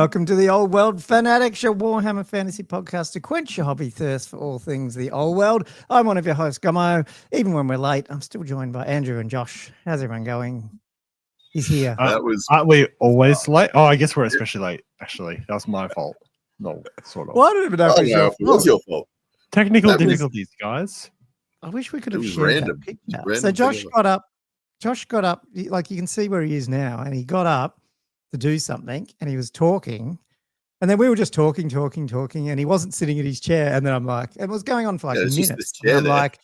welcome to the Old World Fanatics, your Warhammer fantasy podcast to quench your hobby thirst for all things the Old World. I'm one of your hosts, Gummo. Even when we're late, I'm still joined by Andrew and Josh. How's everyone going? He's here. Aren't we always late? Oh, I guess we're especially late, actually. That was my fault. No, sort of. Well, I don't even know if it was your fault. Technical difficulties, guys. I wish we could have shared that picture. So Josh got up, like you can see where he is now, and he got up to do something, and he was talking, and then we were just talking, and he wasn't sitting in his chair, and then I'm like, it was going on for like minutes. And I'm like,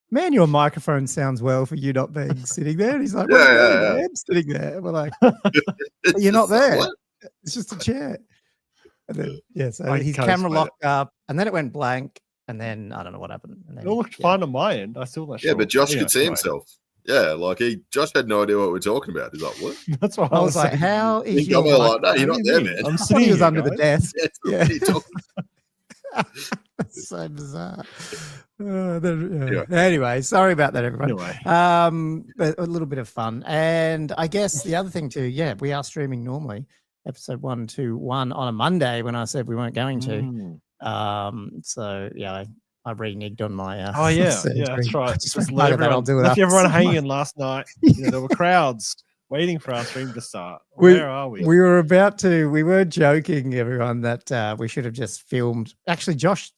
man, your microphone sounds well for you not being sitting there. And he's like, I'm sitting there. And we're like, you're not there. What? It's just a chair. And then, so his camera locked up, and then it went blank, and then I don't know what happened. And then, it looked fine on my end. I still not sure. Yeah, but Josh could see himself. Yeah, like Josh had no idea what we're talking about. He's like, what? That's what I was like, how is your like, no, you're not there, man. I'm sitting here under the desk. Yeah. That's so bizarre. Anyway, sorry about that, everyone. Anyway. But a little bit of fun. And I guess the other thing too, we are streaming normally, episode 121 on a Monday when I said we weren't going to. I reneged on my that's right. Just let everyone hanging last night. There were crowds waiting for our stream to start. Where are we? We were joking, everyone, that we should have just filmed. Actually, Josh,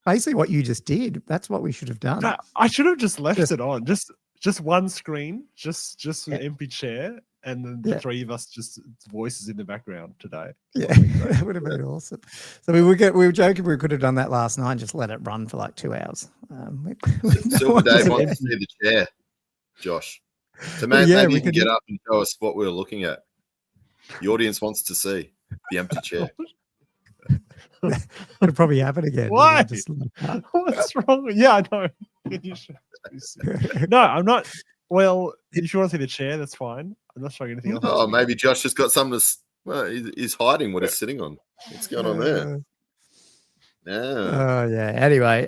basically what you just did. That's what we should have done. I should have just left it on. Just one screen, just an empty chair, and then the three of us just voices in the background today. Yeah, that would have been awesome. So we were joking we could have done that last night and just let it run for like 2 hours. Silver Dave wants to see the chair, Josh. So maybe you can get up and show us what we're looking at. The audience wants to see the empty chair. It'll probably happen again. Why? What's wrong? Yeah, I know. No, I'm not. Well, if you want to see the chair, that's fine. I'm not showing anything else. Oh, maybe Josh has got something to. He's hiding what he's sitting on. What's going on there? Oh yeah. Anyway,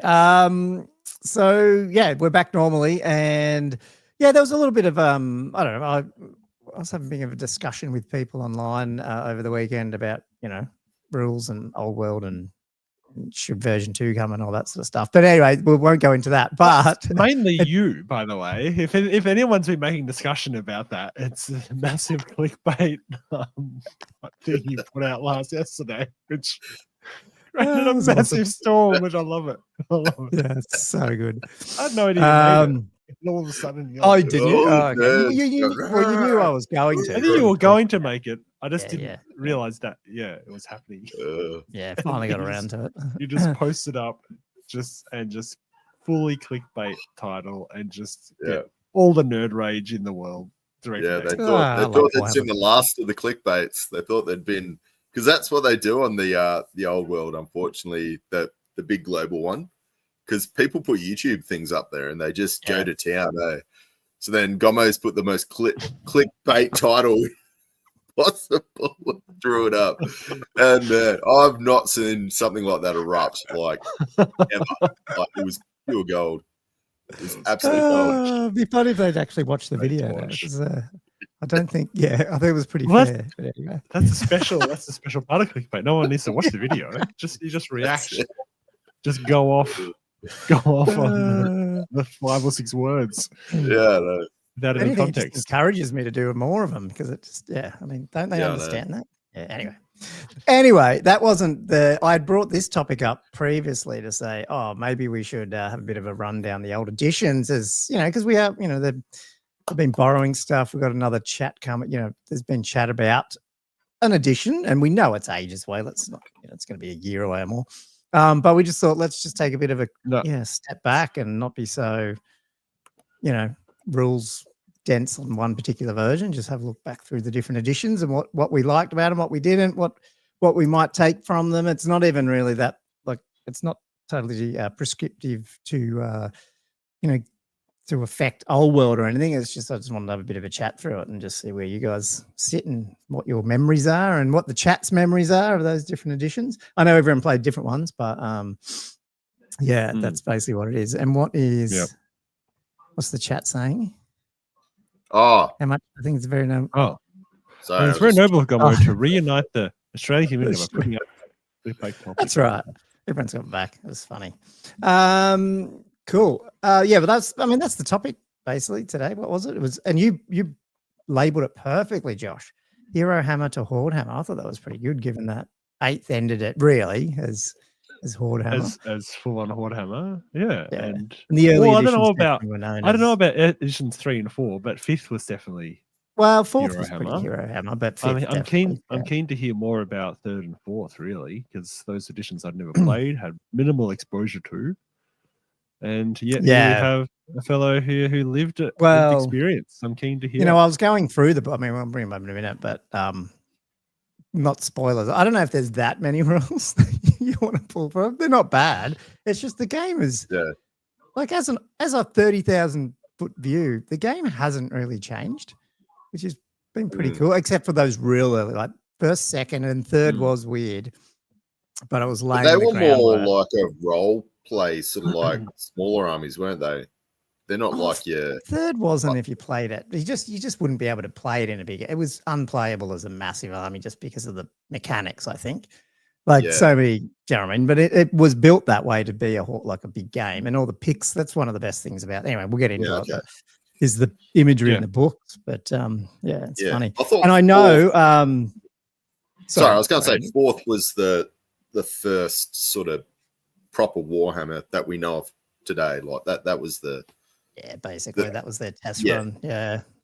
we're back normally, and there was a little bit of I don't know. I was having a bit of a discussion with people online over the weekend about rules and old world and should version 2 come and all that sort of stuff. But anyway, we won't go into that. But mainly you, by the way. If anyone's been making discussion about that, it's a massive clickbait thing you put out yesterday, which created a massive storm, which I love it. Yeah, it's so good. I had no idea. All of a sudden, did you? Okay. You knew I was going to. I knew you were going to make it. I just didn't realize that. Yeah, it was happening. Finally got around to it. You just posted up, just fully clickbait title, and just get all the nerd rage in the world. They thought they'd seen the last of the clickbaits. They thought they'd been, because that's what they do on the old world. Unfortunately, the big global one. Because people put YouTube things up there and they just go to town. So then Gommo's put the most clickbait title possible, threw it up. And I've not seen something like that erupt, like, ever. Like, it was pure gold. It was absolutely gold. It'd be funny if they'd actually watch the video. I don't think, I think it was pretty fair. But anyway. That's a special part of clickbait. No one needs to watch the video. You just react. Just go off on the 5 or 6 words. No. Without any context. It just encourages me to do more of them because it just, don't they understand that? Yeah, anyway, that wasn't I had brought this topic up previously to say, maybe we should have a bit of a run down the old editions as, because we have, they've been borrowing stuff. We've got another chat coming, there's been chat about an edition and we know it's ages away. Let's not, it's going to be a year away or more. But we just thought, let's just take a bit of a step back and not be so, rules dense on one particular version. Just have a look back through the different editions and what we liked about them, what we didn't, what we might take from them. It's not even really that, it's not totally prescriptive to, to affect old world or anything. It's just I just wanted to have a bit of a chat through it and just see where you guys sit and what your memories are and what the chat's memories are of those different editions. I know everyone played different ones, but that's basically what it is. And what's the chat saying? How much? I think it's very noble. So it's very noble of Gummo to reunite the Australian community are putting up clickbait topics. That's right. Everyone's got back. It was funny. Cool. Yeah, but that's the topic basically today. What was it? It was, and you labeled it perfectly, Josh. HeroHammer to HordeHammer. I thought that was pretty good, given that 8th ended it really as HordeHammer, as full on HordeHammer. Yeah. And the early I don't know about editions 3 and 4, but 5th was definitely. Well, 4th was pretty HeroHammer, but 5th, I'm keen to hear more about 3rd and 4th, really, because those editions I'd never played, had minimal exposure to, and yet you have a fellow here who lived experience. I'm keen to hear. I was going through the book. I mean, we'll bring them up in a minute, but not spoilers. I don't know if there's that many rules that you want to pull from. They're not bad. It's just the game is like as a 30,000 foot view, the game hasn't really changed, which has been pretty cool, except for those real early, like 1st, 2nd, and 3rd was weird, but it was laying. They were more like a role play, sort of like smaller armies, weren't they? They're not like your 3rd wasn't if you played it. You just wouldn't be able to play it in a big. It was unplayable as a massive army just because of the mechanics, I think. So many, you know what I mean? But it was built that way to be like a big game, and all the picks. That's one of the best things about. Anyway, we'll get into it. But is the imagery in the books, but it's funny. I know. Sorry, I was going to say 4th was the first sort of proper Warhammer that we know of today. Like that was the basically that was their test run.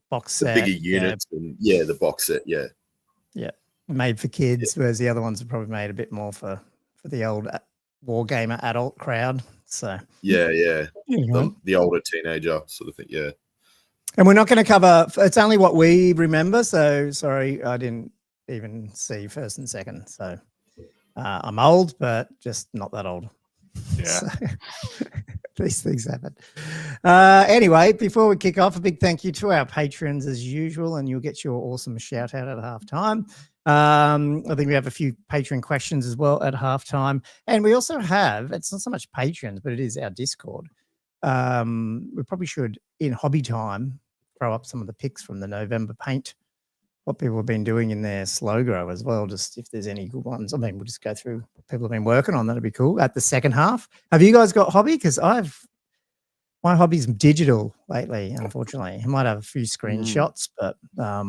Box set, the bigger units, and the box set. Made for kids, whereas the other ones are probably made a bit more for the old wargamer adult crowd. So the older teenager sort of thing. Yeah. And we're not going to cover, it's only what we remember. So sorry, I didn't even see 1st and 2nd. So I'm old, but just not that old. Yeah. So, these things happen. Anyway, before we kick off, a big thank you to our patrons as usual, and you'll get your awesome shout out at halftime. I think we have a few patron questions as well at halftime. And we also have, it's not so much patrons, but it is our Discord. We probably should, in hobby time, throw up some of the picks from the November paint, what people have been doing in their slow grow as well, just if there's any good ones. I mean, we'll just go through what people have been working on. That'd be cool at the second half. Have you guys got hobby? Because my hobby's digital lately, unfortunately. I might have a few screenshots, but have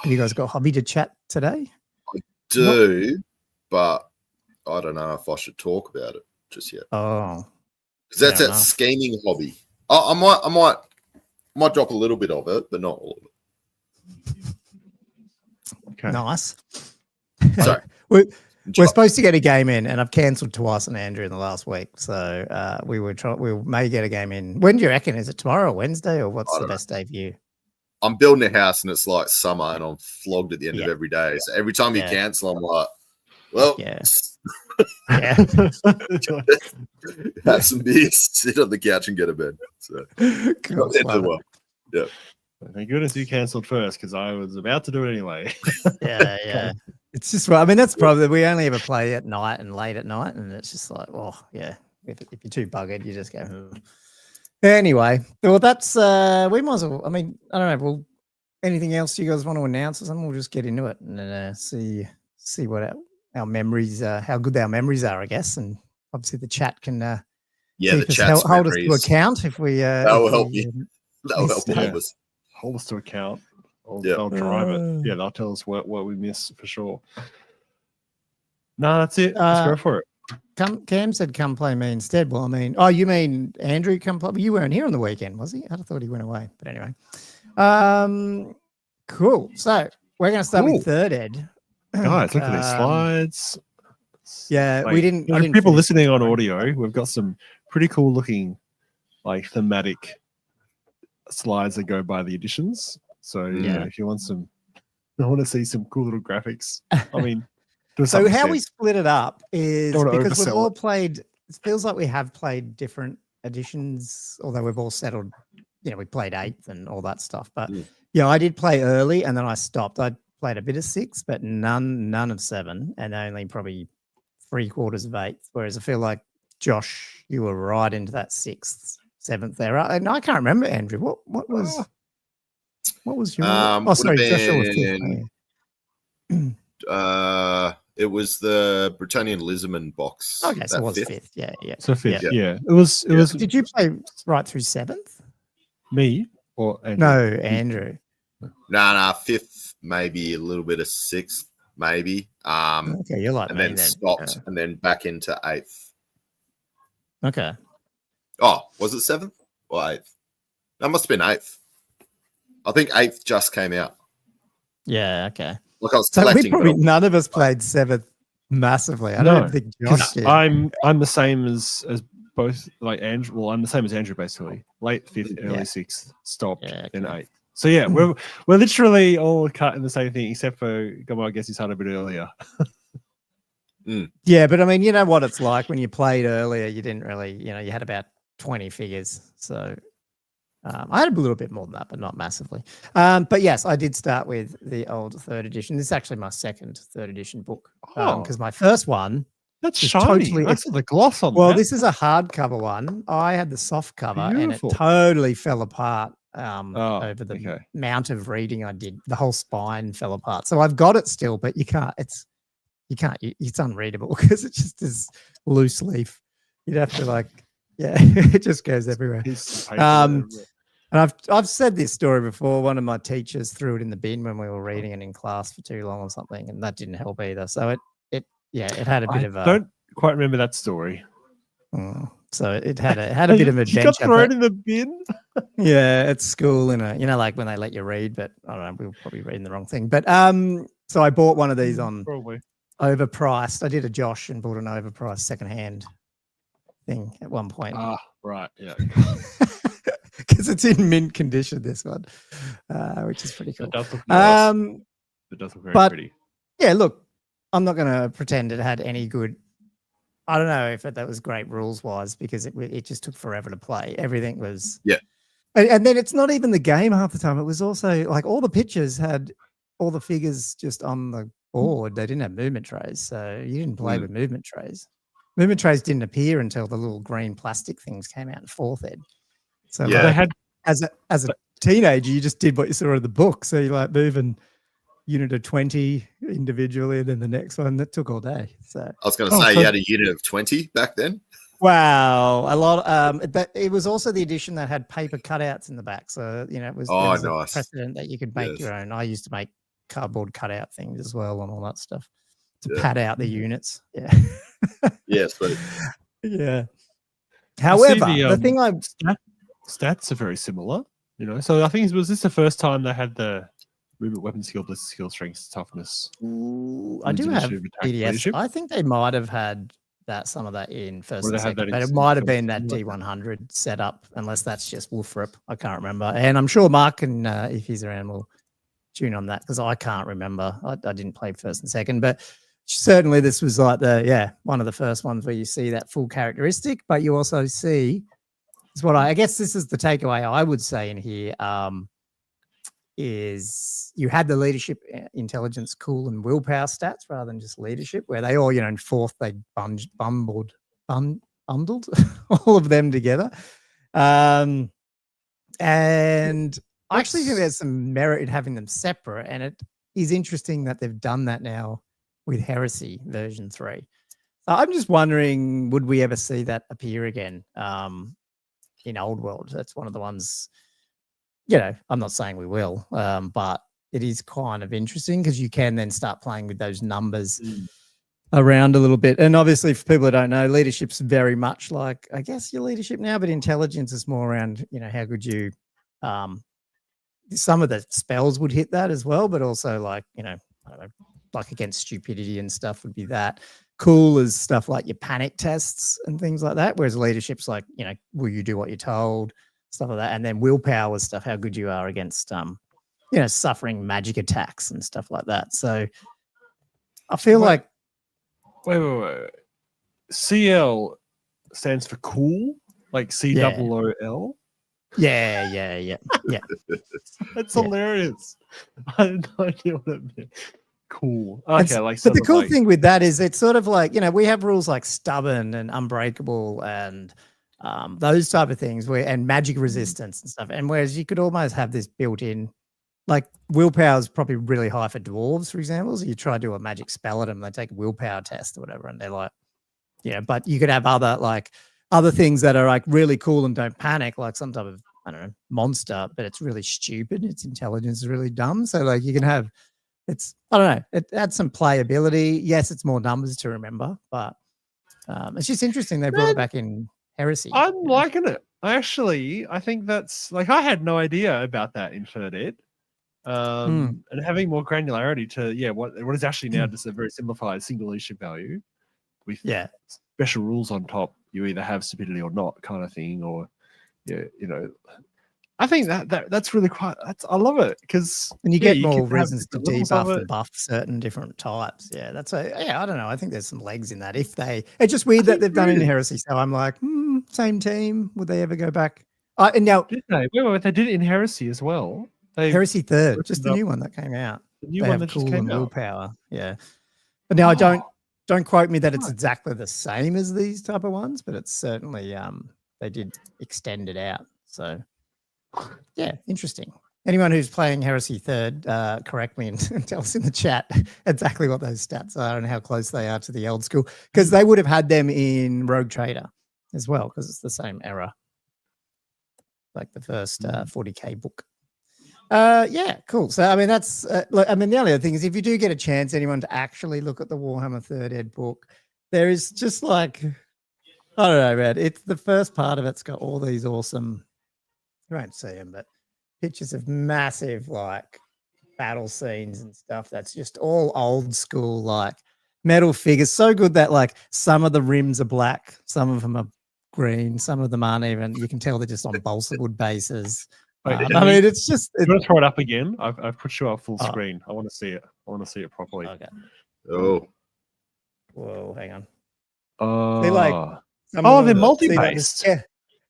you guys got hobby to chat today? I do, but I don't know if I should talk about it just yet. Oh. Because that's that scheming hobby. I might drop a little bit of it, but not all of it. Okay. Nice. Sorry. We're supposed to get a game in, and I've cancelled twice on Andrew in the last week. So we may get a game in. When do you reckon? Is it tomorrow or Wednesday, or what's the best day for you? I'm building a house, and it's like summer, and I'm flogged at the end of every day. So every time you cancel, I'm like, well, have some beers, sit on the couch, and get a bed. So cool. Yeah. Thank goodness you cancelled first, because I was about to do it anyway. Yeah. It's just, I mean, that's probably, we only ever play at night and late at night, and it's just like, if you're too buggered, you just go. Anyway, well, that's we might as well. I mean, I don't know. Well, anything else you guys want to announce or something? We'll just get into it and see what our memories, how good our memories are, I guess, and obviously the chat can the chat hold us to account if we. That will help you. That will help all of us. Hold us to account. They'll drive it. Yeah, they'll tell us what we miss for sure. No, that's it. Let's go for it. Cam said, "Come play me instead." Well, I mean, you mean Andrew? Come play. You weren't here on the weekend, was he? I thought he went away. But anyway, cool. So we're going to start with third ed. Guys, look at these slides. Yeah, we didn't. People listening on audio, we've got some pretty cool looking, like thematic slides that go by the editions. So if you want to see some cool little graphics, I mean. So how we split it up is because we've all played, it feels like we have played different editions, although we've all settled, we played 8th and all that stuff. But I did play early and then I stopped. I played a bit of 6, but none of 7, and only probably 3/4 of 8th. Whereas I feel like Josh, you were right into that 6th, 7th era. And I can't remember, Andrew. What was your? Sorry, Joshua was 5th. It was the Britannian Lizardman box. Okay, so it was fifth. Yeah. So fifth, yeah. It was. Did you play right through seventh? Me or Andrew? No, Andrew. No, fifth, maybe a little bit of sixth, maybe. Okay, you're like and me then stopped, and then back into eighth. Okay. Oh, was it seventh or eighth? That must have been eighth. I think eighth just came out. Yeah. Okay. Look, I was so collecting. None of us played seventh massively. I don't think Josh did. I'm the same as both, like Andrew. Well, I'm the same as Andrew basically. Late fifth, early sixth, stopped, then eighth. So yeah, we're literally all cut in the same thing, except for Gummo, I guess he started a bit earlier. Yeah, but I mean, you know what it's like when you played earlier. You didn't really, you had about 20 figures. So I had a little bit more than that, but not massively. But yes, I did start with the old 3rd edition. This is actually my second 3rd edition book because my first one. That's shiny. Totally, that's the gloss on. Well, this is a hardcover one. I had the soft cover, and it totally fell apart over the amount of reading I did. The whole spine fell apart. So I've got it still, but you can't. It's unreadable because it just is loose leaf. You'd have to it just goes everywhere. And I've said this story before. One of my teachers threw it in the bin when we were reading it in class for too long or something, and that didn't help either. So it had a bit of a. I don't quite remember that story. So it had a bit of adventure. You got thrown in the bin. Yeah, at school, like when they let you read, but I don't know, we were probably reading the wrong thing. But so I bought one of these on overpriced. I did a Josh and bought an overpriced secondhand thing at one point. Right, yeah. Because it's in mint condition, this one, which is pretty cool. It does look nice. It does look very pretty. Yeah, look, I'm not going to pretend it had any good. I don't know if that was great rules wise because it just took forever to play. Everything was and then it's not even the game half the time. It was also like all the pictures had all the figures just on the board. They didn't have movement trays, so you didn't play with movement trays. Movement trays didn't appear until the little green plastic things came out in 4th ed. So they had as a teenager, you just did what you saw in the book. So you're like moving unit of 20 individually, and then the next one that took all day. So I was going to say you had a unit of 20 back then. Wow, a lot. But it was also the edition that had paper cutouts in the back. So it was, nice. A precedent that you could make your own. I used to make cardboard cutout things as well and all that stuff to pad out the units. Yeah. Yeah, sweet. Yeah. However, the thing stats are very similar. So I think was this the first time they had the movement, weapon skill, ballistic skill, strength, toughness? I do have PDS. I think they might have had some of that in first and second, but it might have been that D100 setup, unless that's just Wolfrip. I can't remember. And I'm sure Mark can, if he's around, will tune on that because I can't remember. I didn't play first and second, but certainly this was like one of the first ones where you see that full characteristic, but you also see is what I guess this is the takeaway I would say in here. Is you had the leadership, intelligence, cool, and willpower stats rather than just leadership, where they all, in 4th, they bundled all of them together. And I actually think there's some merit in having them separate, and it is interesting that they've done that now with Heresy version 3. So I'm just wondering, would we ever see that appear again in Old World? That's one of the ones. I'm not saying we will, but it is kind of interesting because you can then start playing with those numbers around a little bit. And obviously, for people who don't know, leadership's very much like, I guess, your leadership now, but intelligence is more around, how good you, some of the spells would hit that as well, but also like, I don't know, like against stupidity and stuff would be that. Cool is stuff like your panic tests and things like that, whereas leadership's like, will you do what you're told? Stuff like that. And then willpower stuff, how good you are against suffering magic attacks and stuff like that. So I feel like wait. CL stands for cool, like COOL. Yeah. That's hilarious. I had no idea what it meant. Cool. Okay, but the cool thing with that is it's sort of like, we have rules like stubborn and unbreakable and those type of things and magic resistance and stuff. And whereas you could almost have this built in like willpower is probably really high for dwarves, for example. So you try to do a magic spell at them, they take a willpower test or whatever, and they're like, yeah, but you could have other things that are like really cool and don't panic, like some type of, I don't know, monster, but it's really stupid. Its intelligence is really dumb. So like you can have, I don't know, it adds some playability. Yes, it's more numbers to remember, but it's just interesting they brought it back in Heresy. I'm liking it. I think that's like, I had no idea about that in third ed. And having more granularity to what is actually now just a very simplified single issue value with special rules on top. You either have stupidity or not, kind of thing, or I think that's really I love it because you get more reasons to debuff and buff certain different types. Yeah, I don't know. I think there's some legs in that. It's just weird that they've done it in Heresy. So I'm like, same team. Would they ever go back? And now did they? Wait, they did it in Heresy as well. Heresy 3rd, just the new one that came out. The new one that just came out. Willpower. Yeah, but now I don't quote me that it's exactly the same as these type of ones, but it's certainly they did extend it out. So yeah, interesting. Anyone who's playing Heresy 3rd, correct me and tell us in the chat exactly what those stats are and how close they are to the old school, because they would have had them in Rogue Trader as well, because it's the same era, like the first 40k book. Yeah, cool. So I mean, that's the only other thing is, if you do get a chance, anyone to actually look at the Warhammer 3rd ed book, there is just like, I don't know, man. It's the first part of it's got all these awesome, you won't see them, but pictures of massive like battle scenes and stuff. That's just all old school, like metal figures. So good that like some of the rims are black, some of them are green, some of them aren't even. You can tell they're just on balsa wood bases. Wait, I mean, it's just. You want to throw it up again? I've put you up full screen. I want to see it. I want to see it properly. Okay. Oh. Whoa, hang on. They're like. They're multi-based. The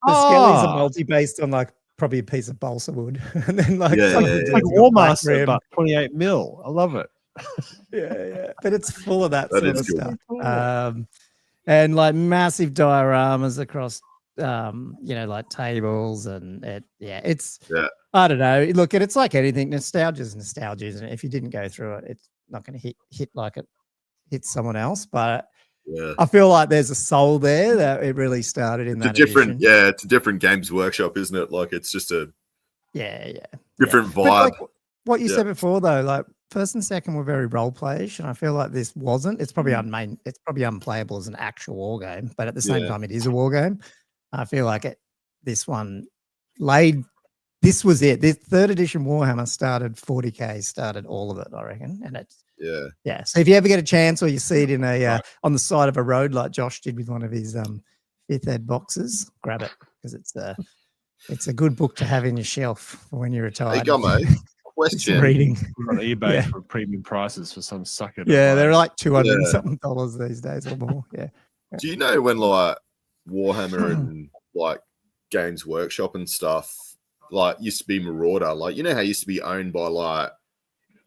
skellies are multi-based on like probably a piece of balsa wood, and then like it's like War Master, but 28 mil. I love it. yeah, but it's full of that sort of stuff. Cool. And like massive dioramas across. Like tables and I don't know. Look, it's like anything. Nostalgia is nostalgia, isn't it? If you didn't go through it, it's not going to hit like it hits someone else. But I feel like there's a soul there that it really started in that different edition. Yeah, it's a different Games Workshop, isn't it? Like it's just a different vibe. Like what you said before, though, like first and second were very role playish, and I feel like this wasn't. It's probably it's probably unplayable as an actual war game, but at the same time, it is a war game. I feel like this one this was it. This 3rd edition Warhammer started 40k, started all of it, I reckon. And it's So if you ever get a chance, or you see it in on the side of a road like Josh did with one of his 5th ed boxes, grab it, because it's a good book to have in your shelf for when you're retired. Hey, go, mate. Question. Reading on eBay for premium prices for some sucker. Yeah, they're like $200 something these days or more. Yeah. Do you know when like Warhammer and like Games Workshop and stuff like used to be Marauder, like, you know how it used to be owned by like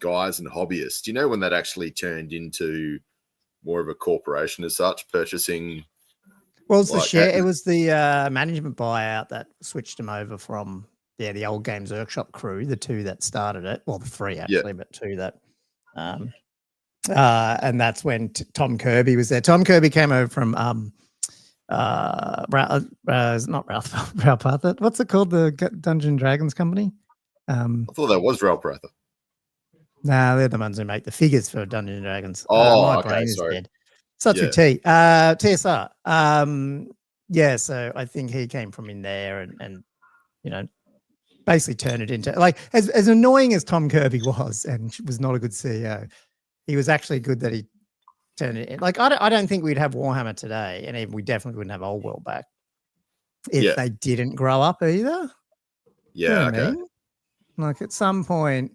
guys and hobbyists? Do you know when that actually turned into more of a corporation as such, purchasing? Well, it's the share. It was the management buyout that switched them over from the old Games Workshop crew, the 2 that started it. Well, the 3 actually, but 2 that. And that's when Tom Kirby was there. Tom Kirby came over from not Ralph Arthur. What's it called? The Dungeons and Dragons company? I thought that was Ralph Arthur. Nah, they're the ones who make the figures for Dungeons and Dragons. My brain is dead. Such a T. TSR. So I think he came from in there and basically turned it into, like, as annoying as Tom Kirby was and was not a good CEO, he was actually good that he turned it in. Like, I don't think we'd have Warhammer today, and even we definitely wouldn't have Old World back if they didn't grow up either. Yeah, you know what I mean? Like at some point.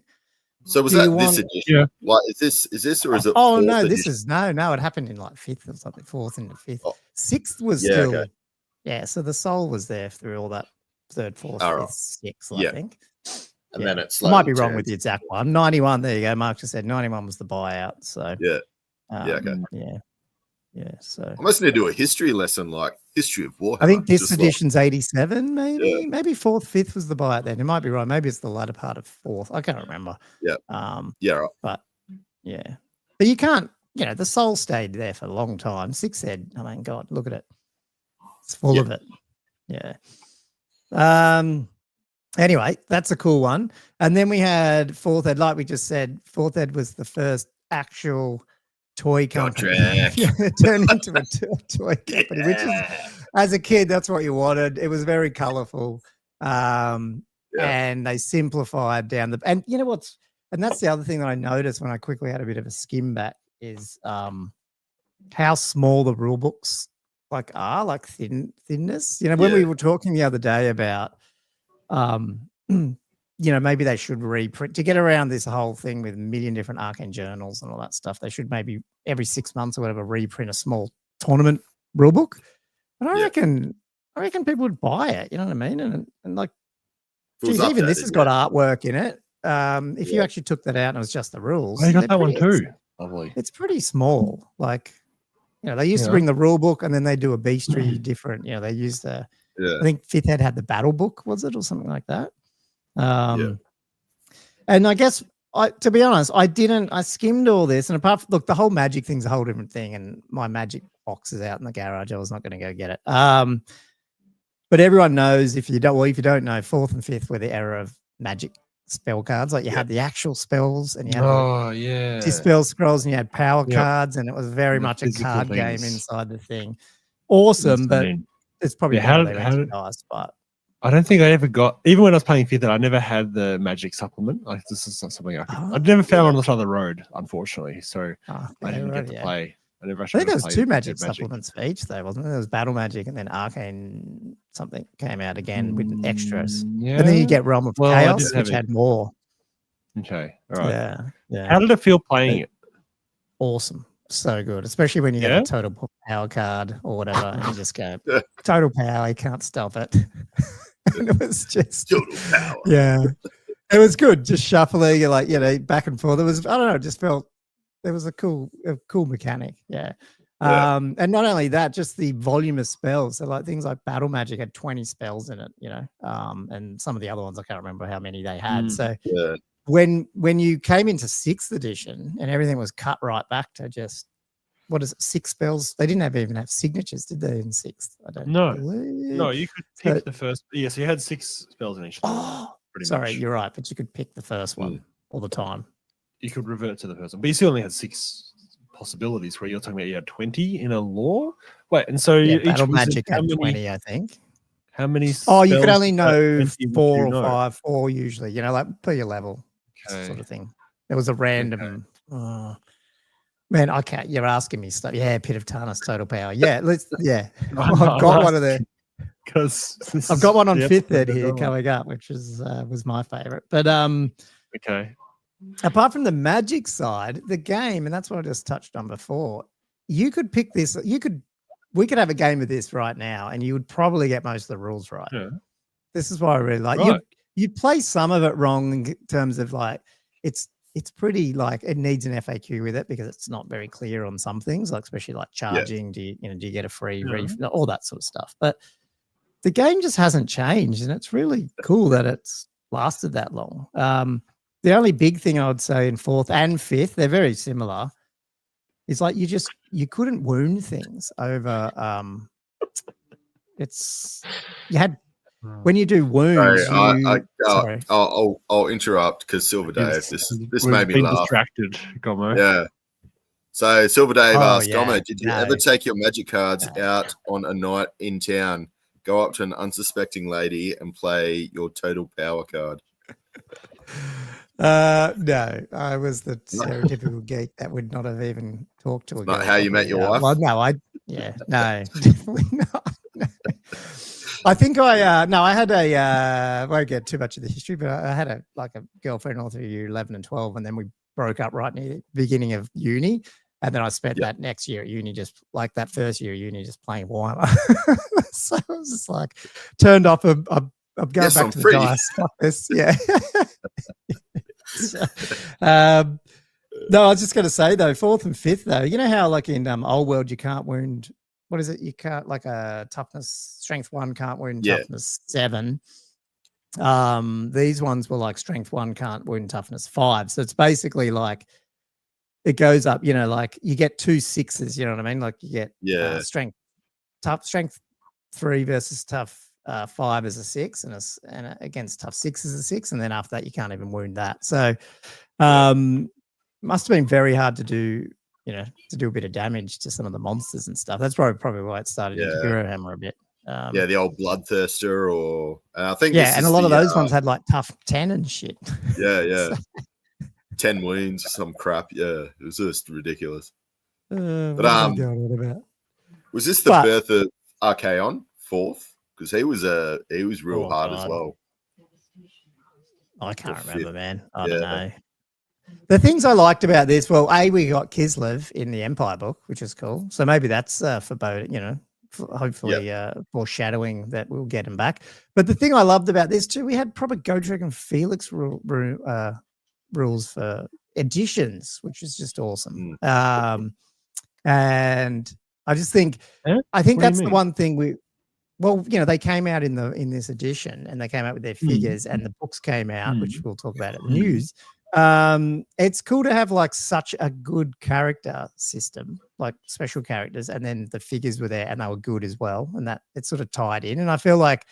So was that this edition? Yeah. Like, is this or is it? Oh no, edition? This is no. It happened in like 5th or something, 4th into 5th. 6th was still. Okay. Yeah, so the soul was there through all that 3rd, 4th, 5th, 6th, I think. And then it's I might be wrong with the exact one. 91. There you go. Mark just said 91 was the buyout. So Yeah, so I must need to do a history lesson, like history of Warhammer. I think this edition's 87, maybe. Yeah. Maybe 4th, 5th was the buyout then. It might be right. Maybe it's the latter part of 4th. I can't remember. Yeah. Yeah, right. But yeah. But you can't, the soul stayed there for a long time. 6th Ed, I mean, God, look at it. It's full of it. Yeah. Anyway, that's a cool one. And then we had 4th Ed, like we just said, 4th Ed was the first actual toy company. It turned into a toy company, which is, as a kid, that's what you wanted. It was very colorful. And they simplified down and you know what's, and that's the other thing that I noticed when I quickly had a bit of a skim back is how small the rule books are, like thinness. When we were talking the other day about maybe they should reprint to get around this whole thing with a million different arcane journals and all that stuff. They should maybe every 6 months or whatever reprint a small tournament rulebook. And I reckon people would buy it. You know what I mean? And like, geez, even this has got artwork in it. If you actually took that out and it was just the rules, I got that one too. Lovely. It's pretty small. Like, they used to bring the rule book and then they do a bestiary different. They used the. I think 5th Ed had the battle book, was it, or something like that? And I guess to be honest, I skimmed all this, and apart from, look, the whole magic thing's a whole different thing, and my magic box is out in the garage. I was not going to go get it. But everyone knows, if you don't know, 4th and 5th were the era of magic spell cards. Like you had the actual spells, and you had dispel scrolls, and you had power cards, and it was very much a card game inside the thing. Awesome, but it's probably but I don't think I ever got, even when I was playing 5th Ed, I never had the magic supplement. Like, this is not something I've never found on the side of the road, unfortunately. So I didn't get to play. I think there was 2 magic supplements for each, though, wasn't there? There was Battle Magic, and then Arcane something came out again with extras. And then you get Realm of Chaos, which had more. Okay, all right. Yeah. How did it feel playing it? Awesome. So good, especially when you get a total power card or whatever, and you just go, total power, you can't stop it. And it was just total power. Yeah. It was good, just shuffling, like, back and forth. It was, I don't know, it just felt there was a cool mechanic. And not only that, just the volume of spells. So like things like Battle Magic had 20 spells in it, and some of the other ones I can't remember how many they had. So when you came into 6th edition and everything was cut right back to just 6 spells? They didn't even have signatures, did they, in 6th? I don't know. No, you could pick the first. So you had 6 spells in each. Sorry, you're right, but you could pick the first one all the time. You could revert to the first one, but you still only had 6 possibilities. Where you're talking about, you had 20 in a lore. Wait, and so Battle Magic had 20, I think. How many? You could only know 4 or 5, 4 usually. Like per your level, sort of thing. There was a random. Man, I can't. You're asking me stuff. Yeah, Pit of Tarnus, total power. Yeah, I've got one of the. Because I've got one on 5th Ed here coming up, which is was my favorite. But apart from the magic side, the game, and that's what I just touched on before. You could pick this. We could have a game of this right now, and you would probably get most of the rules right. Yeah. This is why I really like. You'd play some of it wrong in terms of like it's pretty like it needs an FAQ with it because it's not very clear on some things, like especially like charging. Do you get a free refill, all that sort of stuff. But the game just hasn't changed, and it's really cool that it's lasted that long. The only big thing I would say in 4th and 5th, they're very similar. It's like you couldn't wound things over. You had when you do wounds. Sorry, I'll interrupt because Silver Dave. This made me laugh. Distracted, Gomo. Yeah. So Silver Dave asked Gomo, "Did you ever take your magic cards out on a night in town? Go up to an unsuspecting lady and play your total power card?" No, I was the stereotypical geek that would not have even talked to a girl. Not how you met your wife? Well, no, no, definitely not. No. I think I had I won't get too much of the history, but I had a girlfriend all through year 11 and 12, and then we broke up right near the beginning of uni. And then I spent that next year at uni, just like that first year at uni, just playing Warhammer. So I was just like turned off. I'm going back to the dice. Fuck this. Yeah. No, I was just going to say though, 4th and 5th though. You know how like in Old World you can't wound. What is it? You can't like a toughness strength 1 can't wound toughness 7. These ones were like strength 1 can't wound toughness 5. So it's basically like it goes up. You know, like you get 2 6s. You know what I mean? Like you get strength 3 versus tough 5 is a 6, and against tough 6 is a 6, and then after that you can't even wound that. So must have been very hard to do. You know, to do a bit of damage to some of the monsters and stuff. That's probably why it started into HeroHammer a bit. The old Bloodthirster, or I think and a lot of those ones had like tough 10 and shit. Yeah. 10 wounds, some crap. Yeah, it was just ridiculous. Was this the birth of Archaon 4th? Because he was real hard as well. I can't remember, man. I don't know. The things I liked about this, well, we got Kislev in the Empire book, which is cool. So maybe that's foreboding, you know, hopefully foreshadowing that we'll get him back. But the thing I loved about this too, we had proper Godric and Felix rules for editions, which is just awesome. And I just think, I think that's the one thing well, you know, they came out in this edition, and they came out with their figures, and the books came out, which we'll talk about at the news. It's cool to have like such a good character system, like special characters, and then the figures were there and they were good as well, and that it sort of tied in. And I feel like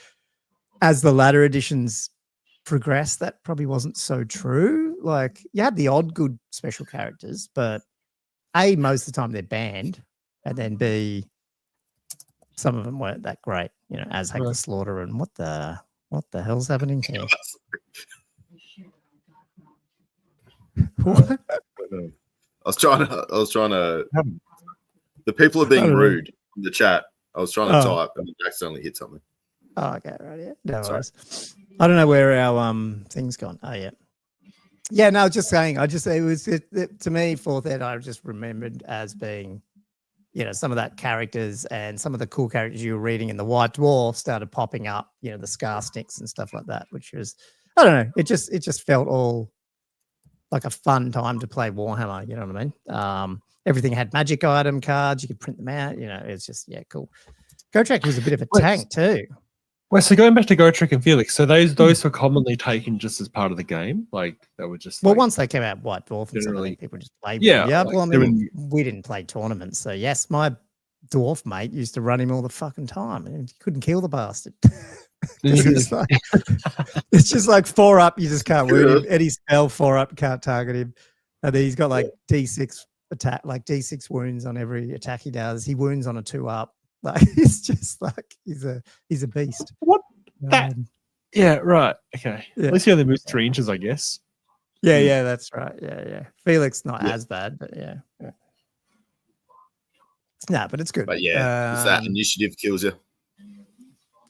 as the latter editions progressed, that probably wasn't so true. Like you had the odd good special characters, but A, most of the time they're banned, and then B, some of them weren't that great, you know, as Hag the Slaughter. And what the hell's happening here? What? I was trying to. The people are being rude in the chat. I was trying to type and accidentally hit something. Oh, okay, right, yeah. No worries. I don't know where our thing's gone. Oh, yeah. Yeah, no, just saying. To me, 4th Ed, I just remembered as being, you know, some of that characters and some of the cool characters you were reading in the White Dwarf started popping up. You know, the Scar Snicks and stuff like that, which was, I don't know. It just felt all like a fun time to play Warhammer, you know what I mean? Everything had magic item cards, you could print them out, you know, it's just, Cool. Gotrek was a bit of a tank too. Well, so going back to Gotrek and Felix, so those were commonly taken just as part of the game? Like, they were just... Well, once they came out White Dwarf and something, people just played with them. Yeah, like, well, I mean, we didn't play tournaments, so yes, my dwarf mate used to run him all the fucking time, and he couldn't kill the bastard. It's just like 4 up, you just can't wound him. Any spell 4 up, can't target him. And then he's got like D6 attack, like D6 wounds on every attack he does. He wounds on a 2 up. Like it's just like he's a beast. What that? Yeah, right. Okay. Yeah. At least he only moves 3 inches, I guess. Yeah, that's right. Yeah. Felix not as bad, but yeah. No, but it's good. But yeah, it's that initiative kills you.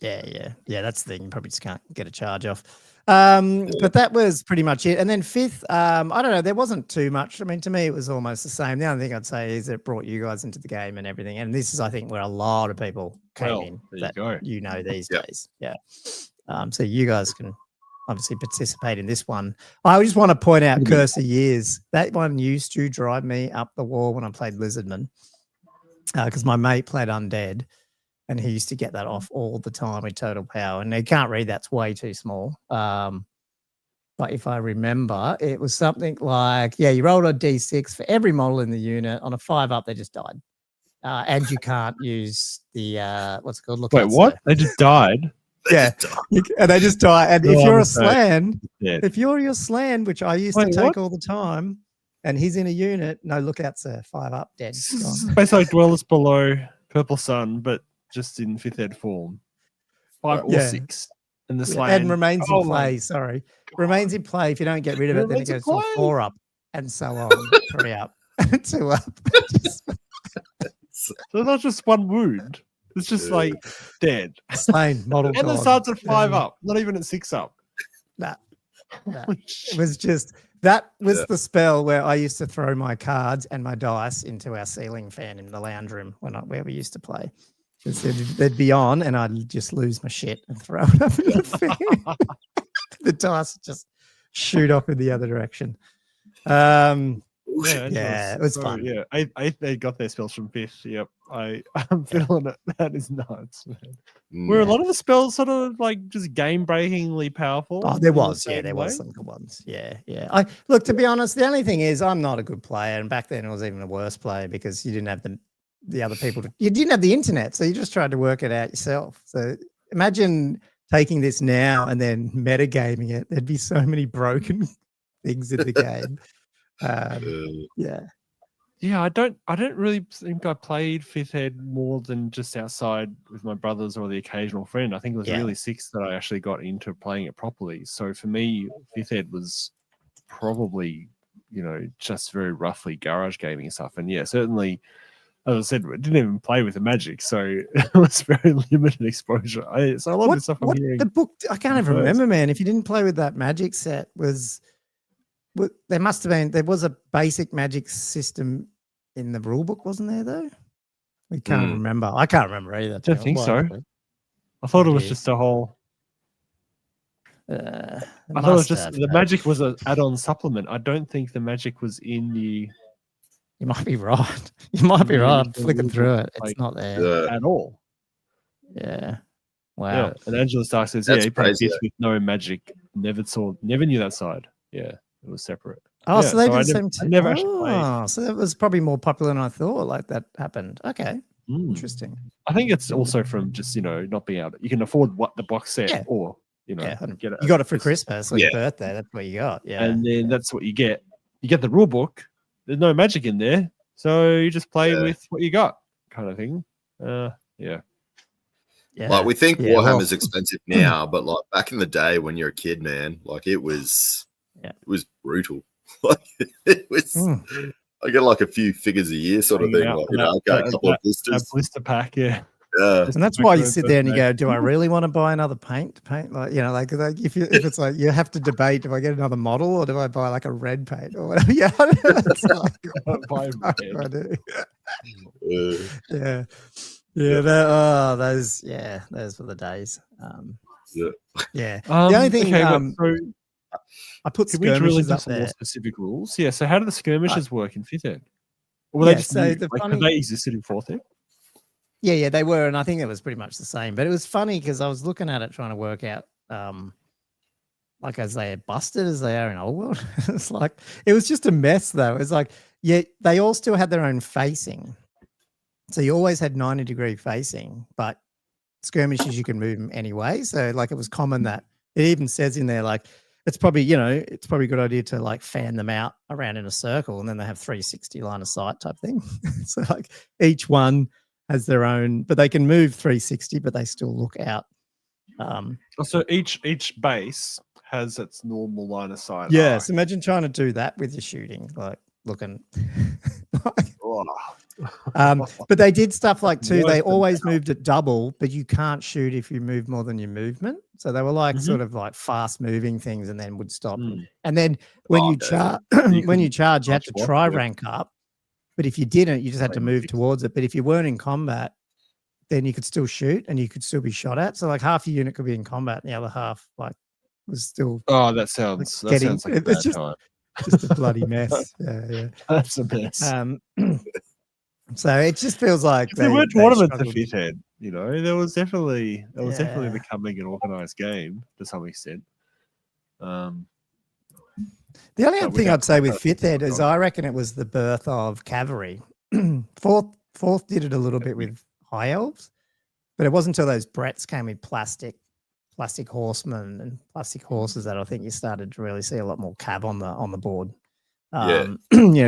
Yeah. That's the thing. You probably just can't get a charge off. But that was pretty much it. And then 5th, I don't know, there wasn't too much. I mean, to me, it was almost the same. The only thing I'd say is it brought you guys into the game and everything. And this is, I think, where a lot of people came in that you know these days. Yeah. So you guys can obviously participate in this one. I just want to point out Curse of Years. That one used to drive me up the wall when I played Lizardman because my mate played Undead. And he used to get that off all the time with Total Power. And they can't read, that's way too small. But if I remember, it was something like, you rolled a D6 for every model in the unit. On a 5 up, they just died. And you can't use the, what's it called? Wait, what? They just died? And they just die. And if you're a Slan, your Slan, which I used to take all the time, and he's in a unit, no lookouts, 5 up, dead. Basically like Dwellers Below, Purple Sun, but just in 5th Ed form. 5 or 6. And the Slan. And remains in play, sorry. Remains in play. If you don't get rid of it, then it goes to 4 up and so on. 3 up and 2 up. So it's not just 1 wound. It's just like dead. Slain, model. And it starts at 5 up, not even at 6 up. Nah. It was just, that was the spell where I used to throw my cards and my dice into our ceiling fan in the lounge room where we used to play. They'd be on, and I'd just lose my shit and throw it up in the fan. The dice would just shoot off in the other direction. Yeah, it was fun. Yeah, they got their spells from 5th. Yep, I'm feeling it. That is nuts, man. Were a lot of the spells sort of like just game breakingly powerful? Oh, there was some good ones. Yeah. To be honest, the only thing is I'm not a good player, and back then I was even a worse player because you didn't have the other people. You didn't have the internet, so you just tried to work it out yourself. So imagine taking this now and then metagaming it. There'd be so many broken things in the game. Yeah, I don't really think I played 5th Ed more than just outside with my brothers or the occasional friend. I think it was really 6th that I actually got into playing it properly. So for me, 5th Ed was probably, just very roughly garage gaming stuff. And yeah, certainly, as I said, I didn't even play with the magic, so it was very limited exposure. So a lot of the stuff I'm hearing. The book, I can't even remember, man. If you didn't play with that magic set, there must have been, there was a basic magic system in the rule book, wasn't there, though? We can't remember. I can't remember either. I don't think so. I thought it was just a whole... I thought it was just the magic was an add-on supplement. I don't think the magic was in the... You might be right. You might be right. I'm flicking through it. It's not there at all. Yeah. Wow. Yeah. And Angela Stark says, he played 5th with no magic. Never knew that side. Yeah. It was separate. Oh, so they did the same too. I never actually played. So that was probably more popular than I thought. Like that happened. Okay. Interesting. I think it's also from just, not being able to, you can afford what the box set or, get it. You got it for Christmas or your birthday. That's what you got. Yeah. And then that's what you get. You get the rule book. There's no magic in there. So you just play with what you got kind of thing. Yeah. Like we think Warhammer's expensive now, but like back in the day when you're a kid, man, like it was brutal. Like it was I get like a few figures a year sort of thing. Like, a couple of blisters. A blister pack, yeah. And that's why you sit there and you go, do I really want to buy another paint? Like, if it's like you have to debate, do I get another model or do I buy like a red paint or whatever? Yeah. It's like, I do. Those were the days. The only thing I put skirmishes up there. More specific rules. Yeah. So how do the skirmishes work in 5th Ed? Or were they just have they existed in 4th Ed? Yeah, they were, and I think it was pretty much the same. But it was funny because I was looking at it trying to work out, like, as they are busted as they are in Old World. It's like it was just a mess, though. It's like, they all still had their own facing, so you always had 90-degree facing, but skirmishes you can move them anyway. So like it was common that it even says in there like it's probably a good idea to like fan them out around in a circle, and then they have 360 line of sight type thing. So like each one has their own, but they can move 360, but they still look out. So each base has its normal line of sight. Yeah, so imagine trying to do that with your shooting, like looking. But they did stuff like too. They always moved at double, but you can't shoot if you move more than your movement. So they were like sort of like fast moving things, and then would stop. And then when you charge, you had to try rank up. But if you didn't, you just had to move towards it. But if you weren't in combat, then you could still shoot and you could still be shot at. So like half your unit could be in combat, and the other half like was still. Oh, that sounds like a bad time. Just a bloody mess. Yeah. That's a mess. So it just feels like there were tournaments at 5th Ed. There was definitely becoming an organized game to some extent. The only other thing I'd say with 5th Ed is I reckon it was the birth of cavalry. Fourth did it a little bit with high elves, but it wasn't until those Bretts came with plastic horsemen and plastic horses that I think you started to really see a lot more cav on the board.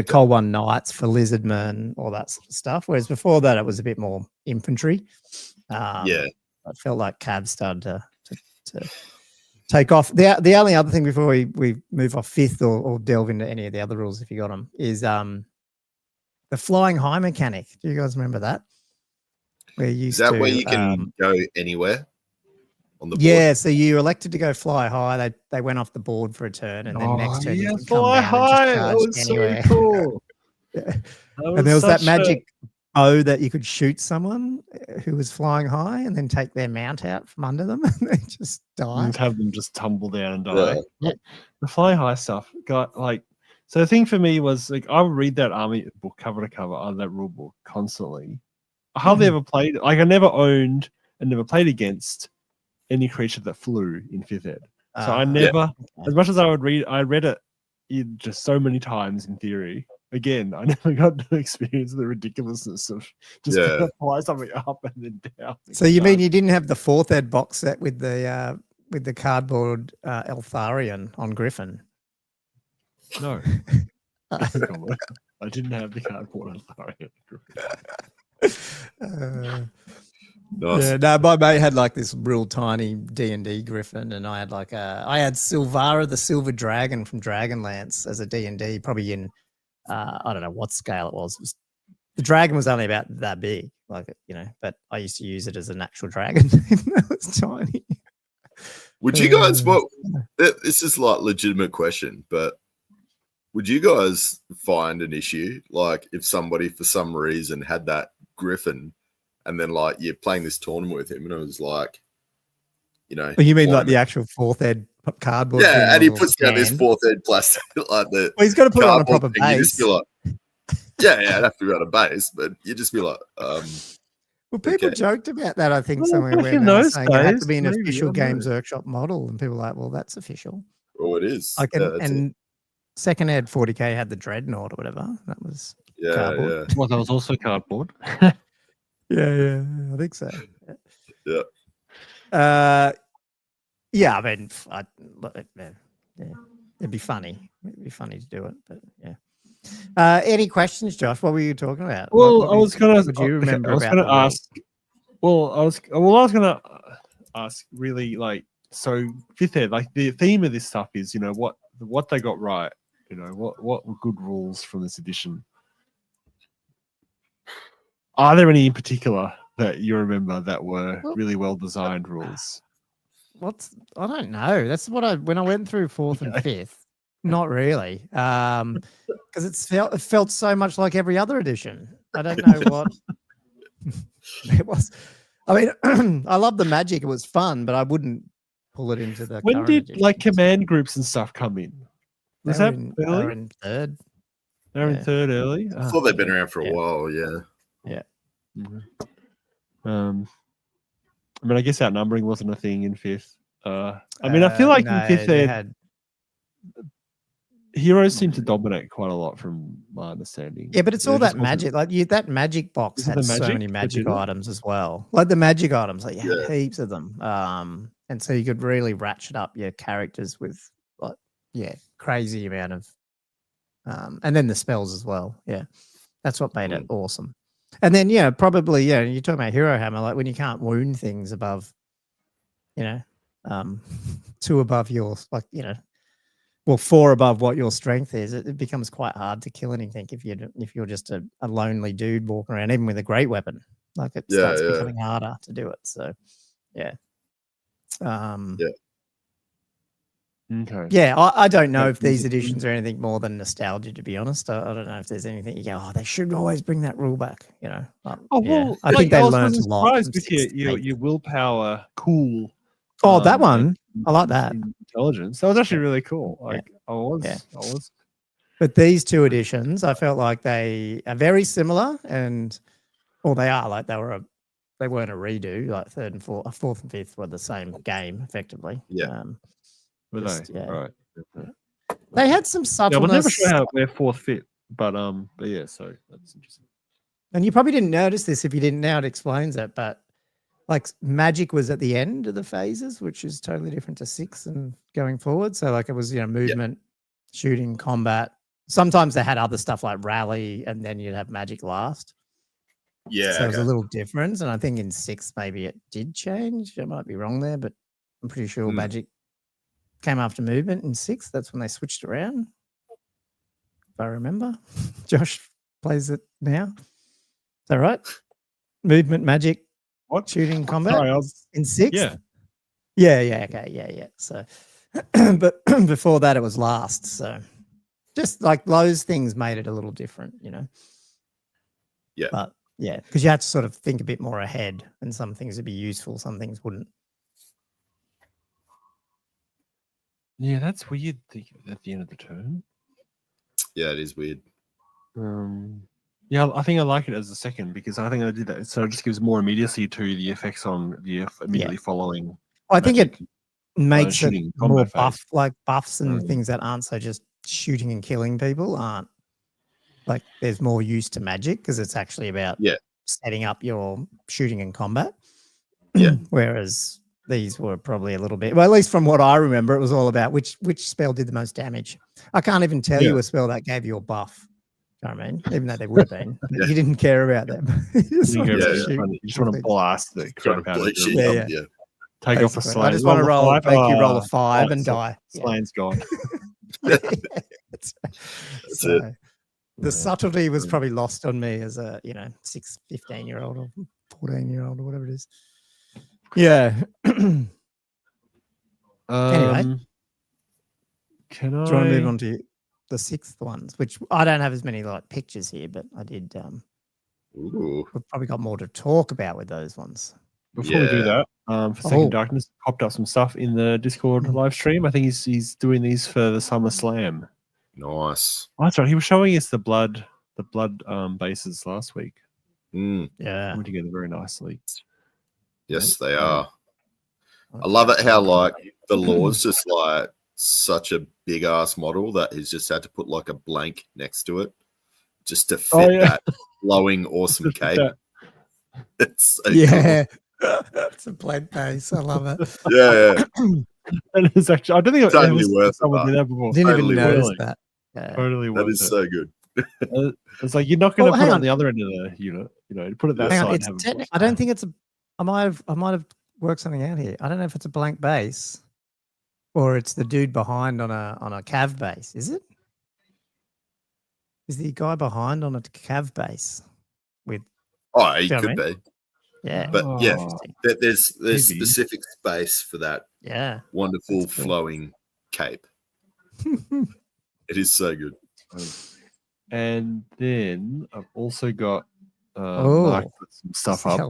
Cold One Knights for Lizardmen, all that sort of stuff. Whereas before that, it was a bit more infantry. I felt like cav started to take off. The only other thing before we move off 5th or delve into any of the other rules, if you got them, is the flying high mechanic. Do you guys remember that? Where you where you can go anywhere on the board? Yeah, so you elected to go fly high. They went off the board for a turn, and then next turn you could fly high. That was anywhere. So cool. And there was that magic bow that you could shoot someone who was flying high and then take their mount out from under them and they just die. And have them just tumble down and die. Yeah. The fly high stuff got like So the thing for me was like I would read that army book cover to cover on that rule book constantly. I hardly ever played. Like I never owned and never played against any creature that flew in 5th ed. So I never, as much as I would read, I read it just so many times in theory. Again, I never got to experience the ridiculousness of just fly something up and then down. So you mean you didn't have the 4th ed box set with the cardboard Eltharion on Griffin? No. I didn't have the cardboard Eltharion on Griffin. Nice. Yeah, no, my mate had like this real tiny D&D Griffin, and I had I had Silvara the Silver Dragon from Dragonlance as a D&D, probably in I don't know what scale it was. The dragon was only about that big, like, you know, but I used to use it as a natural dragon. It was tiny. Would you guys, this is like legitimate question, but would you guys find an issue like if somebody for some reason had that Griffin and then like you're playing this tournament with him and it was like, you know. Well, you mean like the actual 4th ed cardboard? Yeah, and he puts down this 4th ed plastic, like the. Well, he's got to put it on a proper base. You just be like, yeah, it'd have to be on a base, but you just be like, well, people joked about that, I think, somewhere where in they were those saying it had to be an days, official Games Workshop model, and people were like, well, that's official. Well, it is. Like, and 2nd ed 40k had the Dreadnought or whatever. That was cardboard. Well, that was also cardboard. Yeah, I think so. Yeah. Yeah, I mean, it'd be funny. It'd be funny to do it, but yeah. Any questions, Josh? What were you talking about? Well, I was gonna. Do you remember? I was gonna ask. Well, I was gonna ask. Really, like, so 5th ed, like the theme of this stuff is, you know, what they got right. You know, what were good rules from this edition? Are there any in particular that you remember that were really well designed rules? I don't know. That's what when I went through 4th and 5th, not really. Because it felt so much like every other edition. I don't know what it was. I mean, I love the magic. It was fun, but I wouldn't pull it into the. When did edition. like command groups and stuff come in? Was that early? They were in 3rd. They're in 3rd early. I thought they've been around for a while. Yeah. Yeah. I mean, I guess outnumbering wasn't a thing in 5th. I mean, I feel like in 5th ed, heroes seem to dominate quite a lot from my understanding. Yeah, but it's all that magic. Like that magic box had so many magic items as well. Like the magic items, like you had heaps of them. And so you could really ratchet up your characters with like crazy amount of and then the spells as well. Yeah. That's what made it awesome. And then probably you're talking about HeroHammer, like when you can't wound things above, 2 above your, like, 4 above what your strength is, it becomes quite hard to kill anything if you're just a lonely dude walking around, even with a great weapon. Like it starts becoming harder to do it. So Okay. Yeah, I don't know if these editions are anything more than nostalgia, to be honest. I don't know if there's anything you go, they should always bring that rule back, I think they learned a lot. With your willpower, cool. Oh, that one, I like that. Intelligence. That was actually really cool. Like I was. But these 2 editions, I felt like they are very similar, and they are like they weren't a redo. Like 3rd and 4th and 5th were the same game effectively. Yeah. Right. They had some subtleness. I was never sure how their 4th fit, but yeah. So that's interesting. And you probably didn't notice this if you didn't. Now it explains it, but like magic was at the end of the phases, which is totally different to 6 and going forward. So like it was movement, shooting, combat. Sometimes they had other stuff like rally, and then you'd have magic last. Yeah, so it was a little different. And I think in 6 maybe it did change. I might be wrong there, but I'm pretty sure magic came after movement in 6. That's when they switched around, if I remember. Josh plays it now. Is that right? Movement, magic, shooting, combat. Sorry, I was in 6. Yeah. Okay. Yeah. So, but before that, it was last. So, just like those things made it a little different, Yeah. But yeah, because you had to sort of think a bit more ahead, and some things would be useful, some things wouldn't. Yeah, that's weird. At the end of the turn. Yeah, it is weird. Yeah, I think I like it as a second because I think I did that. So it just gives more immediacy to the effects on the immediately following. I think it makes it shooting more combat phase. buffs and things that aren't so just shooting and killing people aren't like there's more use to magic because it's actually about setting up your shooting and combat. Yeah. Whereas these were probably a little bit, well, at least from what I remember, it was all about which spell did the most damage. I can't even tell you a spell that gave you a buff. You know what I mean? Even though they would have been. But you didn't care about them. You just want to blast the crap out of it. Yeah. Take off a slane. I just want to make you roll a 5 and die. Slane's gone. That's it. The subtlety was probably lost on me as a 15-year-old or 14-year-old or whatever it is. Yeah. Anyway, do you want to move on to the sixth ones, which I don't have as many like pictures here, but I did. We've probably got more to talk about with those ones. Before we do that, for Second Darkness, popped up some stuff in the Discord live stream. I think he's doing these for the Summer Slam. Nice. Oh, that's right. He was showing us the blood bases last week. Yeah, put together very nicely. Yes, they are. I love it how like the law's just like such a big ass model that he's just had to put like a blank next to it just to fit that flowing awesome cape. It's so cool. It's a blank base. I love it. Yeah. And it's actually, I don't think totally worth someone did that before. Didn't totally even notice that. Totally worth that is so good. It's like you're not going to put it on the other end of the unit. Put it that side. I don't think it's a. I might have worked something out here. I don't know if it's a blank base or it's the dude behind on a cav base. Is it? Is the guy behind on a cav base with? Oh, he could be. Yeah, but there's specific space for that. Yeah, wonderful flowing cape. It is so good. And then I've also got Mark put some stuff up.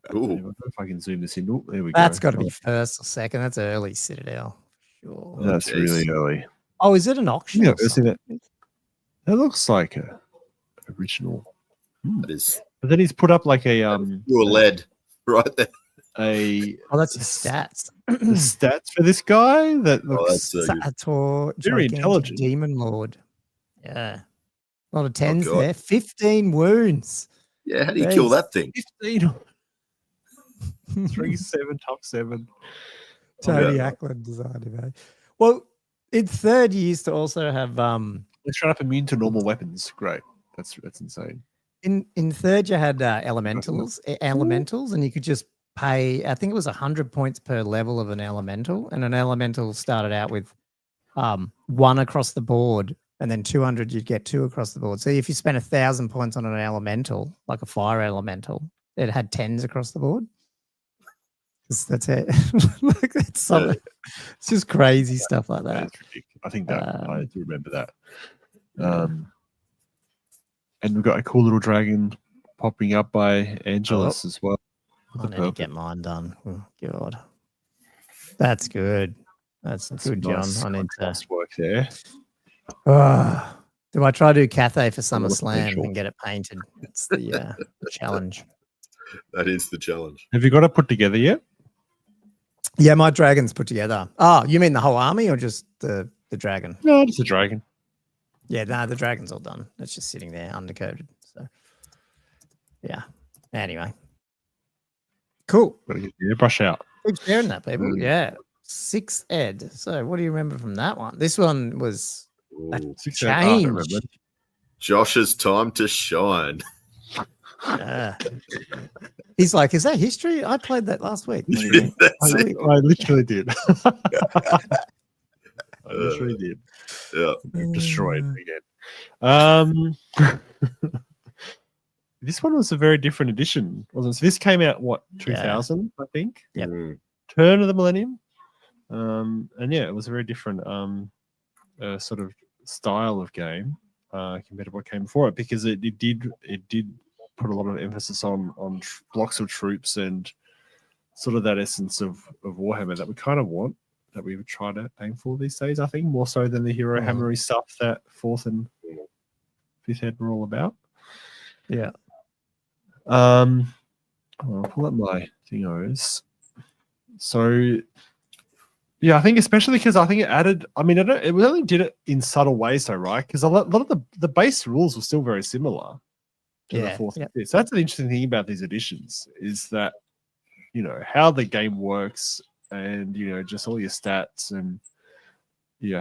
I don't know if I can zoom this in. There we go. That's got to be first or second. That's early Citadel. Sure. That's really early. Oh, is it an auction? Yeah, that looks like a original. It is. But then he's put up like a pure lead right there. That's the stats. The stats for this guy that looks Sator, very intelligent. Demon Lord. Yeah. A lot of 10s there. 15 wounds. Yeah, how do you kill that thing? 15. 3-7, top 7. Tony Ackland designed it. Well, in third you used to also have let's shut up immune to normal weapons. Great. That's insane. In third, you had elementals, and you could just pay. I think it was 100 points per level of an elemental, and an elemental started out with 1 across the board, and then 200 you'd get 2 across the board. So if you spent 1,000 points on an elemental, like a fire elemental, it had 10s across the board. That's it. Like it's just crazy stuff like that. That's ridiculous. I think that I do remember that. And we've got a cool little dragon popping up by Angelus as well. I need to get mine done. Oh, God. That's good. That's good, John. I need to work there. Do I try to do Cathay for Summer Slam and get it painted? It's the challenge. That is the challenge. Have you got it put together yet? Yeah, my dragon's put together. Oh, you mean the whole army or just the dragon? No, just the dragon. Yeah, no, the dragon's all done. It's just sitting there undercoated. So, yeah. Anyway, cool. Brush out. Keep sharing that, people. Yeah, 6th ed. So, what do you remember from that one? This one was a change. Josh's time to shine. He's like, is that history? I played that last week. I literally did. I literally did. Yeah. Destroyed again. This one was a very different edition, wasn't it? So this came out, 2000, I think? Yeah. Turn of the millennium. And it was a very different sort of style of game compared to what came before it, because it did put a lot of emphasis on blocks of troops and sort of that essence of Warhammer that we kind of want. that we would try to aim for these days. I think more so than the HeroHammery stuff that 4th and 5th ed were all about. Yeah. I'll pull up my thingos. So yeah, I think especially because I think it added. I mean, it only did it in subtle ways, though, right? Because a lot of the base rules were still very similar to the 4th and 5th. So that's an interesting thing about these editions is that how the game works and just all your stats and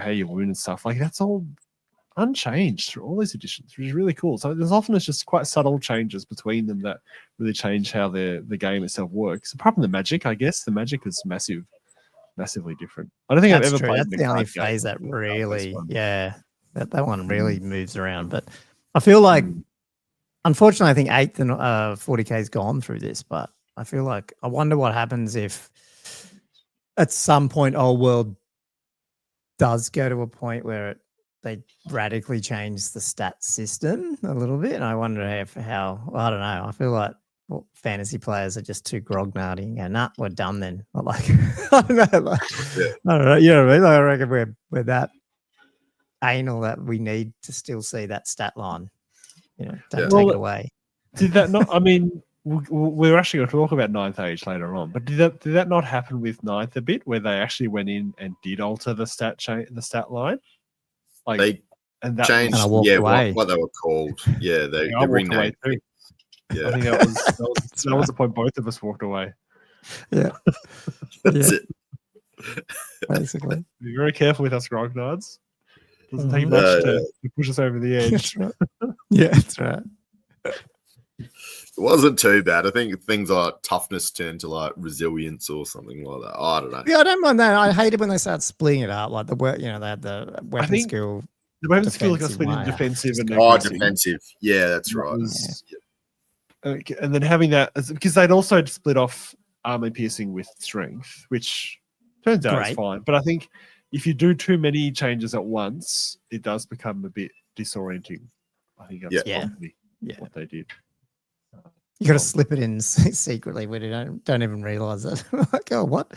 how you win and stuff like that's all unchanged through all these editions, which is really cool. So there's often it's just quite subtle changes between them that really change how the game itself works. Apart from the magic, I guess the magic is massively different. I don't think I've ever played. That's the only phase that really, that one really moves around. But I feel like, unfortunately, I think 8th and 40k has gone through this. But I feel like I wonder what happens if at some point Old World does go to a point where they radically change the stat system a little bit. And I wonder how I don't know. I feel like fantasy players are just too grognardy and go, nah, we're done then. Not like, I don't know. Like, I don't know. You know what I mean? Like, I reckon we're that anal that we need to still see that stat line. Don't take it away. Did that not? I mean, we're actually going to talk about 9th Age later on, but did that not happen with 9th a bit, where they actually went in and did alter the stat line? Like they changed, what they were called. Yeah, they renamed it. Yeah, I think that was the point both of us walked away. Yeah, that's it. Basically, be very careful with us grognards. Doesn't take much to push us over the edge. Yeah, that's right. It wasn't too bad. I think things like toughness turned to like resilience or something like that. I don't know. Yeah, I don't mind that. I hated when they started splitting it up, like they had the weapon skill. The weapon skill got split in defensive and aggressive. Defensive. Yeah, that's right. And then having that, because they'd also split off armor piercing with strength, which turns out is fine. But I think if you do too many changes at once, it does become a bit disorienting. I think that's probably what they did. You got to slip it in secretly where you don't even realize it. Like, oh, what?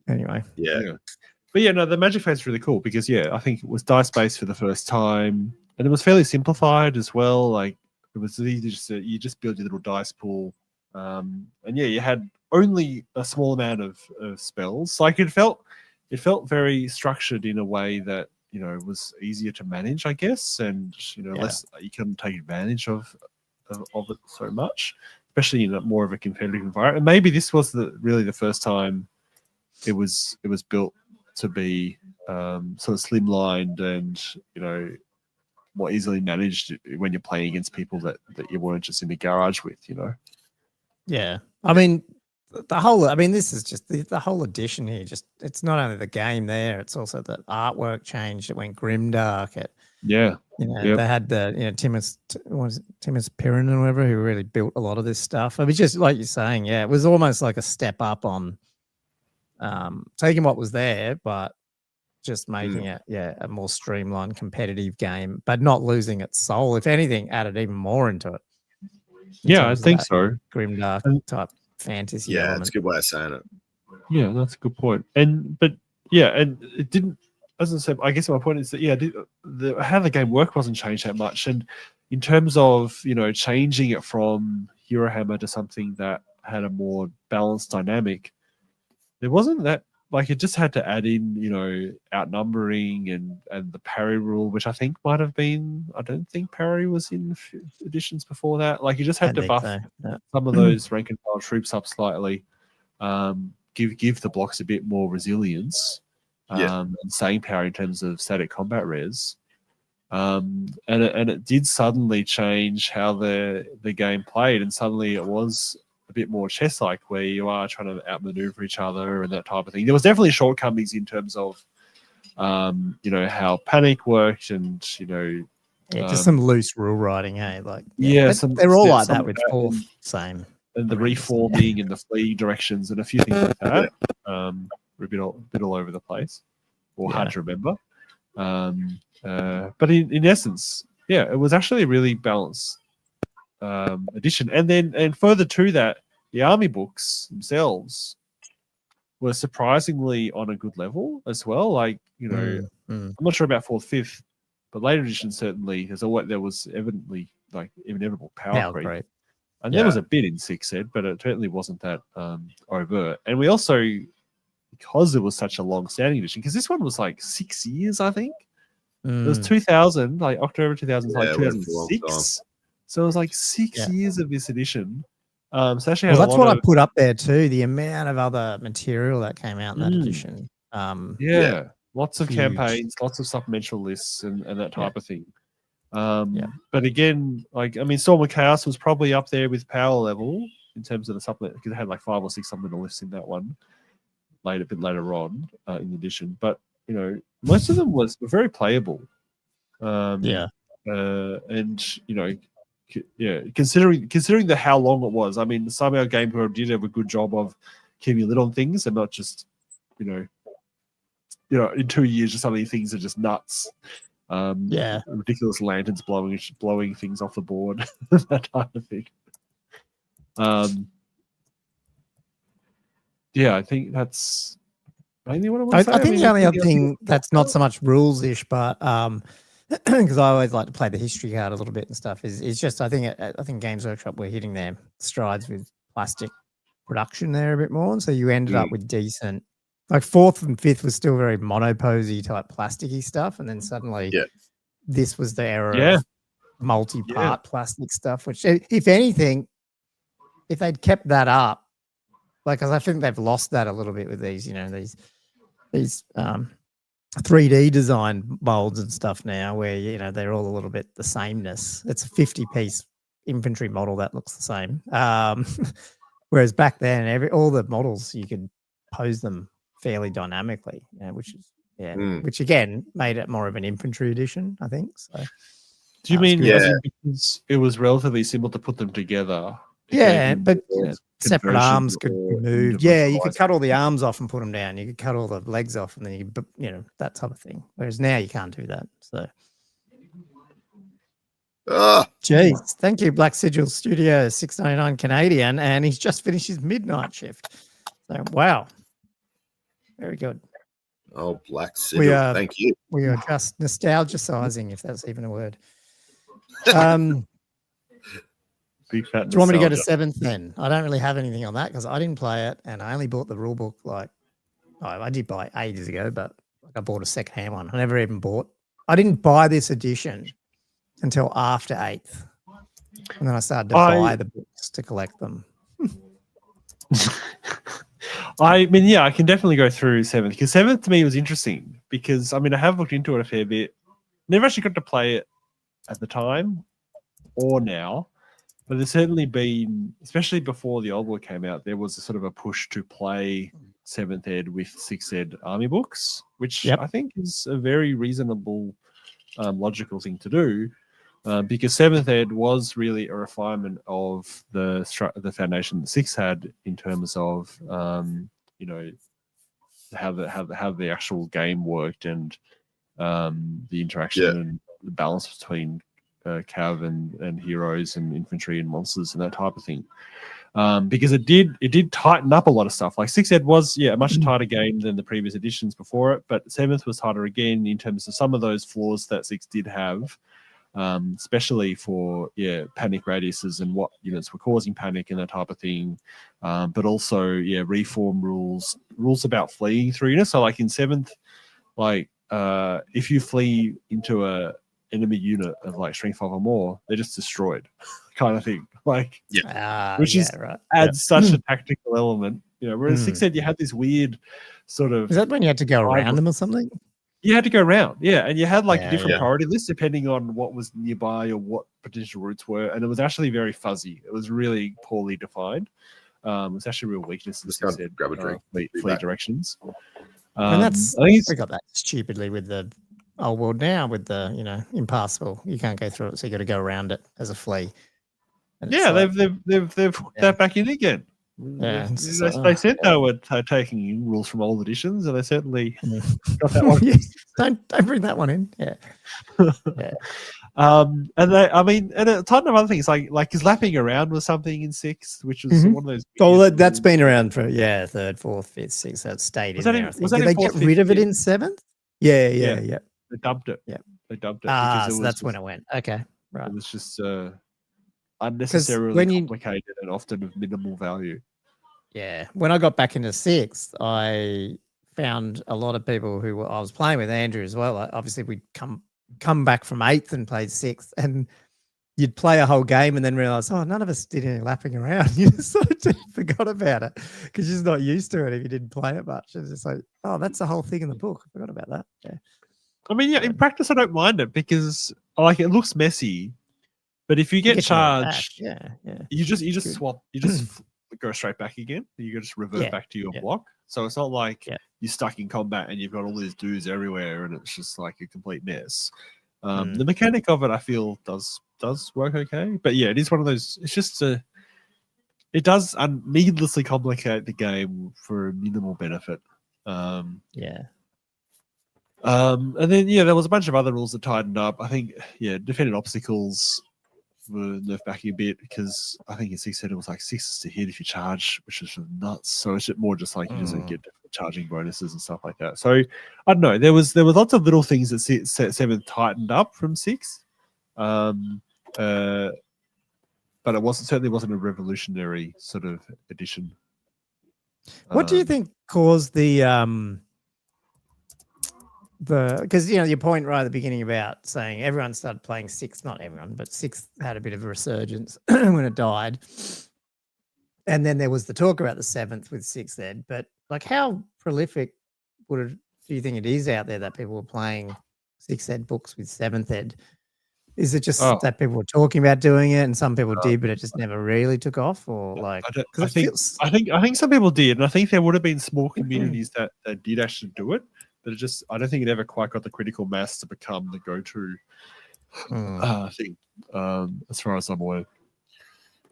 Anyway. Yeah. But no, the magic phase is really cool because I think it was dice based for the first time, and it was fairly simplified as well. Like it was easy you just build your little dice pool, and you had only a small amount of spells. Like it felt very structured in a way that was easier to manage, I guess, and less you couldn't take advantage of it so much, especially in more of a competitive environment. And maybe this was really the first time it was built to be sort of slimlined and more easily managed when you're playing against people that you weren't just in the garage with. Yeah, I mean this is just the whole edition here. Just it's not only the game there; it's also the artwork changed. It went grimdark. They had the Timus Piran or whatever who really built a lot of this stuff. I mean, just like you're saying, it was almost like a step up on taking what was there, but just making it a more streamlined, competitive game, but not losing its soul. If anything, added even more into it. Yeah, I think so. Grimdark type fantasy. Yeah, that's a good way of saying it. Yeah, that's a good point. And it didn't. As I said, I guess my point is that how the game worked wasn't changed that much, and in terms of changing it from HeroHammer to something that had a more balanced dynamic, there wasn't that. Like it just had to add in outnumbering and the parry rule, which I think might have been. I don't think parry was in editions before that. Like you just had to buff some of those rank and file troops up slightly, give the blocks a bit more resilience. And staying power in terms of static combat res, and it did suddenly change how the game played, and suddenly it was a bit more chess-like, where you are trying to outmaneuver each other and that type of thing. There was definitely shortcomings in terms of, how panic worked, and just some loose rule writing, hey, like they're all like that with fourth, same, and the reforming and the flee directions and a few things like that. A bit all over the place, or hard to remember. But in essence, it was actually a really balanced edition. And further to that, the army books themselves were surprisingly on a good level as well. Like, I'm not sure about 4th, 5th, but later editions certainly, there was evidently like inevitable power creep. And there was a bit in 6th Ed, but it certainly wasn't that overt. And we also, because it was such a long-standing edition, because this one was like 6 years, I think. It was 2000, like October 2000, like 2006. So it was like 6 years of this edition. So actually that's what I put up there too. The amount of other material that came out in that edition. Lots of campaigns, lots of supplemental lists, and that type of thing. But again, like Storm of Chaos was probably up there with power level in terms of the supplement, because it had like 5 or 6 supplemental lists in that one. A bit later on in the edition, but most of them were very playable. And considering how long it was, somehow Game Pro did have a good job of keeping a lid on things and not just in 2 years or something things are just nuts. Ridiculous lanterns blowing things off the board, that type of thing. I think that's mainly what I want to say. I think the only other thing that's not so much rules-ish, but because I always like to play the history card a little bit and stuff, is just I think Games Workshop were hitting their strides with plastic production there a bit more, and so you ended up with decent. Like 4th and 5th was still very monoposy type plasticky stuff, and then suddenly this was the era of multi-part plastic stuff. Which, if anything, if they'd kept that up. Because I think they've lost that a little bit with these, these 3D design molds and stuff now, where they're all a little bit the sameness. It's a 50-piece infantry model that looks the same. Whereas back then, all the models you could pose them fairly dynamically, which again made it more of an infantry edition, I think. So, do you mean because it was relatively simple to put them together? But separate arms could be moved. You could cut all the arms off and put them down. You could cut all the legs off, and then that type of thing. Whereas now you can't do that. So, geez, thank you, Black Sigil Studio, $6.99 Canadian, and he's just finished his midnight shift. So, wow, very good. Oh, Black Sigil, thank you. We are just nostalgicizing, if that's even a word. Do you want me to go to 7th then? I don't really have anything on that because I didn't play it, and I only bought the rule book I did buy ages ago, but I bought a second-hand one. I didn't buy this edition until after 8th, and then I started to buy the books to collect them. I can definitely go through 7th, because 7th to me was interesting because I have looked into it a fair bit. Never actually got to play it at the time or now. But there's certainly been, especially before the old world came out, there was a sort of a push to play 7th Ed with 6th Ed army books, which I think is a very reasonable, logical thing to do, because 7th Ed was really a refinement of the foundation that 6th had in terms of, how the actual game worked and the interaction and the balance between cav and heroes and infantry and monsters and that type of thing, because it did tighten up a lot of stuff. Like 6th Ed was a much tighter game than the previous editions before it, but 7th was tighter again in terms of some of those flaws that 6th did have, especially for panic radiuses and what units were causing panic and that type of thing, but also reform rules about fleeing through units. So like in 7th, if you flee into a enemy unit of like strength 5 or more, they're just destroyed, kind of thing. Adds such a tactical element, Whereas 6th Ed, you had this weird sort of. Is that when you had to go around them or something? You had to go around, and you had different priority lists depending on what was nearby or what potential routes were, and it was actually very fuzzy. It was really poorly defined. It's actually a real weakness. As I said, grab a drink, fleet directions. And that's we got that stupidly with the old world now with the impassable. You can't go through it, so you got to go around it as a flea. And they've put that back in again. Yeah, they said they were taking rules from old editions, and they certainly got that one. Yes, don't bring that one in. Yeah. Yeah. And a ton of other things like his lapping around was something in 6, which was one of those. Oh, that's been around for 3rd, 4th, 5th, 6th. That stayed in there. Did they get rid of it in 7th? Yeah. They dumped it. Yeah, they dumped it. So that's when it went. Okay, right. It was just unnecessarily complicated and often of minimal value. Yeah, when I got back into 6th, I found a lot of people who I was playing with, Andrew as well. Obviously, we'd come back from 8th and played 6th, and you'd play a whole game and then realize, none of us did any lapping around. You just sort of forgot about it because you're just not used to it if you didn't play it much. It's just like, that's the whole thing in the book. I forgot about that. Yeah. I mean, in practice, I don't mind it because it looks messy, but if you get charged, you just swap, you just go straight back again. You just revert back to your block. So it's not like you're stuck in combat and you've got all these dudes everywhere and it's just like a complete mess. The mechanic of it, I feel, does work okay. But yeah, it is one of those. It's just it does needlessly complicate the game for a minimal benefit. And then there was a bunch of other rules that tightened up. I think defended obstacles were nerfed back a bit because I think in 6th it was like 6 to hit if you charge, which is nuts. So it's more just like you just get charging bonuses and stuff like that. So I don't know. There was lots of little things that 7th tightened up from 6th, but it certainly wasn't a revolutionary sort of addition. What do you think caused because your point right at the beginning about saying everyone started playing 6th, not everyone, but 6th had a bit of a resurgence when it died. And then there was the talk about the 7th with 6th ed, but like how prolific do you think it is out there that people were playing 6th ed books with 7th ed? Is it just that people were talking about doing it and some people did, but it just never really took off? Or like, I think some people did, and I think there would have been small communities that did actually do it. But I don't think it ever quite got the critical mass to become the go-to thing, as far as I'm aware.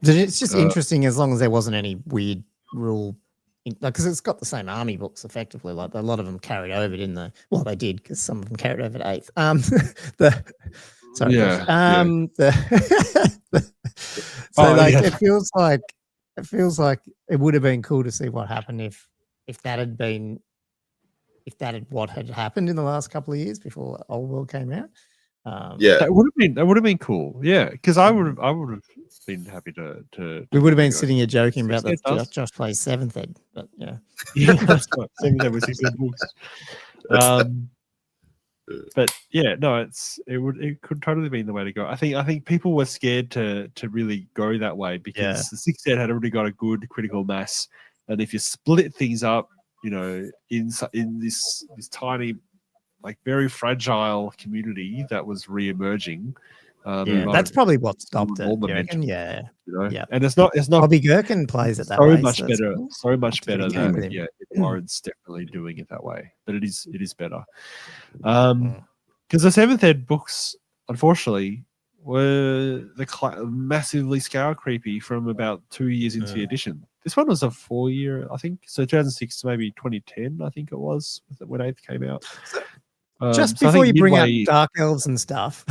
It's just interesting as long as there wasn't any weird rule, because it's got the same army books effectively. Like a lot of them carried over, didn't they? Well, they did because some of them carried over to 8th. It feels like it would have been cool to see what happened if that had been. If that had what had happened in the last couple of years before Old World came out, that would have been cool. Yeah, because I would have been happy to. We would have been sitting here joking about that. Josh plays 7th ed, but yeah, that's right. 7th ed with 6th ed books. But yeah, no, it could totally be the way to go. I think people were scared to really go that way because the 6th ed had already got a good critical mass, and if you split things up, in this tiny, like very fragile community that was re-emerging. That's probably what stopped it. And it's not. Bobby Gherkin plays it that way. So much better than Warren's definitely doing it that way. But it is better. Because the 7th ed books, unfortunately, were massively scale creepy from about 2 years into the edition. This one was a 4-year, I think. So 2006 to maybe 2010, I think it was, when 8th came out. Just before you bring out Dark Elves and stuff,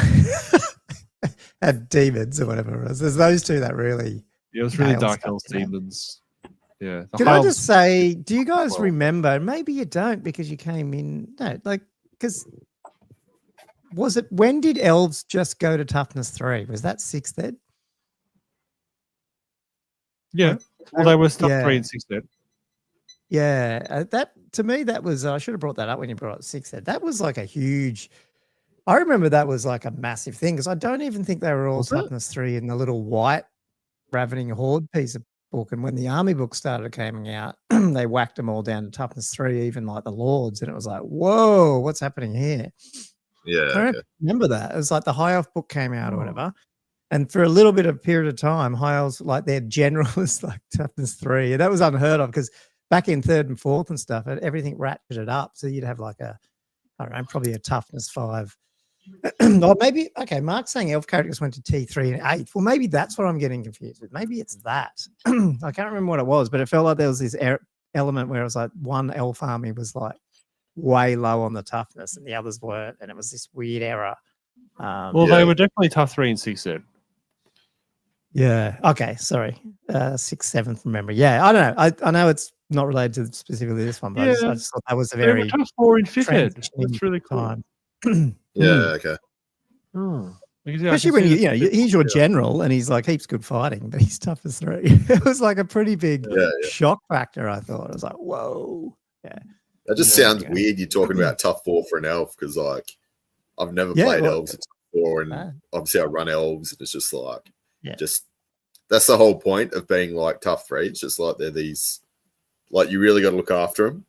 and Demons or whatever it was, there's those two that really... Yeah, it was really Dark Elves, Demons. Yeah. Can I just say, do you guys remember, maybe you don't because you came in, because when did Elves just go to Toughness 3? Was that 6th ed? Yeah. Well, they were stuff 3 and 6th ed. Yeah, that to me, that was, I should have brought that up when you brought up 6th ed. That was like a huge, I remember that was like a massive thing because I don't even think they were all Toughness 3 in the little white Ravening Horde piece of book. And when the army book started coming out, they whacked them all down to Toughness 3, even like the Lords. And it was like, whoa, what's happening here? Yeah. I don't remember that. It was like the High Elf book came out or whatever. And for a little bit of period of time, High Elves, like their general was like Toughness 3. And that was unheard of because back in 3rd and 4th and stuff, everything ratcheted up. So you'd have like probably a Toughness 5 Or maybe, okay, Mark's saying elf characters went to T3 and 8th. Well, maybe that's what I'm getting confused with. Maybe it's that. I can't remember what it was, but it felt like there was this element where it was like one elf army was like way low on the toughness and the others weren't, and it was this weird error. Well, they were definitely tough 3 and 6 ed. Yeah. Okay. Sorry. 6th, 7th from memory. Yeah. I don't know. I know it's not related to specifically this one, but I just thought that was a very tough 4 and 5th ed. That's really cool. Okay. Especially when he's your general and he's like heaps good fighting, but he's tough as 3. It was like a pretty big shock factor. I thought. I was like, whoa. Yeah. That just sounds weird. You're talking about tough 4 for an elf because like I've never played elves at tough 4, and obviously I run elves, and it's just like just that's the whole point of being like tough 3. It's just like they're these, like you really got to look after them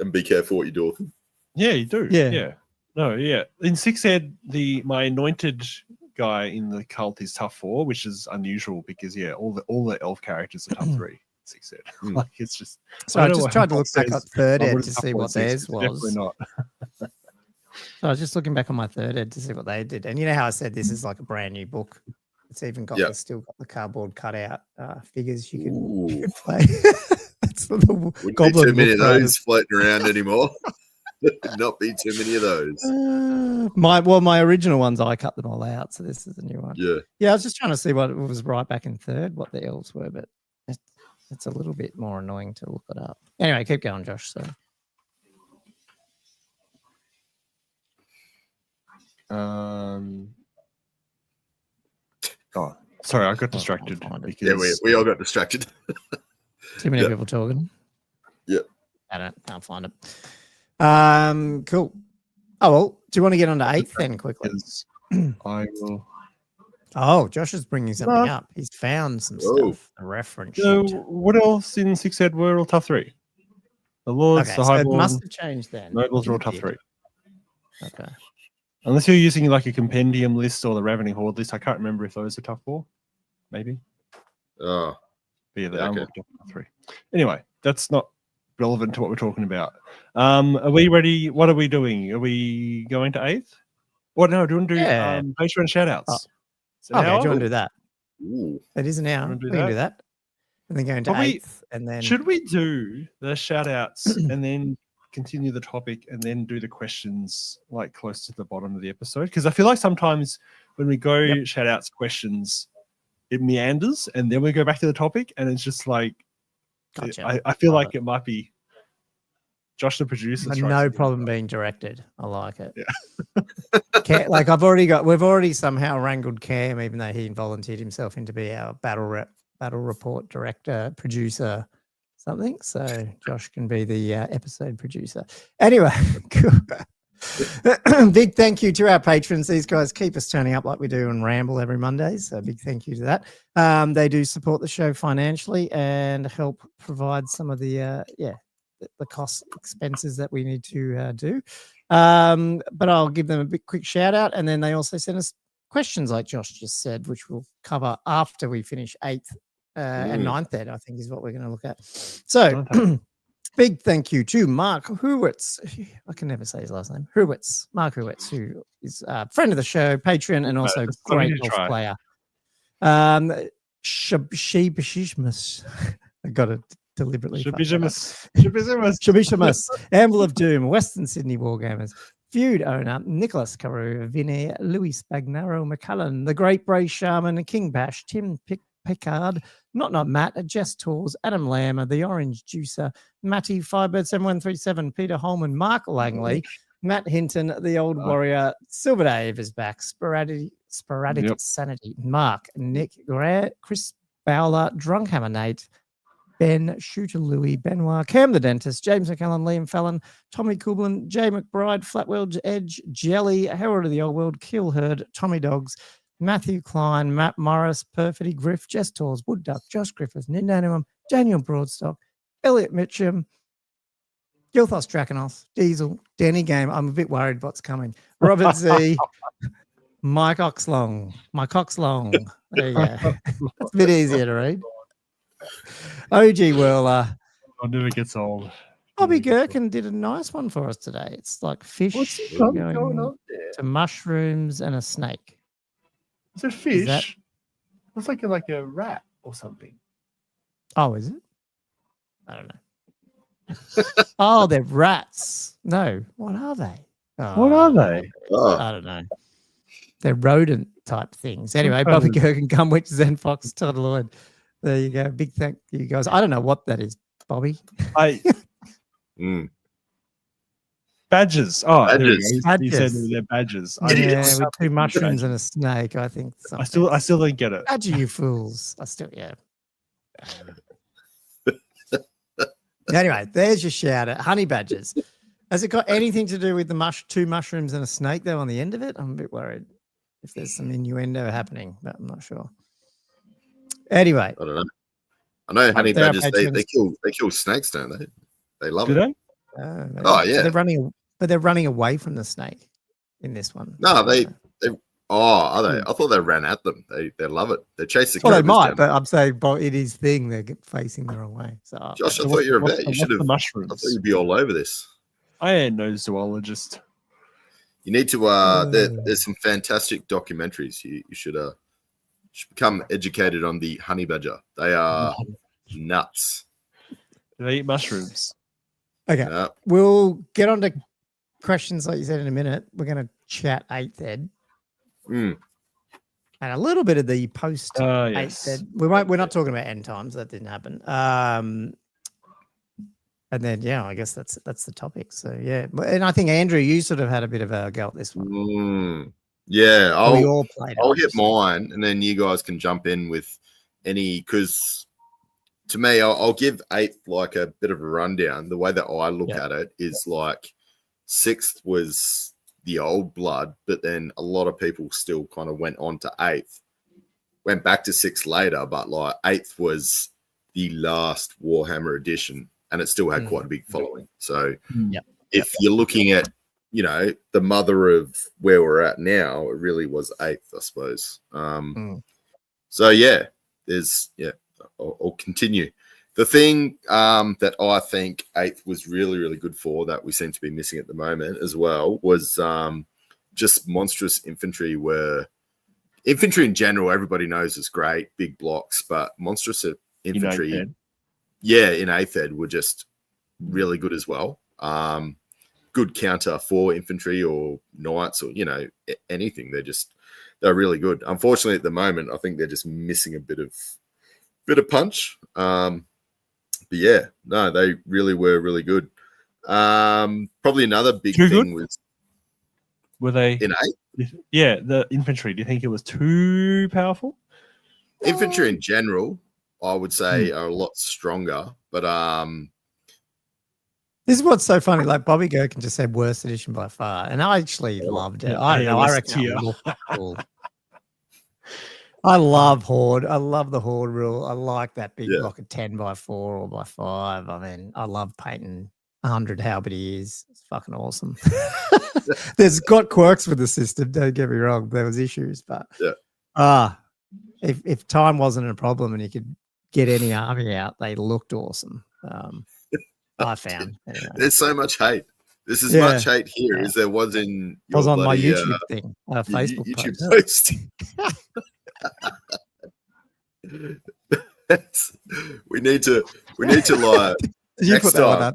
and be careful what you do with them. Yeah, you do. Yeah. No, yeah. In 6th ed, my anointed guy in the cult is tough 4, which is unusual because all the elf characters are tough 3. 6th ed. Like it's just. So I just tried to look back at 3rd ed to see what theirs was. Definitely not. So I was just looking back on my 3rd ed to see what they did, and you know how I said this is like a brand new book. It's even got still got the cardboard cutout figures you can play. That's the goblin. Too many of those floating around anymore. Not be too many of those. My original ones, I cut them all out, so this is a new one. Yeah. I was just trying to see what was right back in 3rd, what the elves were, but it's a little bit more annoying to look it up. Anyway, keep going, Josh. So. Oh, sorry, I got distracted. Because... we all got distracted. Too many people talking. Yeah. I can't find it. Cool. Oh, well, do you want to get on to 8th then quickly? I will. Oh, Josh is bringing something up. He's found some stuff, a reference. So what else in 6th ed were all tough 3? The Lords, the High Lords. It must have changed then. Nobles are all tough 3. Okay. Unless you're using like a compendium list or the Ravening Horde list, I can't remember if those are tough 4. Maybe. Oh. But yeah, they are tough 3. Anyway, that's not relevant to what we're talking about. Are we ready? What are we doing? Are we going to 8th? What? No, do you want to do Patreon shoutouts? Okay, do you want to do that? Ooh. It is an hour. We can do that. And then go into 8th. And then should we do the shoutouts and then continue the topic and then do the questions like close to the bottom of the episode? Because I feel like sometimes when we go shoutouts, questions, it meanders and then we go back to the topic and it's just like I feel like it might be Josh, the producer. No problem being directed. I like it. Yeah. Like we've already somehow wrangled Cam, even though he volunteered himself in to be our battle report director, producer, something. So Josh can be the episode producer. Anyway, big thank you to our patrons. These guys keep us turning up like we do and ramble every Monday. So big thank you to that. They do support the show financially and help provide some of the the cost expenses that we need to do. But I'll give them a big quick shout out. And then they also send us questions like Josh just said, which we'll cover after we finish 8th and 9th ed, I think is what we're going to look at. So big thank you to Mark Hurwitz. I can never say his last name. Mark Hurwitz, who is a friend of the show, Patreon, and also great golf player. Shabishmas. I got it deliberately. Shabishamus. Amble of Doom, Western Sydney Wargamers, Feud owner, Nicholas Carew, Vinny, Louis Spagnaro, McCullen, the Great Bray Shaman, King Bash, Tim Pickard, Not Matt, Jess Tools, Adam Lamb, the Orange Juicer, Matty, Firebird 7137, Peter Holman, Mark Langley, Matt Hinton, the Old Warrior, Silver Dave is back, Sporadic Sanity, Mark, Nick Gray, Chris Bowler, Drunkhammer Nate, Ben, Shooter Louis, Benoit, Cam the Dentist, James McCallum, Liam Fallon, Tommy Kublin, Jay McBride, Flatwell's Edge, Jelly, Herald of the Old World, Killherd, Tommy Dogs, Matthew Klein, Matt Morris, Perfety Griff, Jess Tors, Wood Duck, Josh Griffiths, Nindanimum, Daniel Broadstock, Elliot Mitchum, Gilthos Draconos, Diesel, Danny Game. I'm a bit worried what's coming. Robert Z, Mike Oxlong. There you go. It's a bit easier to read. OG Whirler. I'll never get old. Bobby Gherkin did a nice one for us today. It's like fish. What's going on there? to mushrooms and a snake. It's a fish. It's like a rat or something. Oh, is it? I don't know. Oh, they're rats. No, what are they? Oh, What are they? I don't know. They're rodent type things. Anyway, Bobby Gergen, Gumwitch, Zen Fox, Todd Lloyd. There you go. Big thank you guys. I don't know what that is, Bobby. Badges. Oh, badges. You said they're badges. Yeah, with 2 mushrooms and a snake. I think. I still don't get it. Badger, you fools. Anyway, there's your shout out. Honey badgers. Has it got anything to do with the 2 mushrooms and a snake though on the end of it? I'm a bit worried if there's some innuendo happening, but I'm not sure. Anyway, I don't know. I know honey badgers. They kill snakes, don't they? They love it. Do they? Oh yeah. They're running away from the snake in this one. No, they. Are they? I thought they ran at them. They love it. They chase the. Well, they might, but I'm saying, it is thing. They're facing the wrong way. So, Josh, I thought you were a vet. You should have. Mushrooms. I thought you'd be all over this. I ain't no zoologist. You need to. There's some fantastic documentaries. You should become educated on the honey badger. They are nuts. Do they eat mushrooms? Okay, we'll get on to questions like you said in a minute. We're going to chat 8th ed. And a little bit of the post 8th ed. We're not talking about end times. That didn't happen. And then I guess that's the topic. So yeah, and I think Andrew, you sort of had a bit of a go at this one. Yeah, I'll hit mine, and then you guys can jump in with any. Because to me, I'll give 8th like a bit of a rundown. The way that I look at it is like 6th was the old blood, but then a lot of people still kind of went on to 8th, went back to 6th later, but like 8th was the last Warhammer edition, and it still had quite a big following. So if you're looking at, the mother of where we're at now, it really was 8th, I suppose. So I'll continue. The thing that I think 8th was really, really good for that we seem to be missing at the moment as well was just monstrous infantry. Where infantry in general, everybody knows is great, big blocks, but monstrous infantry, in 8th ed were just really good as well. Good counter for infantry or knights or anything. They're really good. Unfortunately, at the moment, I think they're just missing a bit of punch. But they really were really good. Probably another big thing were they in 8th? Yeah, the infantry. Do you think it was too powerful? Infantry in general, I would say, are a lot stronger. But this is what's so funny. Like Bobby Gerken just said, worst edition by far, and I actually loved it. I don't know. I reckon it was cool. I love Horde. I love the Horde rule. I like that big block of 10 by 4 or by 5. I mean, I love painting 100 halberdiers. It's fucking awesome. There's got quirks with the system. Don't get me wrong. There was issues, but if time wasn't a problem and you could get any army out, they looked awesome. I found. Anyway. There's so much hate. There's as much hate here as there was in your on my YouTube thing, Facebook post. we need to like you put that one up.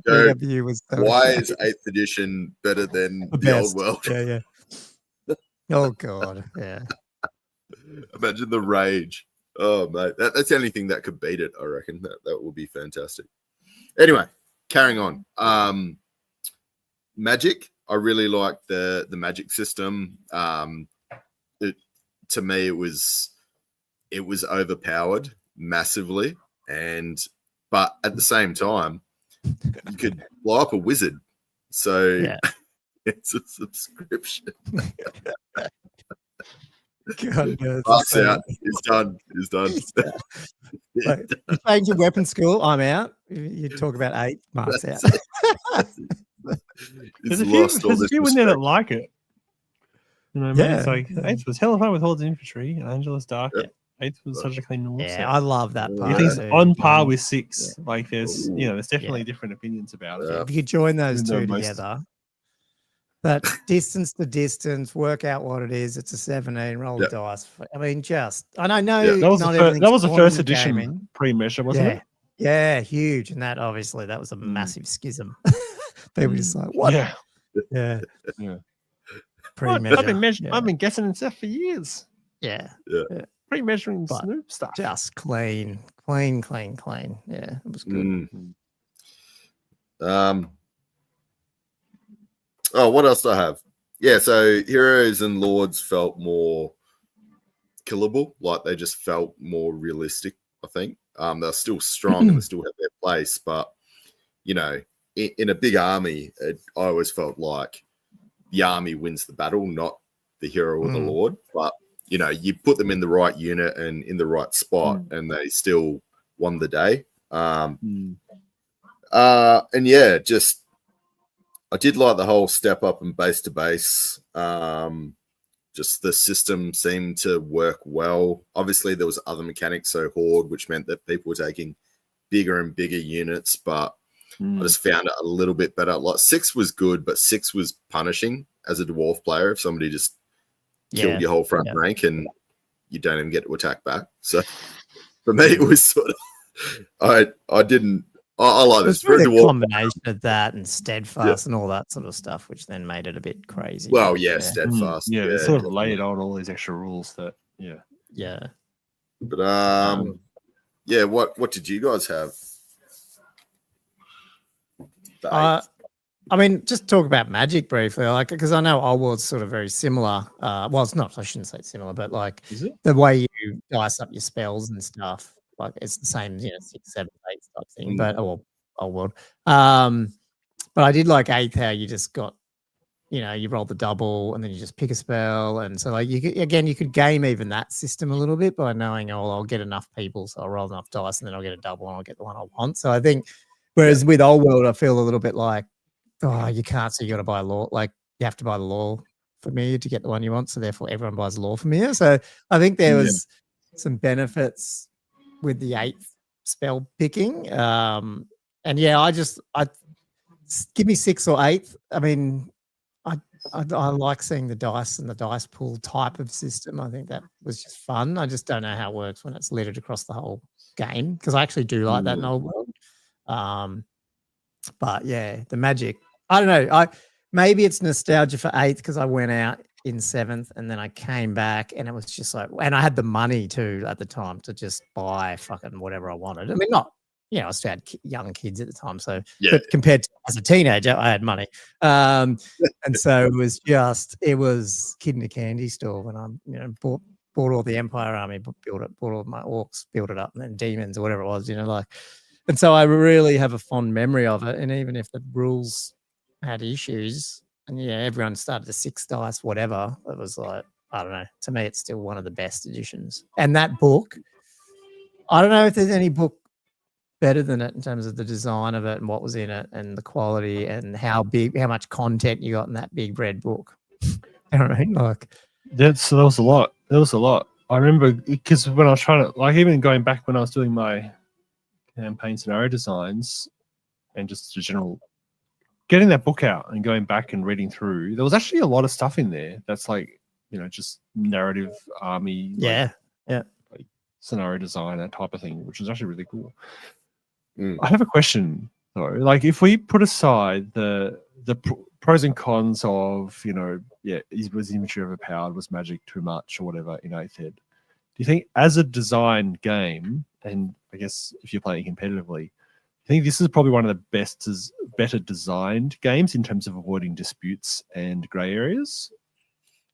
Why is 8th edition better than the old world? Oh god, Imagine the rage. Oh mate, that's the only thing that could beat it. I reckon that will be fantastic. Anyway, carrying on. Magic. I really like the magic system. To me, it was overpowered massively, but at the same time, you could blow up a wizard. So it's a subscription. God, Mark's out. He's done. Like, you change your weapon school, I'm out. You talk about 8, Mark's out. There's a few in there that like it. You know what I mean? It's like 8th was hell of fun with Horde's infantry and Angela's Dark. 8th was such a clean rule set. I love that part. You think it's on par with 6. Like there's definitely different opinions about it. If you could join those two together. That distance to distance, work out what it is. It's a 17, roll the dice. I mean, and I know that was not the first edition pre-measure, wasn't it? Yeah, huge. And that was a massive schism. People just like, what? Yeah. Pre-measure. I've been guessing and stuff for years. Yeah. Pre-measuring Snoop stuff. Just clean. Yeah, it was good. Oh, what else do I have? Yeah, so heroes and lords felt more killable, like they just felt more realistic, I think. They're still strong and they still have their place, but you know, in a big army, I always felt like the army wins the battle, not the hero or the lord. But you know, you put them in the right unit and in the right spot, and they still won the day. And yeah, just I did like the whole step up and base to base. Just the system seemed to work well. Obviously, there was other mechanics, so Horde, which meant that people were taking bigger and bigger units, but I just found it a little bit better. Like 6 was good, but 6 was punishing as a dwarf player if somebody just killed your whole front rank and you don't even get to attack back. So for me, it was sort of I like this. For a combination of that and steadfast and all that sort of stuff, which then made it a bit crazy. Well, steadfast. They sort of laid on all these extra rules that, But what did you guys have? I mean, just talk about Magic briefly, like because I know Old World's sort of very similar. Well, it's not. I shouldn't say similar, but like the way you dice up your spells and stuff. Like it's the same, 6, 7, 8 type thing, but Old World. But I did like 8th how you just got, you roll the double and then you just pick a spell, and so like you could game even that system a little bit by knowing, I'll get enough people, so I'll roll enough dice and then I'll get a double and I'll get the one I want. So I think, whereas with Old World, I feel a little bit like, you can't, so you got to buy law. Like you have to buy the law for me to get the one you want, so therefore everyone buys law from here. So I think there was some benefits with the 8th spell picking. And I give me 6 or 8th. I mean, I like seeing the dice and the dice pool type of system. I think that was just fun. I just don't know how it works when it's littered across the whole game, because I actually do like that in Old World. But yeah, the Magic, I don't know. Maybe it's nostalgia for 8th because I went out in 7th and then I came back and it was just like, and I had the money too at the time to just buy fucking whatever I wanted. I mean, not, I still had young kids at the time. So but compared to as a teenager, I had money. And so it was kid in a candy store when I, bought all the Empire Army, bought all my orcs, built it up, and then demons or whatever it was, and so I really have a fond memory of it. And even if the rules had issues, and everyone started to 6 dice, whatever. It was like, I don't know. To me, it's still one of the best editions. And that book, I don't know if there's any book better than it in terms of the design of it and what was in it and the quality and how much content you got in that big red book. You know what I mean? Like, there was a lot. I remember because when I was trying to, like, even going back when I was doing my campaign scenario designs and just the general. Getting that book out and going back and reading through, there was actually a lot of stuff in there that's like, just narrative army, like scenario design, that type of thing, which was actually really cool. I have a question though. Like, if we put aside the pros and cons of, was inventory overpowered, was Magic too much or whatever in 8th Ed, do you think as a design game, and I guess if you're playing competitively, I think this is probably one of the better designed games in terms of avoiding disputes and grey areas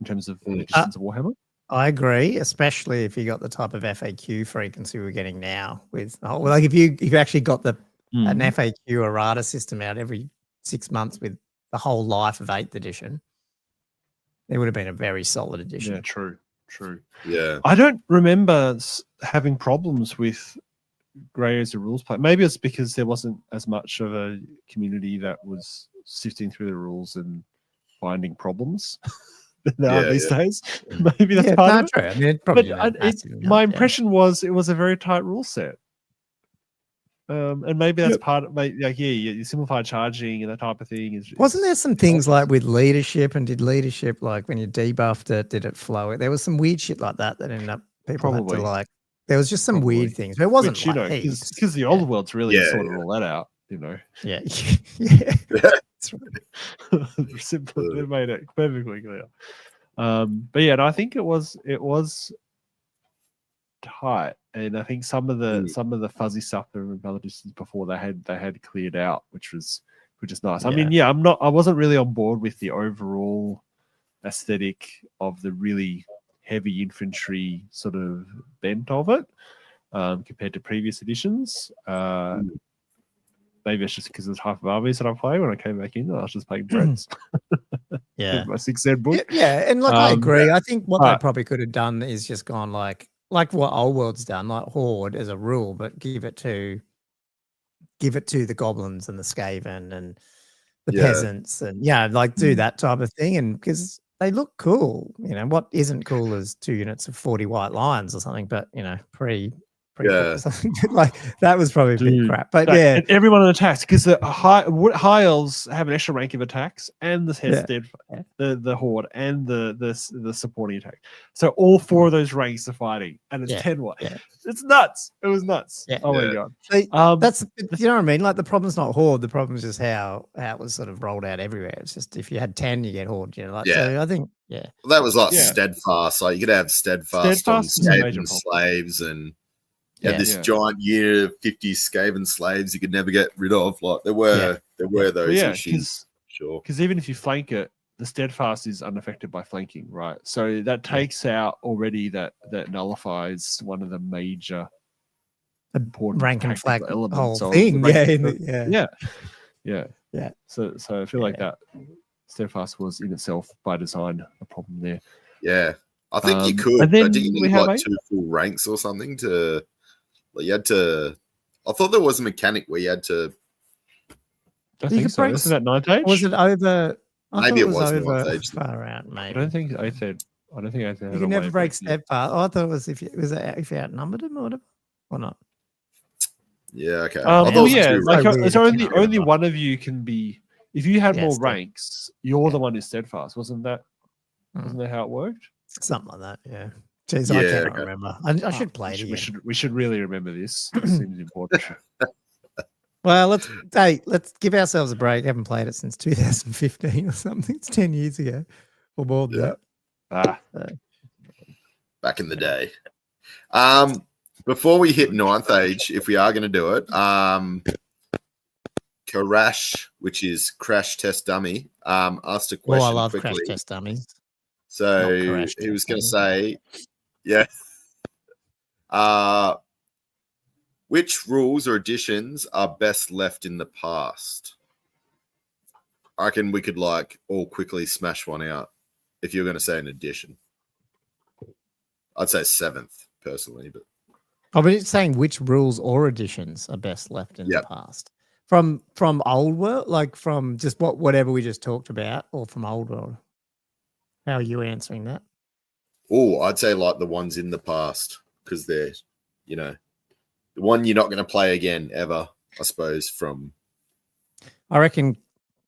in terms of editions of Warhammer? I agree, especially if you got the type of FAQ frequency we're getting now. Like if you actually got an FAQ errata system out every 6 months with the whole life of 8th edition, it would have been a very solid edition. Yeah, true. Yeah, I don't remember having problems with grey areas of rules play. Maybe it's because there wasn't as much of a community that was sifting through the rules and finding problems these days. Maybe that's part of it. True. I mean, my impression was it was a very tight rule set. And maybe that's part of you simplify charging and that type of thing. Wasn't there some things like with leadership, and did leadership, like when you debuffed it, did it flow? There was some weird shit like that ended up people had to like. There was just some weird things. But it wasn't because the old world's really sorted all that out. Yeah, Yeah. That's right. They made it perfectly clear. But yeah, I think it was tight, and I think some of the fuzzy stuff that were distance before they had cleared out, which is nice. I mean, I wasn't really on board with the overall aesthetic of the really heavy infantry sort of bent of it compared to previous editions. Maybe it's just because of the type of armies that I play. When I came back in, I was just playing Brents. Yeah, my 6Z book. Yeah, and I agree. I think what they probably could have done is just gone like what Old World's done, like Horde as a rule, but give it to the goblins and the Skaven and the peasants, and do that type of thing, and because they look cool. What isn't cool is 2 units of 40 white lions or something, but pre like that was probably a bit crap. But and everyone attacks because the high elves have an extra rank of attacks, and the horde and the supporting attack. So all 4 of those ranks are fighting, and it's 10 white. Yeah. It's nuts. It was nuts. Yeah. Oh my god. So, that's what I mean. Like the problem's not horde. The problem is just how it was sort of rolled out everywhere. It's just if you had 10, you get horde. So I think well, that was like steadfast. Like you could have steadfast on Skaven slaves and. This giant unit of 50 Skaven slaves you could never get rid of. Like there were those issues. Sure. Because even if you flank it, the steadfast is unaffected by flanking, right? So that takes out already that nullifies one of the major important rank and flag elements whole thing. Yeah. So I feel like that steadfast was in itself by design a problem there. Yeah. I think you could. And then you need like 2 full ranks or something to. You had to. I thought there was a mechanic where you had to. I think so. Isn't that 9th age? Was it over? Maybe it was over 9th age. Far out, maybe. I don't think I said. You can never break steadfast. I thought it was if you outnumbered him or whatever, or not. Yeah. Okay. It's only one of you can be. If you had more ranks, you're the one who's steadfast. Wasn't that how it worked? Something like that. Yeah. Jeez, I can't remember. I should play it again. We should really remember this. It seems important. Well, let's give ourselves a break. I haven't played it since 2015 or something. It's 10 years ago or more than that. Back in the day. Before we hit 9th age, if we are going to do it, Karash, which is Crash Test Dummy, asked a question. I love quickly. Crash Test Dummies. So he was going to say, which rules or additions are best left in the past? I reckon we could all quickly smash one out if you're going to say an addition. I'd say 7th personally, but it's saying which rules or additions are best left in the past from Old World, like from just whatever we just talked about, or from Old World. How are you answering that? Oh, I'd say like the ones in the past because they're, the one you're not going to play again ever, I suppose. I reckon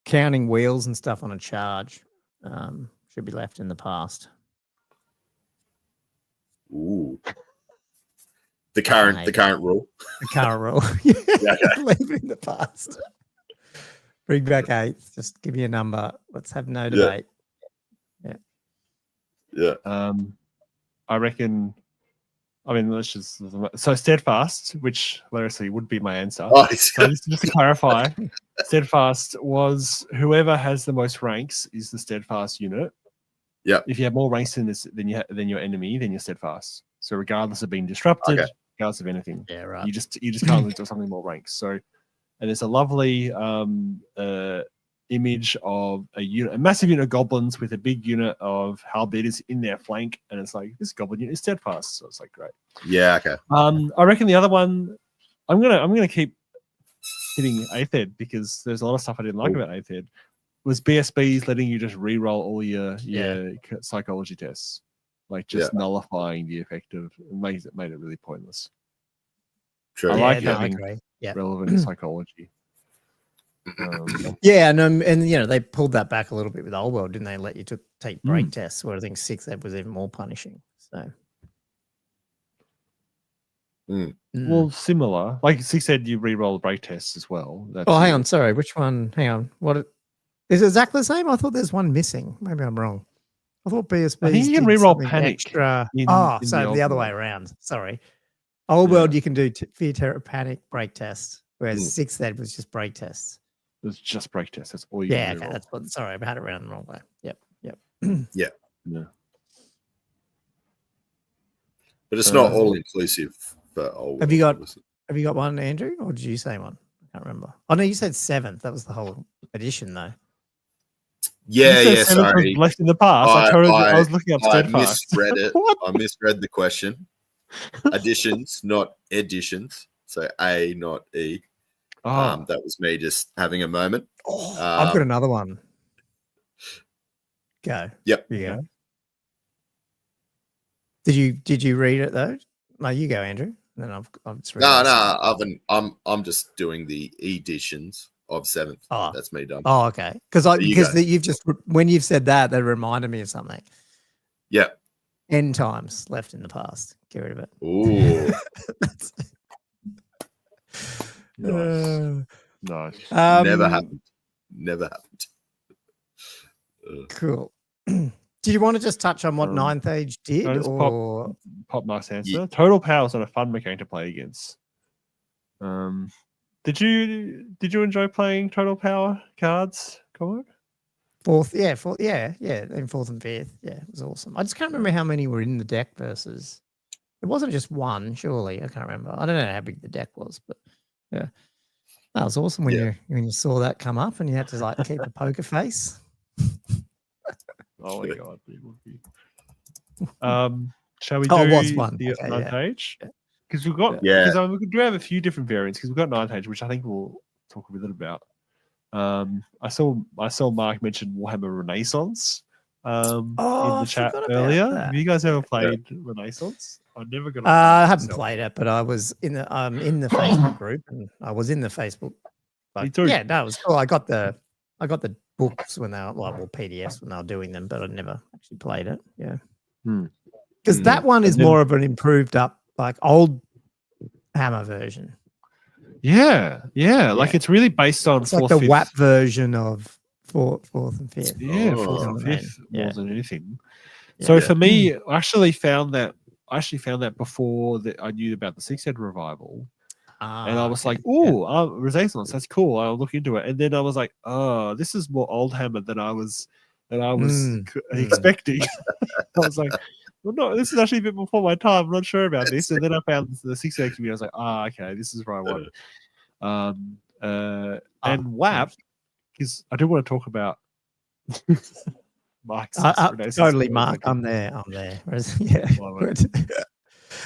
counting wheels and stuff on a charge should be left in the past. Ooh, the current rule. The current rule. Leave it in the past. Bring back 8th. Just give me a number. Let's have no debate. Yeah. I reckon. Let's just so steadfast, which hilariously would be my answer. So just to clarify, steadfast was whoever has the most ranks is the steadfast unit. Yeah. If you have more ranks than your enemy, then you're steadfast. So regardless of being disrupted, regardless of anything, you just can't lose something more ranks. So, and there's a lovely image of a massive unit of goblins with a big unit of halberdiers in their flank, and it's like this goblin unit is steadfast, so it's like great. Yeah, okay. I reckon the other one, I'm gonna keep hitting 8th Ed because there's a lot of stuff I didn't like about 8th Ed. Was BSBs letting you just re-roll all your psychology tests, like just nullifying the effect of made it really pointless. True. I like I having agree. Yeah. relevant psychology. Yeah, and they pulled that back a little bit with Old World, didn't they? Let you take break tests, where I think 6th ed was even more punishing. So, well, similar. Like 6th ed, you re-roll the break tests as well. hang on, sorry, which one? Hang on, is it exactly the same? I thought there's one missing. Maybe I'm wrong. I thought BSB. I think you can re-roll panic extra. in so the other way around. Sorry, Old World you can do fear, terror, panic, break tests, whereas 6th ed was just break tests. It was just break tests. That's all you can re-roll. That's what. Sorry, I had it around the wrong way. Yep. Yeah. But it's not all inclusive for Old Have World. Have you got one, Andrew, or did you say one? I can't remember. Oh no, you said 7th. That was the whole edition, though. Yeah. Sorry, left in the past. I was looking up Steadfast. Misread it. I misread the question. Additions, not editions. So A, not E. That was me just having a moment. I've got another one. Go. Yep. Yeah. Did you read it though? No, you go, Andrew. Then I've just read No. I'm just doing the editions of 7th. That's me done. Oh, okay. Because you've just when you've said that reminded me of something. Yeah. N times left in the past. Get rid of it. Ooh. Nice. Never happened. Cool. Do you want to just touch on what 9th Age did? Pop Mark's answer. Yeah. Total Power is not a fun mechanic to play against. Did you enjoy playing Total Power cards, Cormac? 4th, in 4th and 5th. Yeah, it was awesome. I just can't remember how many were in the deck versus. It wasn't just one, surely. I can't remember. I don't know how big the deck was, but yeah, that was awesome when you saw that come up and you had to keep a poker face. Oh my god, it would be. Shall we do the 9th Age? Because we've got because we do have a few different variants because we've got 9th Age, which I think we'll talk a bit about. I saw Mark mention Warhammer Renaissance in the chat earlier. Have you guys ever played Renaissance? I've never got. I haven't played it, but I was in the Facebook group and I was in the Facebook. But, yeah, no, it was cool. I got the books when they were PDFs when they were doing them, but I never actually played it. Yeah, because that one is more of an improved up, old Hammer version. Yeah. Like it's really based on it's 4th, like the 5th. WAP version of 4th and 5th. Yeah, 4th and 5th more than anything. So for me, I actually found that before I knew about the 6th ed revival. And I was like, Renaissance, that's cool. I'll look into it. And then I was like, oh, this is more old Hammer than I was expecting. I was like, well, no, this is actually a bit before my time. I'm not sure about this. And then I found the 6th ed community. I was like, okay, this is where I want. And WAP, because I do want to talk about Mark's totally, Mark. I'm there. Yeah.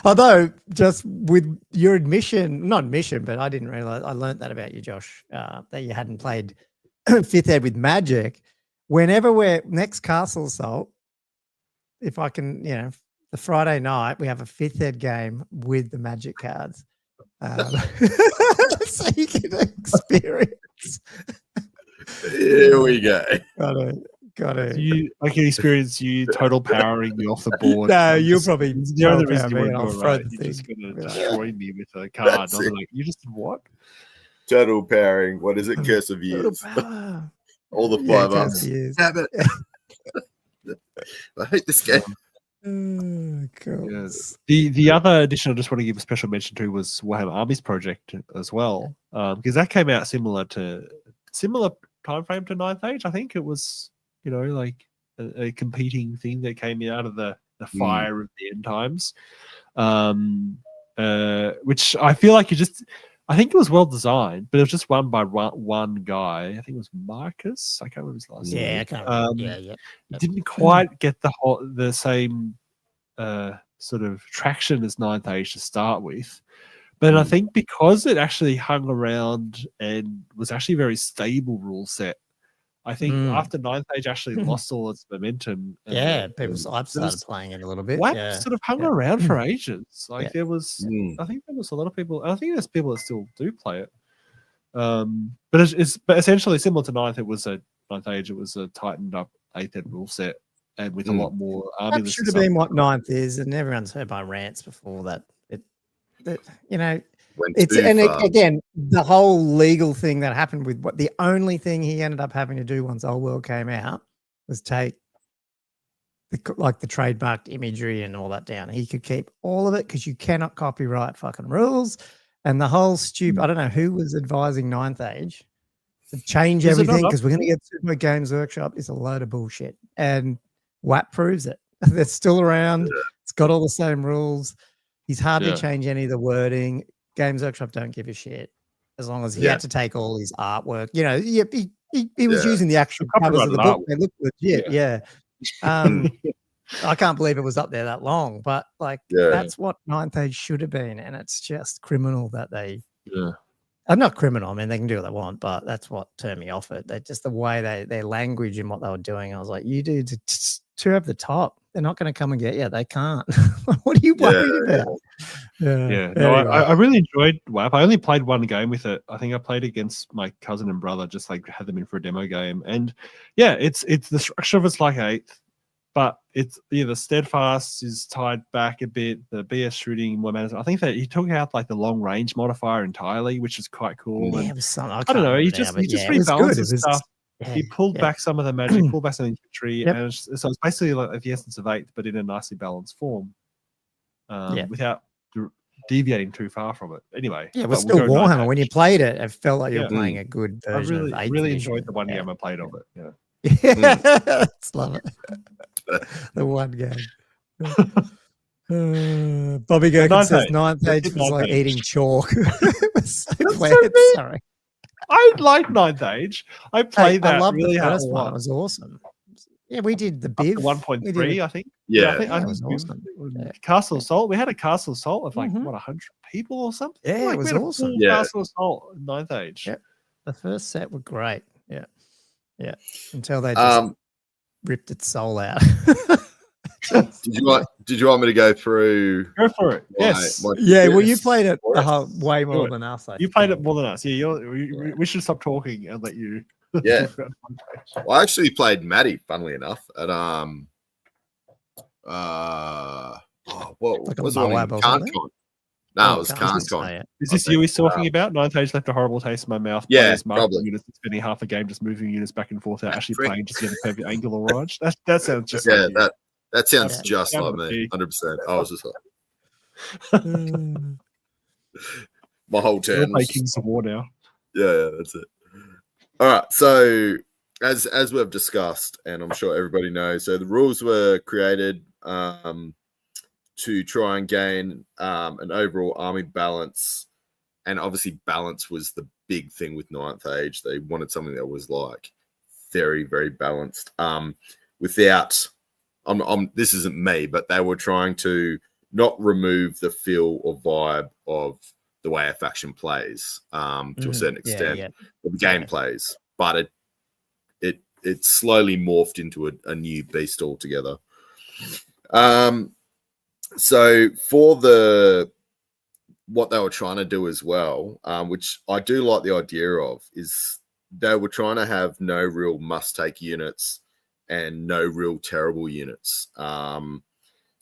Although, just with your not admission, but I didn't realize, I learned that about you, Josh, that you hadn't played 5th ed with Magic. Whenever we're next Castle Assault, if I can, the Friday night, we have a 5th ed game with the Magic cards. So you can experience. Here we go. Got it. You can experience total powering me off the board. No, you'll probably the only reason you won't do it right. You're just gonna destroy me with a card. I'm like, you just did what? Total powering. What is it? Curse of Years. All the 5 ups. Damn it. I hate this game. Cool. Yes. The other addition I just want to give a special mention to was Warhammer Armies Project as well, because that came out similar time frame to 9th Age. I think it was like a competing thing that came out of the fire of the end times, which I feel like I think it was well designed, but it was just won by one guy. I think it was Marcus. I can't remember his last name. I can't remember. Didn't quite get the same sort of traction as 9th Age to start with. But I think because it actually hung around and was actually a very stable rule set, I think after Ninth Age actually lost all its momentum. I've started playing it a little bit. WAP sort of hung around for ages. Like there was, I think there was a lot of people. I think there's people that still do play it. But it's essentially similar to Ninth. Ninth Age. It was a tightened up 8th ed rule set, and with a lot more army. That should have been what Ninth is, and everyone's heard my rants before that. Again, the whole legal thing that happened with the only thing he ended up having to do once Old World came out was take the trademarked imagery and all that down. He could keep all of it because you cannot copyright fucking rules. And the whole I don't know who was advising Ninth Age to change everything because we're going to get Super Games Workshop is a load of bullshit. And WAP proves it. They're still around. Yeah. It's got all the same rules. He's hardly changed any of the wording. Games Workshop don't give a shit as long as he had to take all his artwork. He was using the actual covers of the book. They look legit. Yeah. I can't believe it was up there that long, but that's what Ninth Age should have been, and it's just criminal that they. I'm not criminal. I mean, they can do what they want, but that's what turned me off it. They just the way their language and what they were doing. I was like, you dudes are too over the top. They're not going to come and get you. They can't. What are you worried about? Yeah. No, I really enjoyed WAP. I only played one game with it. I think I played against my cousin and brother, just had them in for a demo game. And it's the structure of it's like 8th, but it's the steadfast is tied back a bit. The BS shooting more matters. I think that he took out the long range modifier entirely, which is quite cool. Yeah, I don't know. He just rebalanced the stuff. He pulled back some of the magic, pulled back some of the infantry, and so it's basically like the essence of 8th, but in a nicely balanced form, without deviating too far from it. Anyway, it was still Warhammer. When you played it, it felt like you were playing a good version. I really enjoyed the one game I played of it. Let's love it. The one game. Bobby Gherkin says Ninth Age was like eating chalk. It was so weird. Sorry. I like Ninth Age. I played that. I loved really the first one. It was awesome. Yeah, we did the Biv 1.3, I think. Yeah, I think it was awesome. Castle Assault. We had a Castle Assault of 100 people or something. Yeah, it was awesome. Castle Assault, Ninth Age. Yeah, the first set were great. Yeah. Until they just ripped its soul out. Did you want me to go through? Go for it. Yes. Well, you played it way more than us. You played it more than us. Yeah, we should stop talking and let you. Yeah. Well, I actually played Maddie, funnily enough, at what was it? CanCon. No, it was CanCon. Is this you he's talking about? Ninth Age left a horrible taste in my mouth. Yeah, probably. Units, spending half a game just moving units back and forth, actually playing just to get a perfect angle or range. That sounds just like you. That sounds just like me, 100%. I was just like, my whole turn. We're Kings of War now. Yeah, that's it. All right, so as we've discussed, and I'm sure everybody knows, so the rules were created to try and gain an overall army balance, and obviously balance was the big thing with Ninth Age. They wanted something that was very, very balanced. Without, this isn't me, but they were trying to not remove the feel or vibe of the way a faction plays to a certain extent, the game plays, but it slowly morphed into a new beast altogether. So for what they were trying to do as well, which I do like the idea of, is they were trying to have no real must-take units and no real terrible units.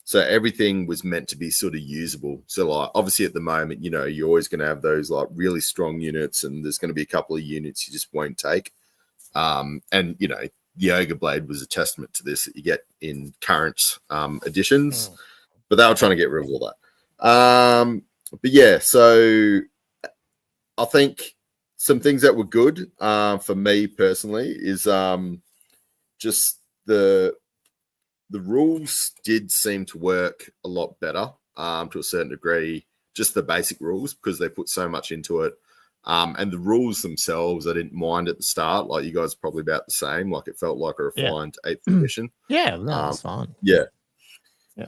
So everything was meant to be sort of usable. So obviously at the moment, you're always going to have those really strong units, and there's going to be a couple of units you just won't take. And the Ogre Blade was a testament to this that you get in current editions, but they were trying to get rid of all that. But yeah, so I think some things that were good for me personally is just the rules did seem to work a lot better to a certain degree, just the basic rules, because they put so much into it. And the rules themselves, I didn't mind at the start. Like you guys are probably about the same. It felt like a refined 8th edition. Yeah, that's fine. Yeah.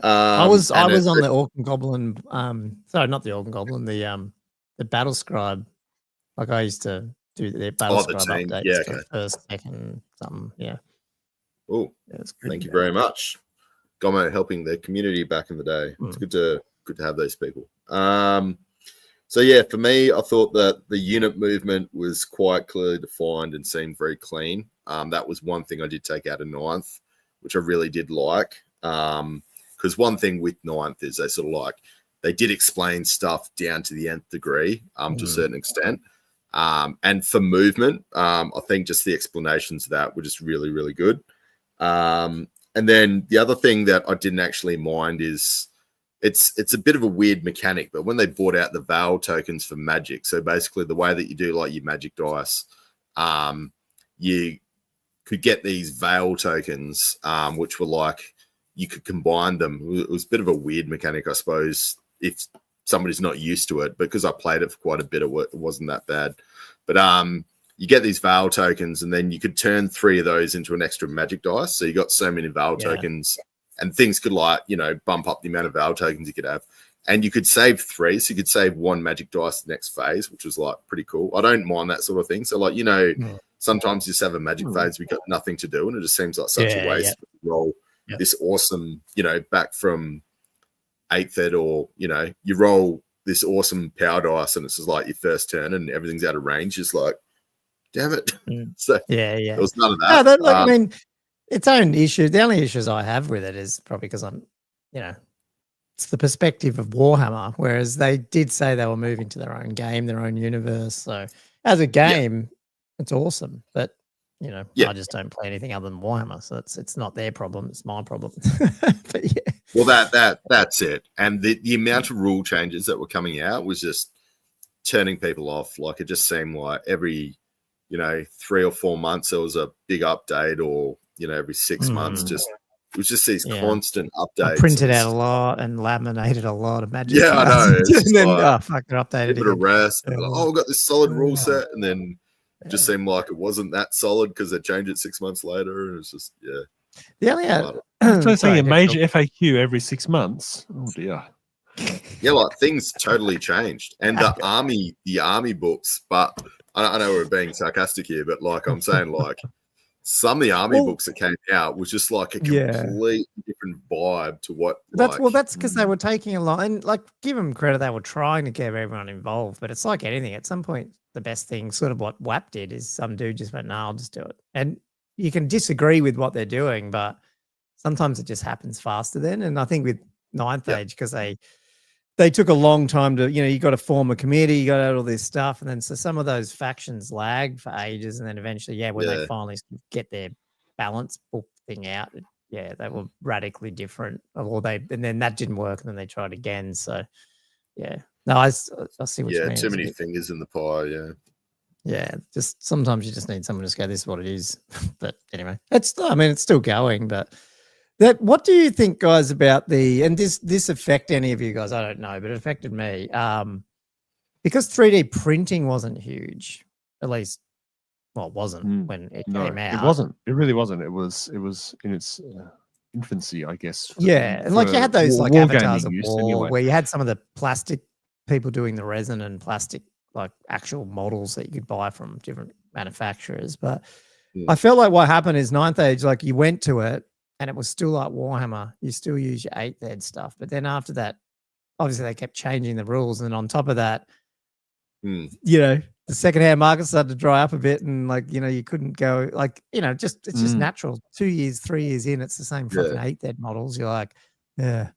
I was on the Orc and Goblin. Sorry, not the Orc and Goblin. The Battle Scribe. I used to do their battle scribe team. updates Yeah, for first, second, something. Yeah. Oh, thank you very much. Gomo helping their community back in the day. It's good to have those people. So yeah, for me, I thought that the unit movement was quite clearly defined and seemed very clean. That was one thing I did take out of 9th, which I really did like. Because one thing with 9th is they did explain stuff down to the nth degree, to a certain extent. And for movement, I think just the explanations of that were just really, really good. And then the other thing that I didn't actually mind is it's a bit of a weird mechanic, but when they brought out the Veil tokens for Magic, so basically the way that you do like your Magic dice, you could get these Veil tokens, which were like you could combine them. It was a bit of a weird mechanic, I suppose, if somebody's not used to it. But because I played it for quite a bit, it wasn't that bad. But you get these Veil tokens, and then you could turn 3 of those into an extra Magic dice. So you got so many Veil tokens. And things could bump up the amount of Veil tokens you could have. And you could save 3. So you could save 1 Magic dice the next phase, which was pretty cool. I don't mind that sort of thing. So sometimes you just have a Magic phase, we got nothing to do. And it just seems like such a waste to roll this awesome, back from 8th ed, or, you roll this awesome power dice and it's just like your first turn and everything's out of range. Just like, damn it. So there was none of that. No, I mean, its own issue. The only issues I have with it is probably because I'm, it's the perspective of Warhammer, whereas they did say they were moving to their own game, their own universe. So as a game, it's awesome. But, I just don't play anything other than Warhammer. So it's not their problem. It's my problem. But yeah. Well, that's it. And the amount of rule changes that were coming out was just turning people off. Like it just seemed like every, 3 or 4 months there was a big update, or every 6 months, it was just these constant updates. I printed out a lot and laminated a lot of Magic. Yeah, I know. And then, fuck, it updated. A bit of rest. We've got this solid rule set, and then it just seemed like it wasn't that solid because they changed it 6 months later. And it was just, The only so saying a major FAQ every 6 months. Oh dear. Yeah, things totally changed, and the army books. But I know we're being sarcastic here, but I'm saying, some of the army books that came out was just a completely different vibe to what. That's because they were taking a lot, and give them credit, they were trying to get everyone involved. But it's like anything. At some point, the best thing, sort of what WAP did, is some dude just went, "No, I'll just do it." And you can disagree with what they're doing, but sometimes it just happens faster then. And I think with 9th Age, because they took a long time to, you got to form a committee, you got to do all this stuff. And then so some of those factions lagged for ages. And then eventually, when they finally get their balance book thing out, they were radically different. And then that didn't work. And then they tried again. So, no, I see what you mean. Yeah, too many fingers in the pie, Yeah, just sometimes you just need someone to just go, this is what it is. But anyway, it's still going. But what do you think, guys, about and this affect any of you guys? I don't know, but it affected me. Because 3D printing wasn't huge, at least, it wasn't when it came out. It wasn't. It really wasn't. It was in its infancy, I guess. Yeah, and you had those avatars of war where you had some of the plastic people doing the resin and plastic actual models that you could buy from different manufacturers. But I felt like what happened is 9th Age, you went to it and it was still like Warhammer. You still use your 8th Ed stuff. But then after that, obviously they kept changing the rules. And on top of that, the secondhand market started to dry up a bit, and you couldn't go it's just natural. 2 years, 3 years in, it's the same fucking 8th Ed models. You're like, yeah.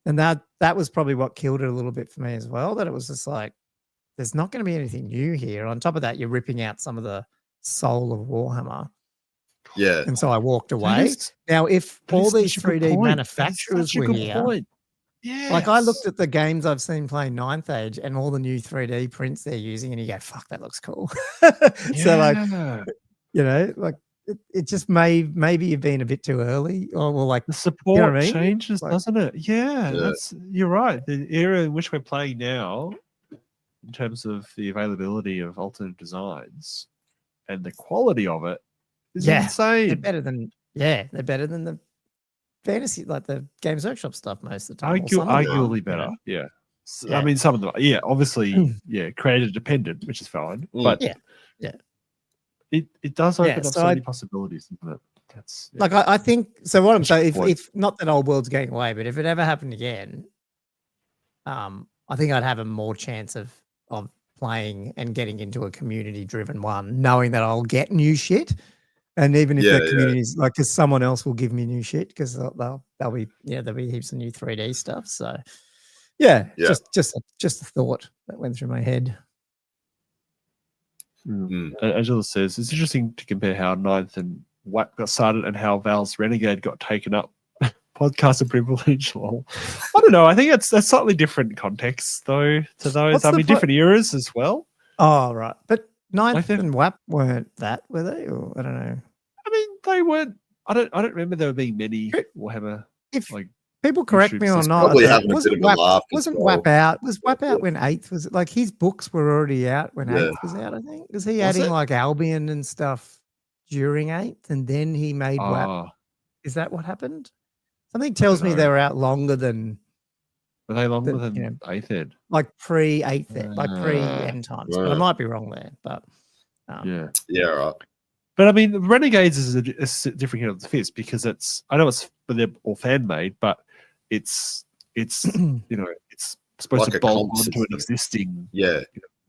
And that was probably what killed it a little bit for me as well, that it was just there's not going to be anything new here. On top of that, you're ripping out some of the soul of Warhammer. Yeah. And so I walked away. Now, if all these 3D manufacturers were here, I looked at the games I've seen playing 9th Age and all the new 3D prints they're using, and you go, fuck, that looks cool. So it just maybe you've been a bit too early, or the support changes, doesn't it? Yeah, you're right. The era in which we're playing now, in terms of the availability of alternate designs and the quality of it, is insane. They're better than the fantasy, the Games Workshop stuff most of the time. Arguably better, I mean, some of them, obviously, creator dependent, which is fine. But It does open up so many possibilities, doesn't it? That's like I think so. What I'm saying, if not that old world's going away, but if it ever happened again, I think I'd have a more chance of playing and getting into a community-driven one, knowing that I'll get new shit, and even if the community's like, because someone else will give me new shit because there'll be heaps of new 3D stuff. So just a thought that went through my head. Angela says it's interesting to compare how Ninth and WAP got started and how Val's Renegade got taken up. Podcast of privilege. Well, I don't know. I think that's slightly different context though to those. Different eras as well. Oh right, but Ninth and WAP weren't that, were they? Or I don't know. I mean, they weren't. I don't remember there being many Warhammer. If like people correct me or not, wasn't WAP out? Was WAP out when 8th was? Like his books were already out when 8th was out. I think was he adding like Albion and stuff during 8th, and then he made WAP. Is that what happened? Something tells me they were out longer than. Were they longer than 8th Ed? Like pre-8th Ed, like pre-end times. But I might be wrong there. But right. But I mean, Renegades is a different kind of the fist because I know they're all fan made, but it's it's supposed like to bolt onto an existing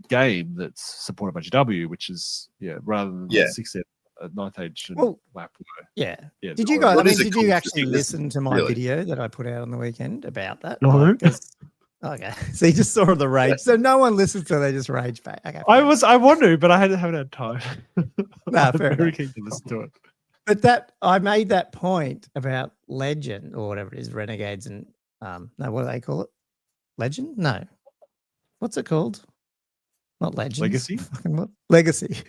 game that's supported by GW, which is rather than 6th Ed. 9th Age and WAP. Did you guys? Did you actually listen to my video that I put out on the weekend about that? No. Okay, so you just saw the rage. So no one listens to it; they just rage back. Okay, I wanted, but I haven't had time. Fair enough. Very keen to listen to it. But I made that point about Legend or whatever it is, Renegades and no, what do they call it? Legend? No, what's it called? Not Legend. Legacy. Legacy.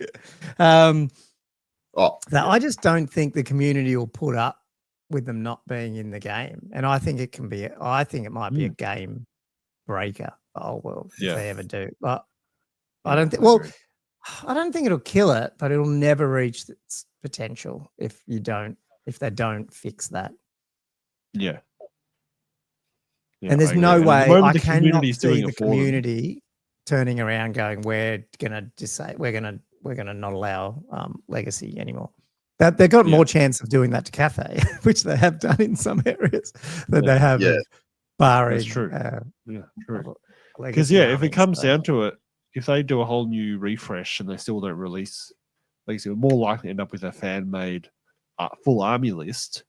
I just don't think the community will put up with them not being in the game, and I think it might be a game breaker for Old World if they ever do. But I don't think. Well, I don't think it'll kill it, but it'll never reach its potential if they don't fix that. Yeah. And there's no way I cannot see the community turning around, going, "We're gonna not allow Legacy anymore." That they've got more chance of doing that to Cathay, which they have done in some areas than they have barring. That's true. True. Because if it comes down to it, if they do a whole new refresh and they still don't release Legacy, we're more likely to end up with a fan-made full army list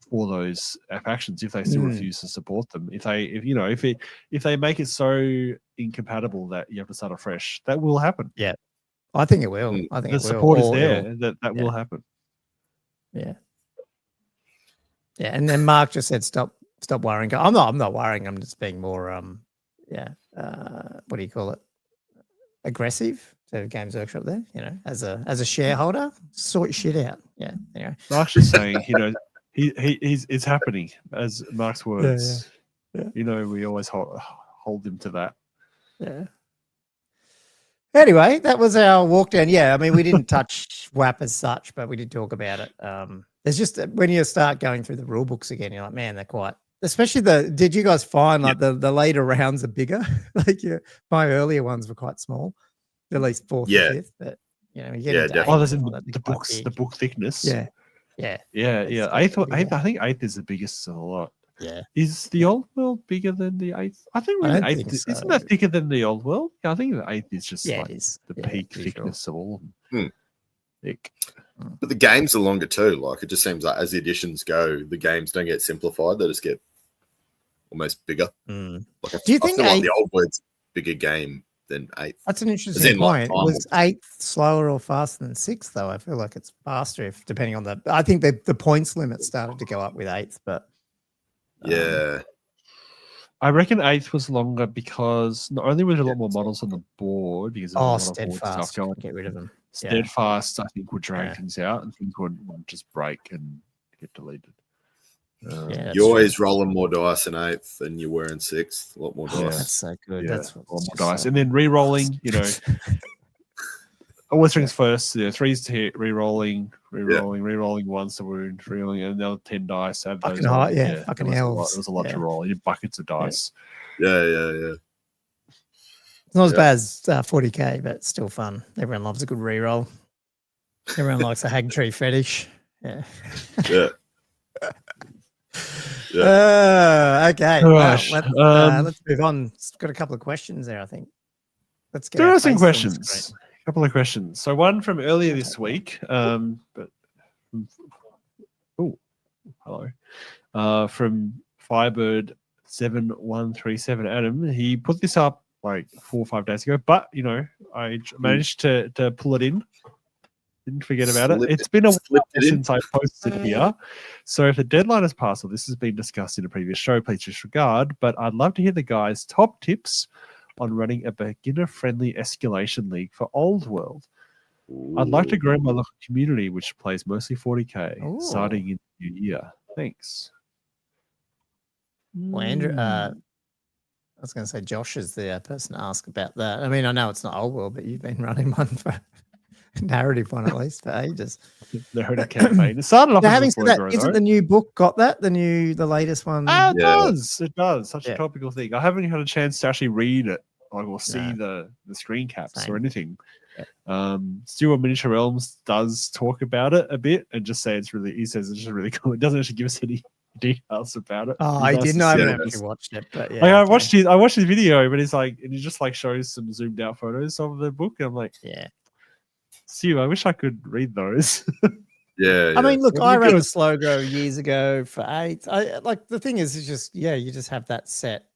for those factions if they still refuse to support them. If they make it so incompatible that you have to start afresh, that will happen. Yeah. I think it will. I think the support is there. That will happen. Yeah. Yeah. And then Mark just said, "Stop worrying." I'm not worrying. I'm just being more, what do you call it? Aggressive to Games Workshop there. As a shareholder, sort shit out. Yeah. Anyway. Mark's just saying, it's happening as Mark's words. Yeah. We always hold him to that. Yeah. Anyway, that was our walk down. Yeah, I mean, we didn't touch WAP as such, but we did talk about it. There's just when you start going through the rule books again, you're like, man, they're quite. Especially did you guys find like the later rounds are bigger? Like my earlier ones were quite small, at least 4th and 5th. But you get there's the book thickness. Yeah. I think 8th is the biggest of a lot. Yeah. Is the Old World bigger than the 8th? I think the 8th isn't that thicker than the Old World? Yeah, I think the 8th is just the peak thickness of all of them. Thick. But the games are longer too. Like it just seems like as the editions go, the games don't get simplified; they just get almost bigger. Like do you think like the Old World's bigger game than 8th? That's an interesting point. Was 8th slower or faster than 6th? Though I feel like it's faster depending on the. I think the points limit started to go up with 8th, but. I reckon 8th was longer because not only were there a lot more models on the board because of a lot of board stuff going, get rid of them. Steadfast, I think, would drag things out and things would just break and get deleted. You're always rolling more dice in 8th than you were in 6th. A lot more dice. That's so good. Yeah, that's a lot more dice, and then re-rolling. Always things first. 3's to hit, re-rolling once to wound, re-rolling, and another 10 dice. Fucking high, fucking hell. It was a lot to roll. You buckets of dice. Yeah. It's not as bad as 40k, but it's still fun. Everyone loves a good reroll. Everyone likes a hag tree fetish. Yeah. Yeah. Okay. Gosh, let's move on. Got a couple of questions there, I think. Let's get. There are some questions. A couple of questions. So one from earlier this week, but hello, from Firebird 7137 Adam. He put this up like 4 or 5 days ago, but I managed to pull it in. Didn't forget about it. It's been a while since I posted here. So if the deadline has passed, or this has been discussed in a previous show, please disregard. But I'd love to hear the guys' top tips on running a beginner-friendly escalation league for Old World. I'd like to grow my local community, which plays mostly 40k, starting in the new year. Thanks. Well, Andrew, I was going to say Josh is the person to ask about that. I mean, I know it's not Old World, but you've been running one for narrative one at least for ages. Narrative campaign. It started off. Having said that, isn't the new book got that? The latest one? It does. It does. Such a topical thing. I haven't had a chance to actually read it, or see the screen caps or anything. Stewart Miniature Realms does talk about it a bit and just say it's really. He says it's just really cool. It doesn't actually give us any details about it. Oh, I didn't know. I haven't actually watched it, but yeah. Like, I watched his video, but and he just like shows some zoomed out photos of the book, and I'm like, Stu, I wish I could read those. I mean, look, I ran a slow grow years ago for 8. The thing is, it's just you just have that set.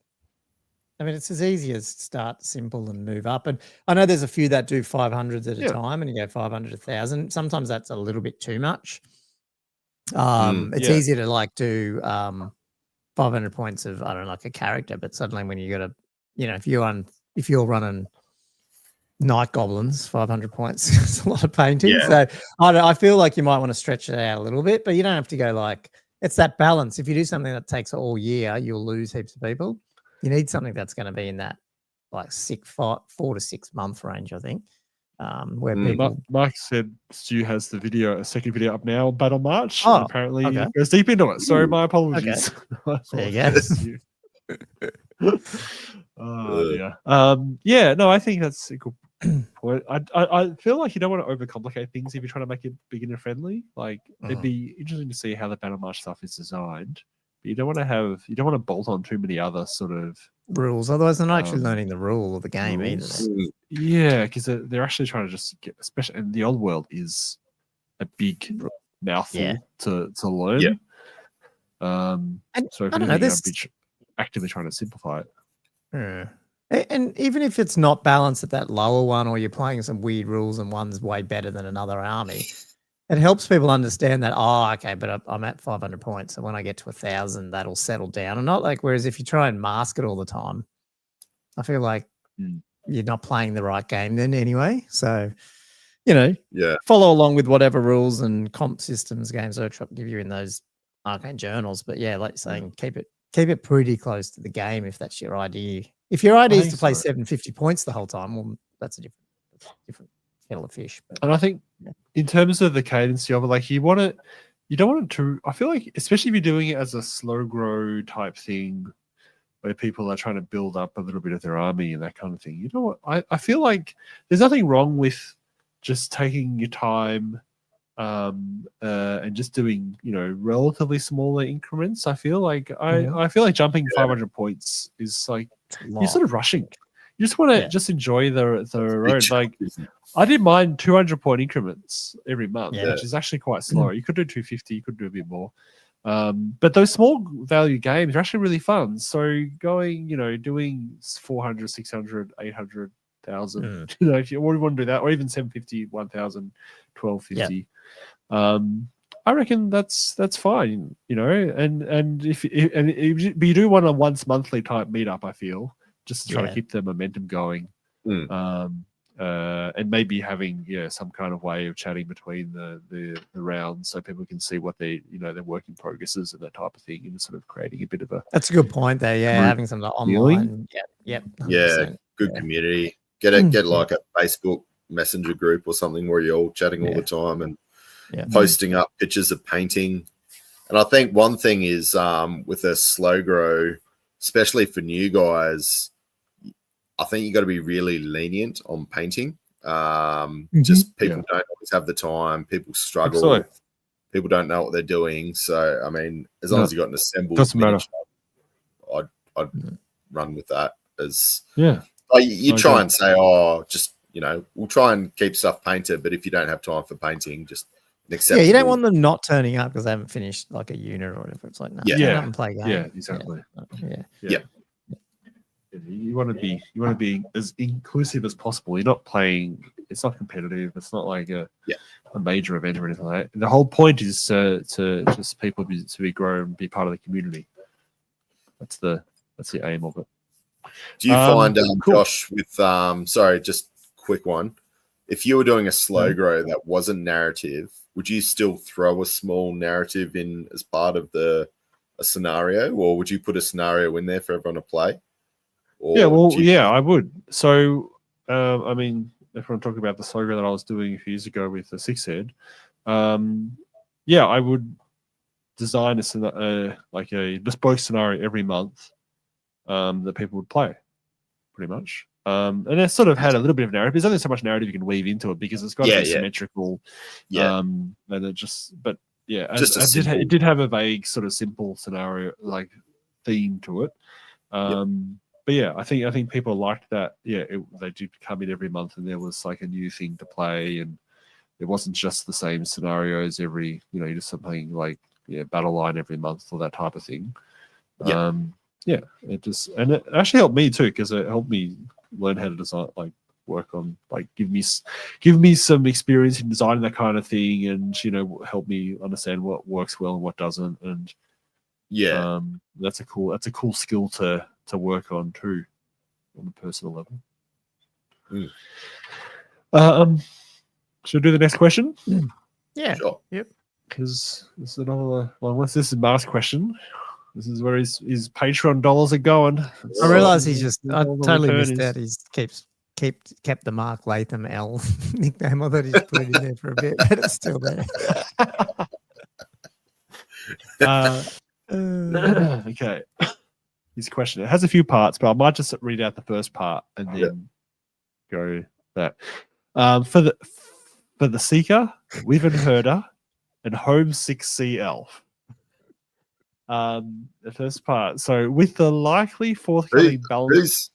I mean, it's as easy as start simple and move up. And I know there's a few that do 500s at a time, and you go 500, 1,000. Sometimes that's a little bit too much. It's easier to do 500 points of a character, but suddenly when you got to, if you're running Night Goblins, 500 points, it's a lot of painting. So I feel like you might want to stretch it out a little bit, but you don't have to go it's that balance. If you do something that takes all year, you'll lose heaps of people. You need something that's going to be in that 4 to 6 month range, I think. Where people... Mike said Stu has the second video up now, Battle March. And apparently it goes deep into it. So my apologies. There you go. I think that's a good point. I feel like you don't want to overcomplicate things if you're trying to make it beginner friendly. It'd be interesting to see how the Battle March stuff is designed. But you don't want to bolt on too many other sort of rules. Otherwise, they're not actually learning the rule of the game either. Yeah, because they're actually trying to just get, especially, and the Old World is a big mouthful to learn. So if anything, I'd be actively trying to simplify it. And even if it's not balanced at that lower one, or you're playing some weird rules and one's way better than another army, it helps people understand that, but I'm at 500 points. So when I get to 1,000, that'll settle down. And not whereas if you try and mask it all the time, I feel like you're not playing the right game then anyway. So, follow along with whatever rules and comp systems Games Workshop give you in those arcane journals. But like saying, keep it pretty close to the game if that's your idea. If your idea is to play 750 points the whole time, well, that's a different kettle of fish. But, and I think in terms of the cadence of it, you don't want it to, I feel like, especially if you're doing it as a slow grow type thing where people are trying to build up a little bit of their army and that kind of thing. You know what? I feel like there's nothing wrong with just taking your time and just doing, relatively smaller increments. I feel like I feel like jumping 500 points is you're sort of rushing. You just want to just enjoy the road. I did mine 200-point increments every month, which is actually quite slow. You could do 250, you could do a bit more. But those small value games are actually really fun. So going, doing 400, 600, 800,000, if you want to do that, or even 750, 1,000, 1,250. I reckon that's fine, and if you do want a once monthly type meetup, I feel, just to try to keep the momentum going. And maybe having some kind of way of chatting between the rounds so people can see what their work in progress is and that type of thing, and sort of creating a bit of a... That's a good point there. Having something online. Good community. Get like a Facebook Messenger group or something where you're all chatting all the time and posting up pictures of painting. And I think one thing is with a slow grow, especially for new guys, I think you got to be really lenient on painting. Just people don't always have the time. People struggle. Absolutely. People don't know what they're doing. So, I mean, as long as you got an assembled Doesn't matter. I'd run with that. As you try and say, just we'll try and keep stuff painted, but if you don't have time for painting, just accept. Yeah, you don't want them not turning up because they haven't finished like a unit or whatever. It's like, no, turn up and play game. Yeah, exactly. Yeah. You want to be as inclusive as possible. You're not playing. It's not competitive. It's not like a major event or anything like that. The whole point is to just people to be grown, be part of the community. That's the aim of it. Do you find, Josh, with sorry, just quick one. If you were doing a slow grow that wasn't narrative, would you still throw a small narrative in as part of a scenario, or would you put a scenario in there for everyone to play? Or I would. So, I mean, if I'm talking about the slow grow that I was doing a few years ago with the 6-head, I would design like a bespoke scenario every month that people would play, pretty much. And it sort of had a little bit of narrative. There's only so much narrative you can weave into it because it's got to be symmetrical. And it just, but yeah, it did have a vague sort of simple scenario like theme to it. But yeah, I think people liked that. Yeah, they did come in every month, and there was like a new thing to play, and it wasn't just the same scenarios every. You just something like battle line every month or that type of thing. It actually helped me too because it helped me learn how to design, like work on, like give me some experience in designing that kind of thing, and help me understand what works well and what doesn't, and that's a cool skill to work on too, on a personal level. Should we do the next question? Yeah. Sure. Yep. Because this is another one. Once this is Mark's question, this is where his Patreon dollars are going. I realise I totally missed out. He's kept the Mark Latham L nickname. I thought he's put it in there for a bit, but it's still there. Okay. His question. It has a few parts, but I might just read out the first part and then go that. For the Seeker, Wyvern Herder, and Homesick Sea Elf. The first part. So with the likely forthcoming balance.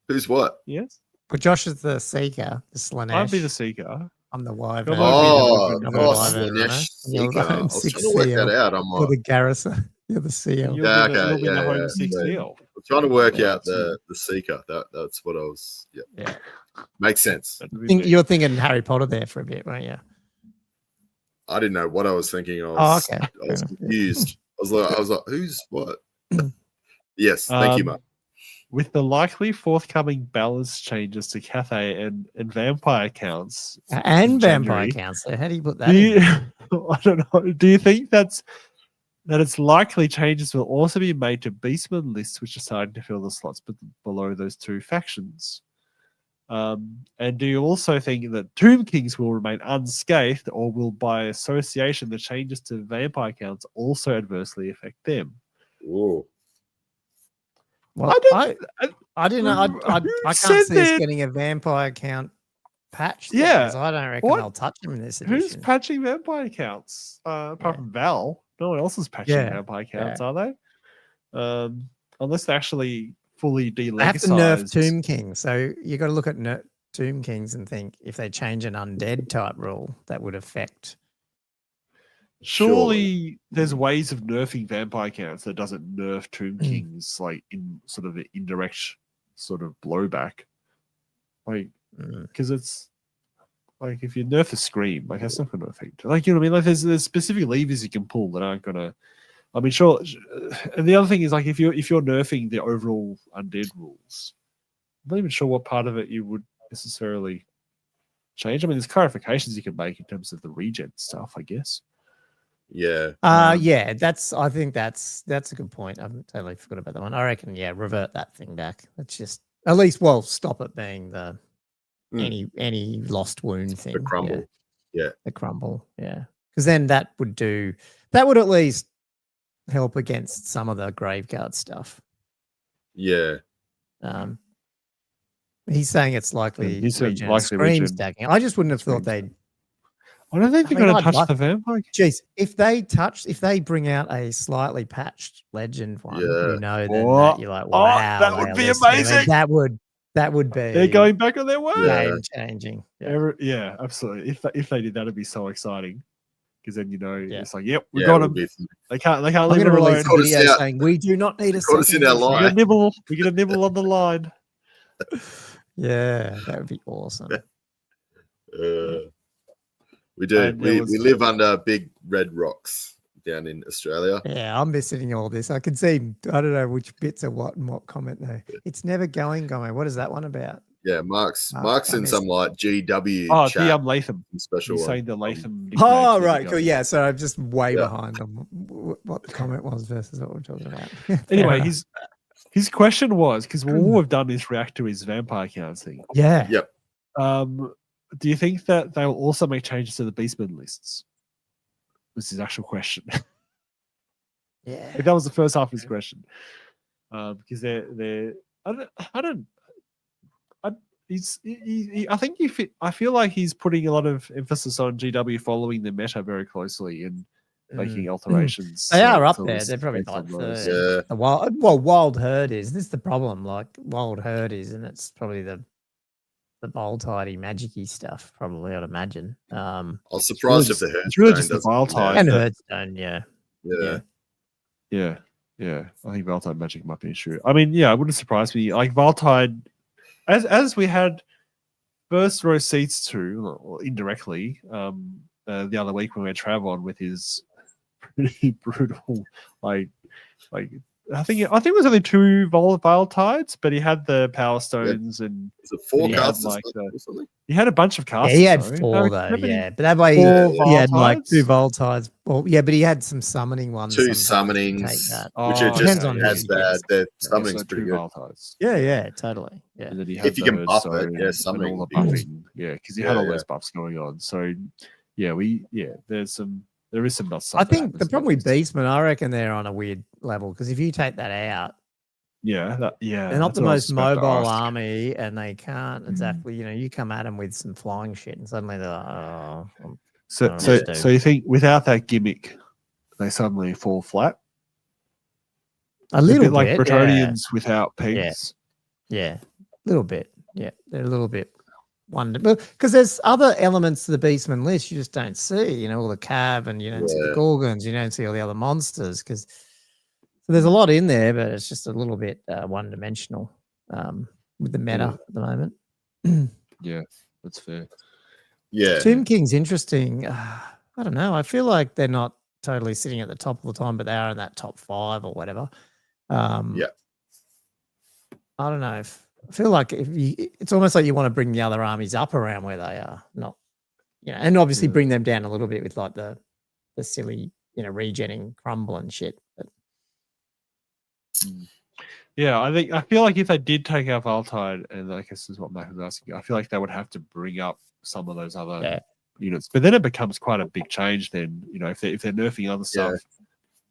Who's what? Yes. Well, Josh is the Seeker. The Slanesh. I'd be the Seeker. I'm the Wyvern. Slanesh Seeker. I was trying to work that out. I'm like the Garrison. You're the CL. You'll be the Homesick Sea Elf. I'm trying to work out the Seeker. That's what I was. Yeah. Makes sense. You're thinking Harry Potter there for a bit, weren't you? I didn't know what I was thinking. I was confused. I was like, who's what? Yes, thank you, Mark. With the likely forthcoming balance changes to Cathay and vampire counts. And vampire counts. So how do you put that in? I don't know. Do you think that it's likely changes will also be made to Beastman lists, which are starting to fill the slots below those two factions? And do you also think that Tomb Kings will remain unscathed, or will by association the changes to vampire counts also adversely affect them? Ooh. Well, I didn't know. I can't see us getting a vampire count patch. Yeah. I don't reckon they'll touch them in this edition. Who's patching vampire counts? Apart from Val, no one else is patching vampire counts, are they? Unless they actually fully de-legicize. They have to nerf Tomb Kings. So you got to look at Tomb Kings and think if they change an undead type rule, that would affect. Surely there's ways of nerfing vampire counts that doesn't nerf Tomb Kings like in sort of an indirect sort of blowback. Like, because it's like if you nerf a Scream, like that's not going to affect. Like, you know what I mean? Like there's specific levers you can pull that aren't going to. I mean, sure. And the other thing is like if you're nerfing the overall undead rules, I'm not even sure what part of it you would necessarily change. I mean, there's clarifications you can make in terms of the regen stuff, I guess. Yeah. I think that's a good point. I totally forgot about that one. I reckon, revert that thing back. Let's just at least stop it being the any lost wound thing. The crumble. Yeah. The crumble. Yeah. Because then that would at least help against some of the Graveguard stuff. Yeah. He's saying it's likely He said regen, likely scream regen. stacking. I just wouldn't have thought they'd. I don't think they're going to touch the vampire. Jeez, if they bring out a slightly patched legend one, you know, then that you're like, wow, that would be amazing. That would be. They're going back on their way. Game changing. Yeah, absolutely. If they did, that'd be so exciting. Because then it's like, yep, we got them. They can't leave it alone. Release a video saying we do not need a second. We get a nibble on the line. Yeah, that would be awesome. We do. We live under big red rocks down in Australia. Yeah, I'm missing all this. I can see, I don't know which bits are what and what comment though. It's never going. What is that one about? Yeah, Mark's in some like GW. Oh, chat, DM Latham. Special He's one. saying the Latham. Oh, right. Cool. Yeah. So I'm just way behind on what the comment was versus what we're talking about. Anyway, his question was, because all we've done is react to his vampire counting. Yeah. Yep. Do you think that they will also make changes to the Beastman lists? Was his actual question. Yeah. If that was the first half of his question. Because they're I feel like he's putting a lot of emphasis on GW following the meta very closely and making alterations. They are up there. They're probably like third. Yeah. Wild Herd is. This is the problem. Like Wild Herd is, and it's probably the bold tidy magic-y stuff, probably, I'd imagine. I was surprised if the Hearthstone it's really just the wild tide. And Hearthstone, yeah. I think Valtide magic might be an issue. I mean, yeah, it wouldn't surprise me. Like Valtide, as we had first row seats to, or indirectly, the other week when we had Travon with his pretty brutal, like I think it was only 2 Vile Tides, but he had the Power Stones and was it 4 casts like or something? He had a bunch of casts. Yeah, he had 4 though. Yeah, but that way he had like 2 Vile Tides. Well, yeah, but he had some summoning ones. 2 summonings, which are just as bad. The summoning's pretty good. Yeah, totally. Yeah, and then he if you can buff it, summoning all the buffing. Yeah, because he had all those buffs going on. So there is some nuts. I think the problem with Beastmen, I reckon they're on a weird level because if you take that out, they're not the most mobile army, and they can't exactly. You come at them with some flying shit, and suddenly they're like, oh. So you think without that gimmick, they suddenly fall flat? A little bit like Bretonians without peaks. Yeah, a little bit. Yeah, they're a little bit. Because there's other elements to the Beastman list you just don't see, all the Cav, and you don't see the Gorgons, you don't see all the other monsters, so there's a lot in there, but it's just a little bit one-dimensional with the meta at the moment. Yeah, that's fair. Yeah, Tomb King's interesting. I don't know. I feel like they're not totally sitting at the top all the time, but they are in that top 5 or whatever. I don't know. I feel like it's almost like you want to bring the other armies up around where they are, not, and obviously bring them down a little bit with like the silly, regenning crumble and shit. But... Yeah, I feel like if they did take out Valtide, and I guess this is what Mac was asking, I feel like they would have to bring up some of those other units. But then it becomes quite a big change. Then if they're nerfing other stuff,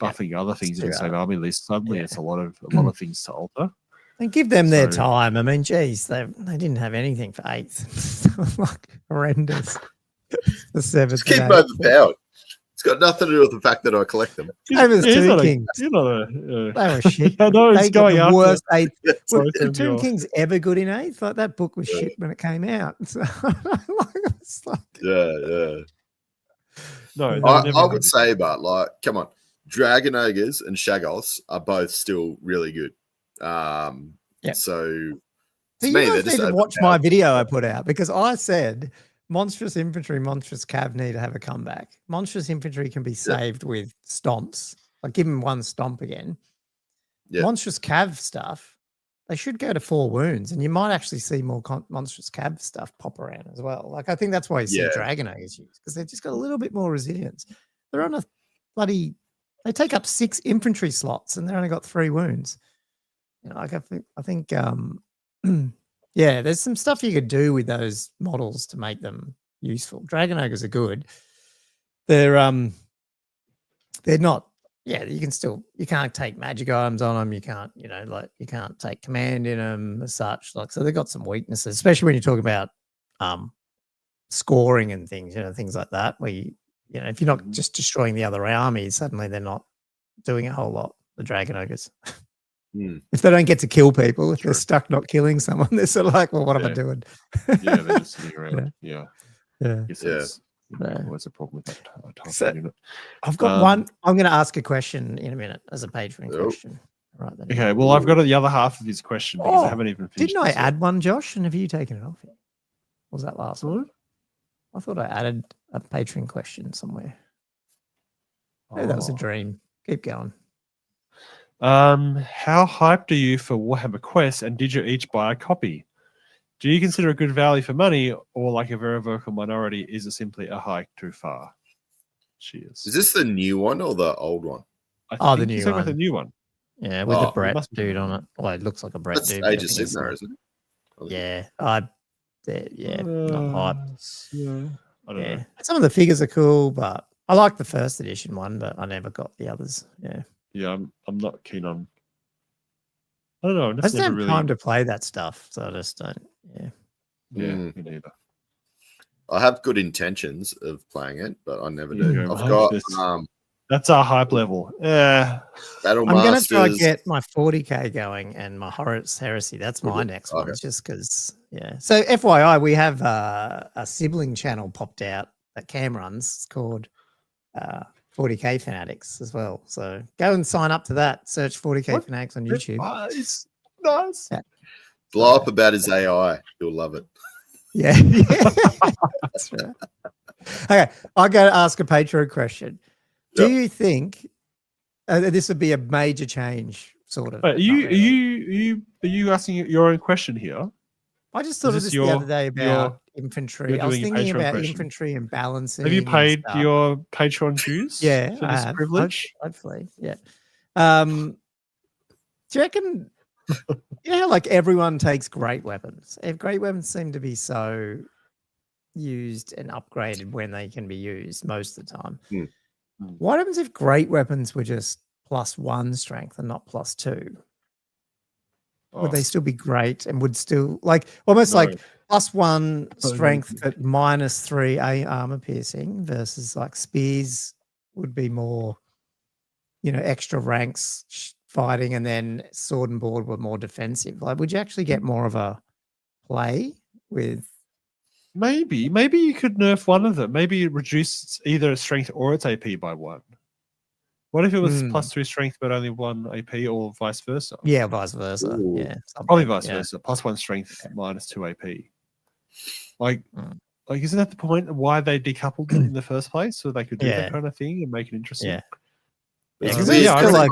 buffing other things in the same army list, suddenly it's a lot of things to alter. And give them their time. I mean, geez, they didn't have anything for 8th. Like horrendous. The 7th. Just keep overpowered. It's got nothing to do with the fact that I collect them. Same as Tomb Kings. They were shit. I know it's going the after worst 8th. Were Tomb Kings ever good in 8th? Like that book was shit when it came out. So, No, I would say, but like, come on, Dragon Ogres and Shaggoths are both still really good. So you guys need to watch my video I put out, because I said Monstrous Infantry, Monstrous Cav need to have a comeback. Monstrous Infantry can be saved with stomps, like give them 1 stomp again. Monstrous Cav stuff, they should go to 4 wounds, and you might actually see more Monstrous Cav stuff pop around as well. Like I think that's why you see Dragon Ogres used, because they've just got a little bit more resilience. They're on a bloody, they take up 6 infantry slots, and they've only got 3 wounds. Like I think there's some stuff you could do with those models to make them useful. Dragon Ogres are good. They're not yeah, you can't take magic items on them. You can't, you can't take command in them as such. Like, so they've got some weaknesses, especially when you talk about scoring and things, things like that, where if you're not just destroying the other armies, suddenly they're not doing a whole lot. The Dragon Ogres, if they don't get to kill people, if they're stuck not killing someone, they're sort of like, well, what am I doing? Yeah, they're just sitting around. Yeah. What's the problem with that type of unit? I've got one. I'm going to ask a question in a minute as a Patreon question. Right then. Okay. Well, I've got the other half of his question because I haven't even finished. Didn't I add one, Josh? And have you taken it off yet? What was that last one? I thought I added a Patreon question somewhere. Maybe that was a dream. Keep going. How hyped are you for Warhammer Quest, and did you each buy a copy? Do you consider a good value for money, or like a very vocal minority, is it simply a hike too far? Cheers. Is this the new one or the old one? The new one. The new one. Yeah, with the Brett dude on it. Well, it looks like a Brett dude. Age of Sigmar, isn't it? Yeah, not hyped. Yeah, I don't know. Some of the figures are cool, but I like the first edition one, but I never got the others. Yeah, I'm not keen on. I don't know. I just don't have time to play that stuff, so I just don't. Me neither. I have good intentions of playing it, but I never do. I've got that's our hype level. Yeah. Battle I'm going to Masters. try to get my 40k going and my Horus Heresy. That's my next one, just because. Yeah. So FYI, we have a sibling channel popped out that Cam runs. It's called 40k Fanatics as well. So go and sign up to that. Search 40k Fanatics on YouTube. Nice. Yeah. Blow up about his AI. You'll love it. Yeah. That's right. Okay, I got to ask a Patreon question. Do you think this would be a major change, sort of? Are you asking your own question here? I just thought of this the other day about infantry. I was thinking about infantry and balancing. Have you paid your Patreon dues? Yeah, for this privilege. Hopefully, yeah. Do you reckon? Like everyone takes great weapons. Great weapons seem to be so used and upgraded when they can be used most of the time. What happens if great weapons were just +1 strength and not +2? Would they still be great and would still like +1 strength but -3 armor piercing versus like spears would be more, extra ranks fighting, and then sword and board were more defensive? Like, would you actually get more of a play with? Maybe you could nerf one of them. Maybe it reduces either its strength or its AP by 1. What if it was +2 strength but only 1 AP, or vice versa? Yeah, vice versa. Ooh. Yeah, probably vice versa. +1 strength -2 AP. Like, isn't that the point of why they decoupled it in the first place, so they could do that kind of thing and make it interesting? Yeah. Because I feel like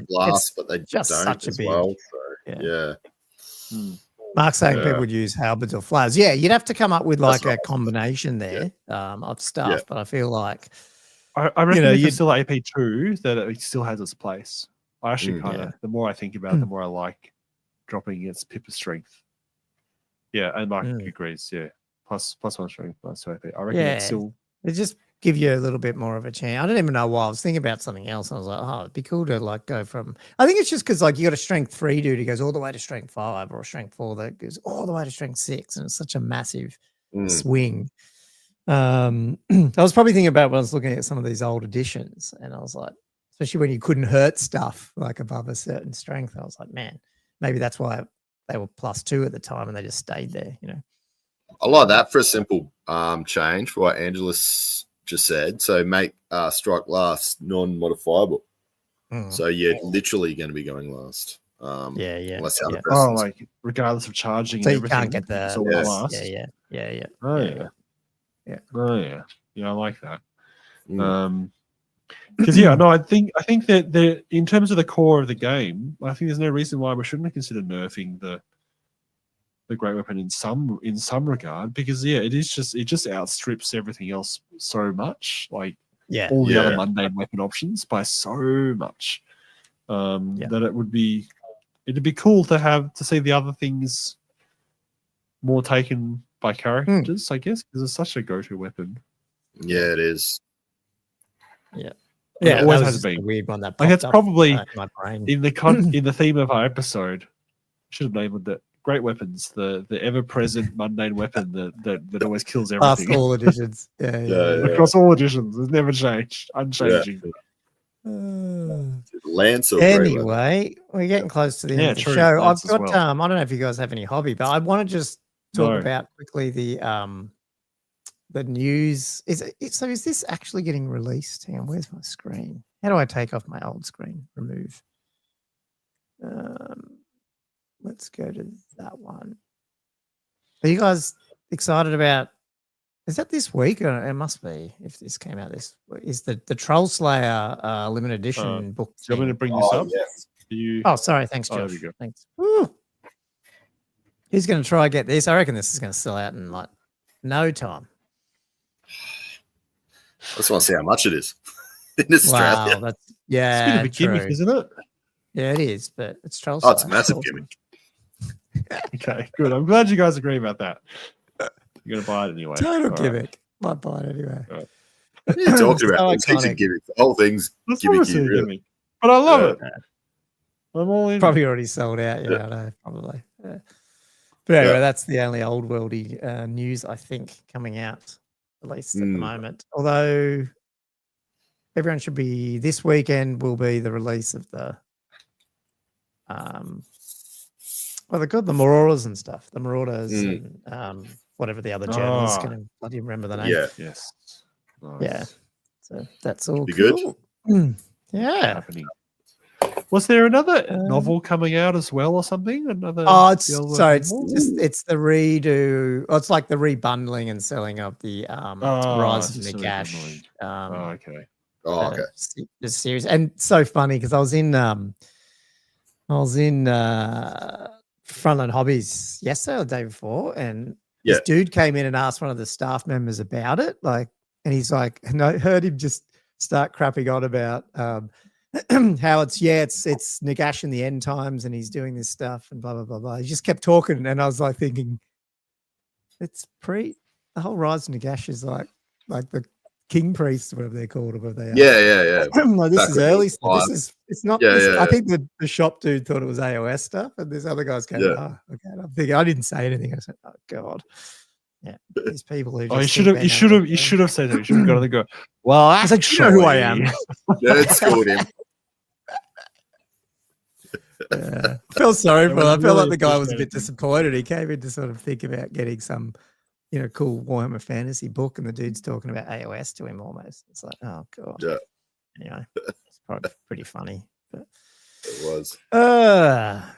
glass, but they just don't such a as big. well. So, Mark's saying people would use halberds or flowers. Yeah, you'd have to come up with like a combination there of stuff. But I feel like I reckon if it's still AP2, that it still has its place. I actually kind of, the more I think about it, the more I like dropping its Pippa strength. Yeah, and Mark agrees. Yeah, +1 strength, +2 AP. I reckon it's still. It just give you a little bit more of a chance. I don't even know why. I was thinking about something else. I was like, oh, it'd be cool to like go from. I think it's just because like you got a strength 3 dude who goes all the way to strength 5, or a strength 4 that goes all the way to strength 6, and it's such a massive swing. I was probably thinking about when I was looking at some of these old editions, and I was like, especially when you couldn't hurt stuff like above a certain strength, I was like, man, maybe that's why they were +2 at the time and they just stayed there. I like that for a simple change for what Angelus just said. So make strike last non-modifiable. So you're literally going to be going last. Unless the other person's... like regardless of charging, so and you everything, can't get the last. Yeah. Oh yeah. I like that. Because I think that in terms of the core of the game, I think there's no reason why we shouldn't consider nerfing the great weapon in some regard, because it just outstrips everything else so much, like all the other mundane weapon options by so much, that it'd be cool to see the other things more taken by characters, I guess, because it's such a go-to weapon. Yeah, it is. Yeah. Yeah, it always was has just been. a weird one that Like popped it's up, probably in my brain. in the theme of our episode. Should have named it Great Weapons, the ever-present mundane weapon that always kills everything. Past all editions. Yeah. Across all editions. It's never changed. Unchanging. Lance or Anyway, we're getting close to the end of the show. Lance I've got as well. I don't know if you guys have any hobby, but I want to just talk about quickly the news. Is this actually getting released? Hang on, where's my screen? How do I take off my old screen? Remove. Let's go to that one. Are you guys excited about? Is that this week? Or it must be. If this came out this week, is the Trollslayer limited edition book? Do you want me to bring this up? Yes. Oh, sorry. Thanks, Josh. There we go. Thanks. Woo. Who's going to try and get this? I reckon this is going to sell out in like no time. I just want to see how much it is in Australia. Wow, It's a bit of a gimmick, isn't it? Yeah, it is, but it's Trollslayer. Oh, it's a massive gimmick. Okay, good. I'm glad you guys agree about that. You're going to buy it anyway. Total gimmick. Might buy it anyway. What are you talking about? It's a gimmick. The whole thing's gimmicky, really. Gimmick. But I love it. I'm all in. Probably already sold out. Yeah, I know, probably. Yeah. But anyway, that's the only old worldy news I think coming out, at least at the moment. Although everyone should be, this weekend will be the release of the well, they're called the Marauders and stuff. The Marauders and whatever the other journalists can bloody remember the name. Yeah. Yes. Nice. Yeah. So that's all cool. Good. Yeah. Happening. Was there another novel coming out as well or something? Another it's the redo. Oh, it's like the rebundling and selling of the Rise of Nagash. Okay. The series. And so funny because I was in Frontline Hobbies yesterday or the day before, and this dude came in and asked one of the staff members about it. Like, and he's like, and I heard him just start crapping on about how it's Nagash in the end times and he's doing this stuff and blah blah blah blah. He just kept talking, and I was like thinking, it's the whole Rise of Nagash is like the King Priests, whatever they're called, or whatever they are. Yeah. Like, this is early stuff. It's not. Yeah. I think the shop dude thought it was AOS stuff, and this other guy's going, "Oh, okay." And I'm thinking, I didn't say anything. I said, "Oh God." Yeah, these people who. You should have said that. You should have got to go. Well, I said, "You know who I am." It scored him. I felt sorry for him. I felt like the guy was a bit disappointed. He came in to sort of think about getting some, cool Warhammer fantasy book, and the dude's talking about AOS to him almost. It's like, oh God. Yeah. Anyway, it's probably pretty funny. But it was.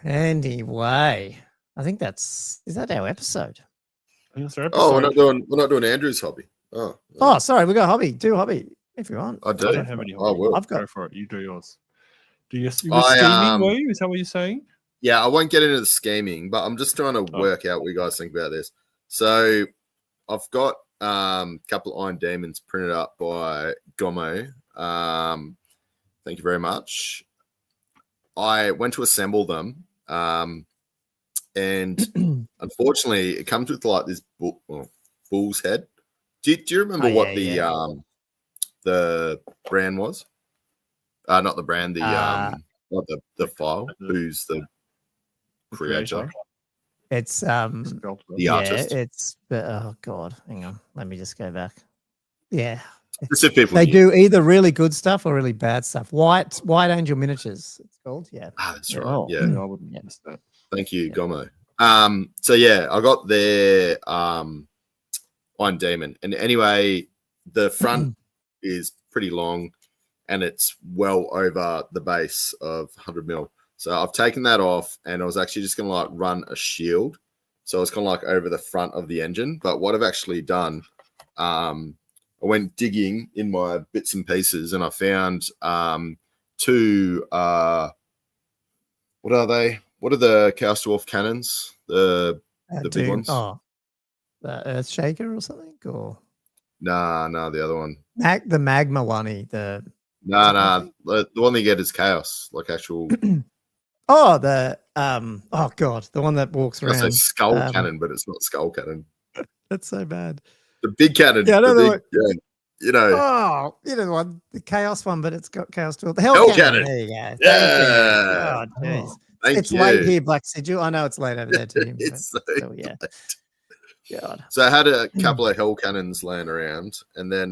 Anyway, I think is that our episode? I think that's our episode. We're not doing Andrew's hobby. Oh, sorry, we got hobby. Do hobby if you want. I do. I don't have any hobby. I will. I've got. Go for it. You do yours. Do you scheming? Were you? Is that what you're saying? Yeah, I won't get into the scheming, but I'm just trying to work out what you guys think about this. So I've got a couple of Iron Demons printed up by Gomo. Thank you very much. I went to assemble them, and unfortunately, it comes with like this bull's head. Do you remember what the brand was? Not the brand, not the file. Who's the creator? It's the artist. It's oh God, hang on. Let me just go back. Yeah. They do either really good stuff or really bad stuff. White Angel Miniatures, it's called. Yeah. That's right. Oh, yeah. I wouldn't miss that. Thank you, Gomo. So yeah, I got their Iron Demon. And anyway, the front is pretty long and it's well over the base of 100 mil. So I've taken that off and I was actually just going to like run a shield. So it's kind of like over the front of the engine. But what I've actually done, I went digging in my bits and pieces and I found two, what are they? What are the Chaos Dwarf cannons? The big ones? Oh, the Earth Shaker or something? Or Nah, the other one. The Magma one. The one they get is Chaos, like actual. Oh, oh God, the one that walks around. It's a skull cannon, but it's not skull cannon. That's so bad. The big cannon. Yeah, I know you know. Oh, you know the one, the Chaos one, but it's got Chaos Tool. The Hell Hell Cannon. Cannon. There you go. Yeah. Oh, jeez. Thank It's you. late here, Black Sigil. I know it's late over there too. It's but so still, yeah. God. So I had a couple of Hell Cannons laying around, and then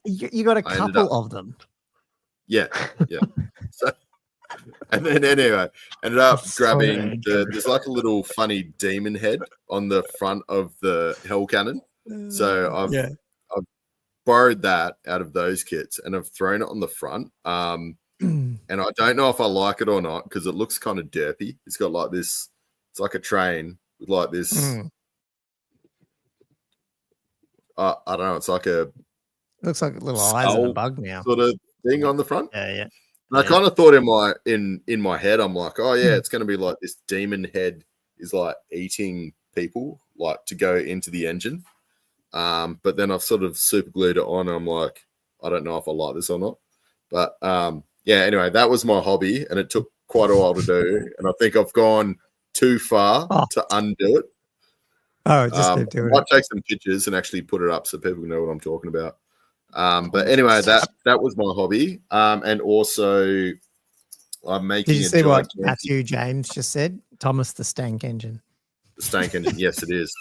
you got a couple of them. Yeah. So, and then anyway, ended up grabbing there's like a little funny demon head on the front of the Hell Cannon. So I've borrowed that out of those kits, and I've thrown it on the front. And I don't know if I like it or not because it looks kind of derpy. It's got like this. It's like a train with like this. I don't know. It's like a. Looks like little eyes of a bug now. Sort of thing on the front. Yeah. And I kind of thought in my head, I'm like, oh yeah, it's going to be like this demon head is like eating people, like to go into the engine. But then I've sort of super glued it on. And I'm like, I don't know if I like this or not. But yeah, anyway, that was my hobby, and it took quite a while to do. And I think I've gone too far to undo it. Oh, just keep doing it. I might take some pictures and actually put it up so people know what I'm talking about. But anyway, that was my hobby. And also I'm making. Did you see what Matthew James just said? Thomas the Stank Engine. The Stank Engine, yes, it is.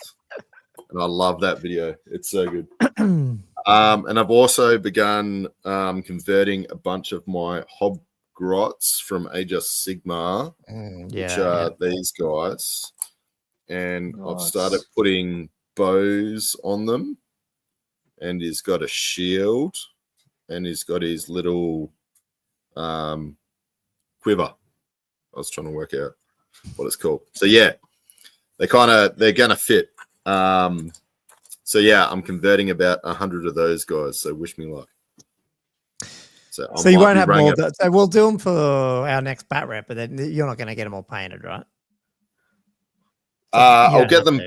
And I love that video. It's so good. And I've also begun converting a bunch of my Hob Grots from Aegis Sigmar, which are these guys. And I've started putting bows on them. And he's got a shield. And he's got his little quiver. I was trying to work out what it's called. So, yeah, they're going to fit. So yeah, I'm converting about 100 of those guys. So wish me luck. So you won't have more. So we'll do them for our next bat rep, but then you're not going to get them all painted, right? So I'll get them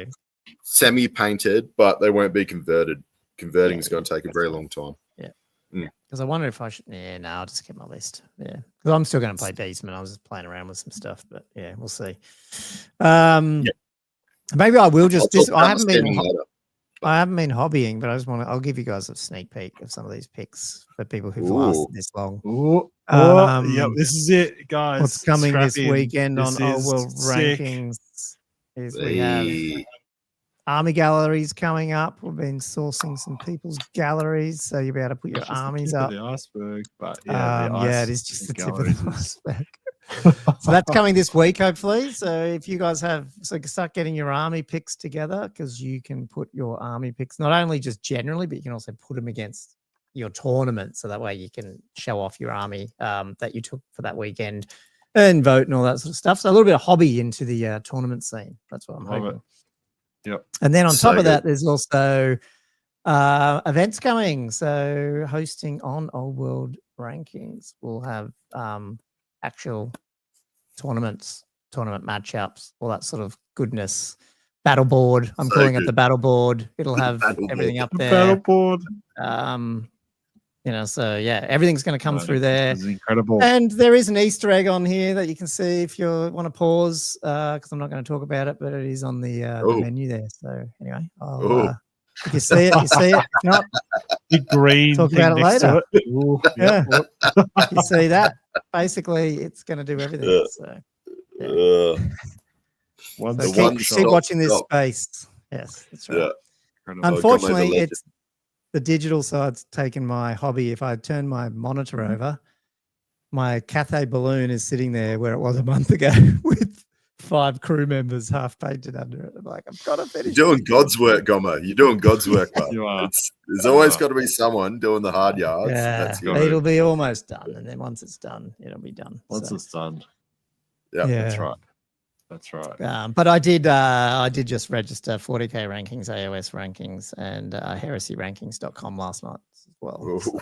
semi-painted, but they won't be converted. Converting is going to take a very long time. Yeah. Because I wonder if I should. Yeah, no, I'll just get my list. Yeah, because I'm still going to play Beastman. I was just playing around with some stuff, but yeah, we'll see. Maybe I will just. I haven't been hobbying, but I just want to. I'll give you guys a sneak peek of some of these picks for people who've lasted this long. Yep, this is it, guys. What's coming this weekend on OWR Rankings is we have army galleries coming up. We've been sourcing some people's galleries, so you'll be able to put your armies up. The iceberg, but it is just the tip of the iceberg. So that's coming this week, hopefully. So if you guys start getting your army picks together, because you can put your army picks not only just generally, but you can also put them against your tournament. So that way you can show off your army that you took for that weekend and vote and all that sort of stuff. So a little bit of hobby into the tournament scene. That's what I'm hoping. Yep. And then on top of that, there's also events coming. So hosting on Old World Rankings, we'll have actual tournament matchups, all that sort of goodness. Battle board. I'm calling it the battle board. It'll have everything up there. Battle board. So yeah, everything's going to come through there. This is incredible. And there is an Easter egg on here that you can see if you want to pause, because I'm not going to talk about it, but it is on the menu there. So anyway, if you see it, you see it. If not, the green. Talk about it later. Yeah, you see that? Basically, it's going to do everything. So, keep watching this space. Yes, that's right. Yeah. Unfortunately, it's the digital side's taken my hobby. If I turn my monitor over, my Cathay balloon is sitting there where it was a month ago with 5 crew members half painted under it. I'm like, I've got to finish. You're doing God's work, Gomer. You're doing God's work, bro. You are. There's always got to be someone doing the hard yards. Yeah, it'll be almost done, and then once it's done, it'll be done. Once it's done. Yeah, that's right. That's right. But I did just register 40K rankings, AOS rankings, and heresyrankings.com last night as well. So.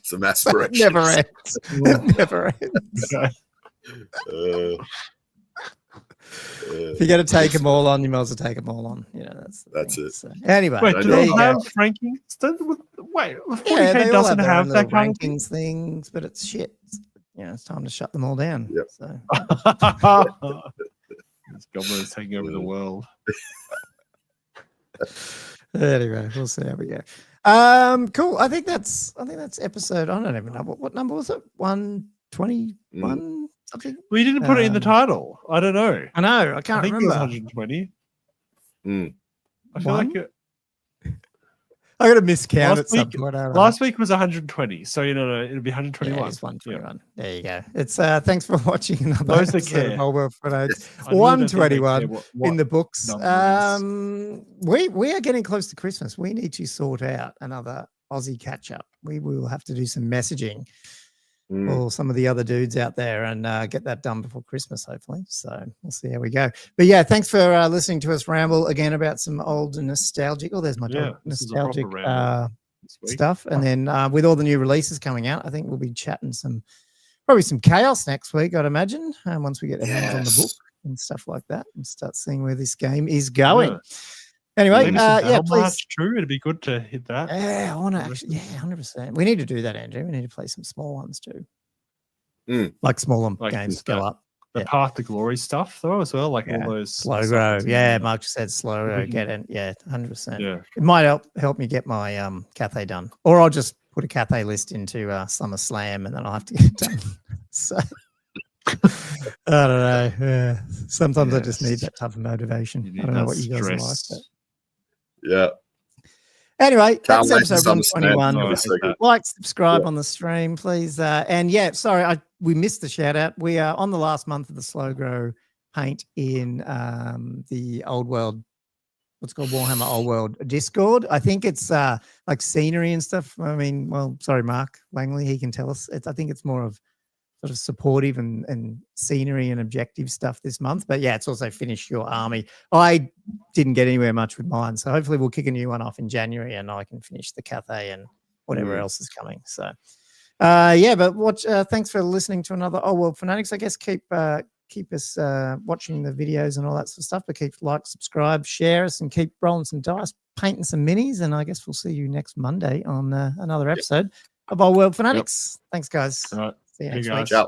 Some aspirations. Never ends. It never ends. If you're going to take them all on, you might as well take them all on. That's it. So, anyway, wait, do they have rankings? Wait, 40K doesn't have that kind of rankings things, but it's shit. It's time to shut them all down. Yep. So. This goblin is taking over the world. Anyway, we'll see how we go. Cool. I think that's episode. I don't even know what number was it. 121 something. Well, you didn't put it in the title. I don't know. I know. I can't think remember. It was 120. I feel like it. I got to miscount at some point. Last week was 120, so no, it'll be 121. Yeah, it's 121. Yeah. There you go. It's thanks for watching another Those episode of Old World Fanatics. 121 in the books. We are getting close to Christmas. We need to sort out another Aussie catch up. We will have to do some messaging for some of the other dudes out there and get that done before Christmas, hopefully. So we'll see how we go. But yeah, thanks for listening to us ramble again about some old nostalgic. Oh, there's my nostalgic stuff. And then with all the new releases coming out, I think we'll be chatting probably some chaos next week, I'd imagine. Once we get our hands on the book and stuff like that and start seeing where this game is going. Yeah. Anyway, please. True, it'd be good to hit that. Yeah, I want to actually. Yeah, 100%. We need to do that, Andrew. We need to play some small ones too. Like smaller games go up. The Path to Glory stuff, though, as well. Like all those slow grow. Yeah, Mark said slow grow. Get it. Yeah, 100%. Yeah, it might help me get my Cathay done, or I'll just put a Cathay list into SummerSlam, and then I'll have to get it done. So. I don't know. Yeah. Sometimes I just need that type of motivation. I don't know what you guys are like. But... Yeah. Anyway, that's episode 121. Like, subscribe on the stream, please. And yeah, sorry, we missed the shout out. We are on the last month of the Slow Grow paint in the Old World, what's called Warhammer Old World Discord. I think it's like scenery and stuff. I mean, well, sorry, Mark Langley, he can tell us. I think it's more of sort of supportive and scenery and objective stuff this month. But yeah, it's also finish your army. I didn't get anywhere much with mine, so hopefully we'll kick a new one off in January and I can finish the Cathay and whatever else is coming. So but thanks for listening to another Old World Fanatics. I guess keep us watching the videos and all that sort of stuff, but keep subscribe, share us, and keep rolling some dice, painting some minis, and I guess we'll see you next Monday on another episode of Old World Fanatics. Thanks, guys. All right. See you next week. Ciao.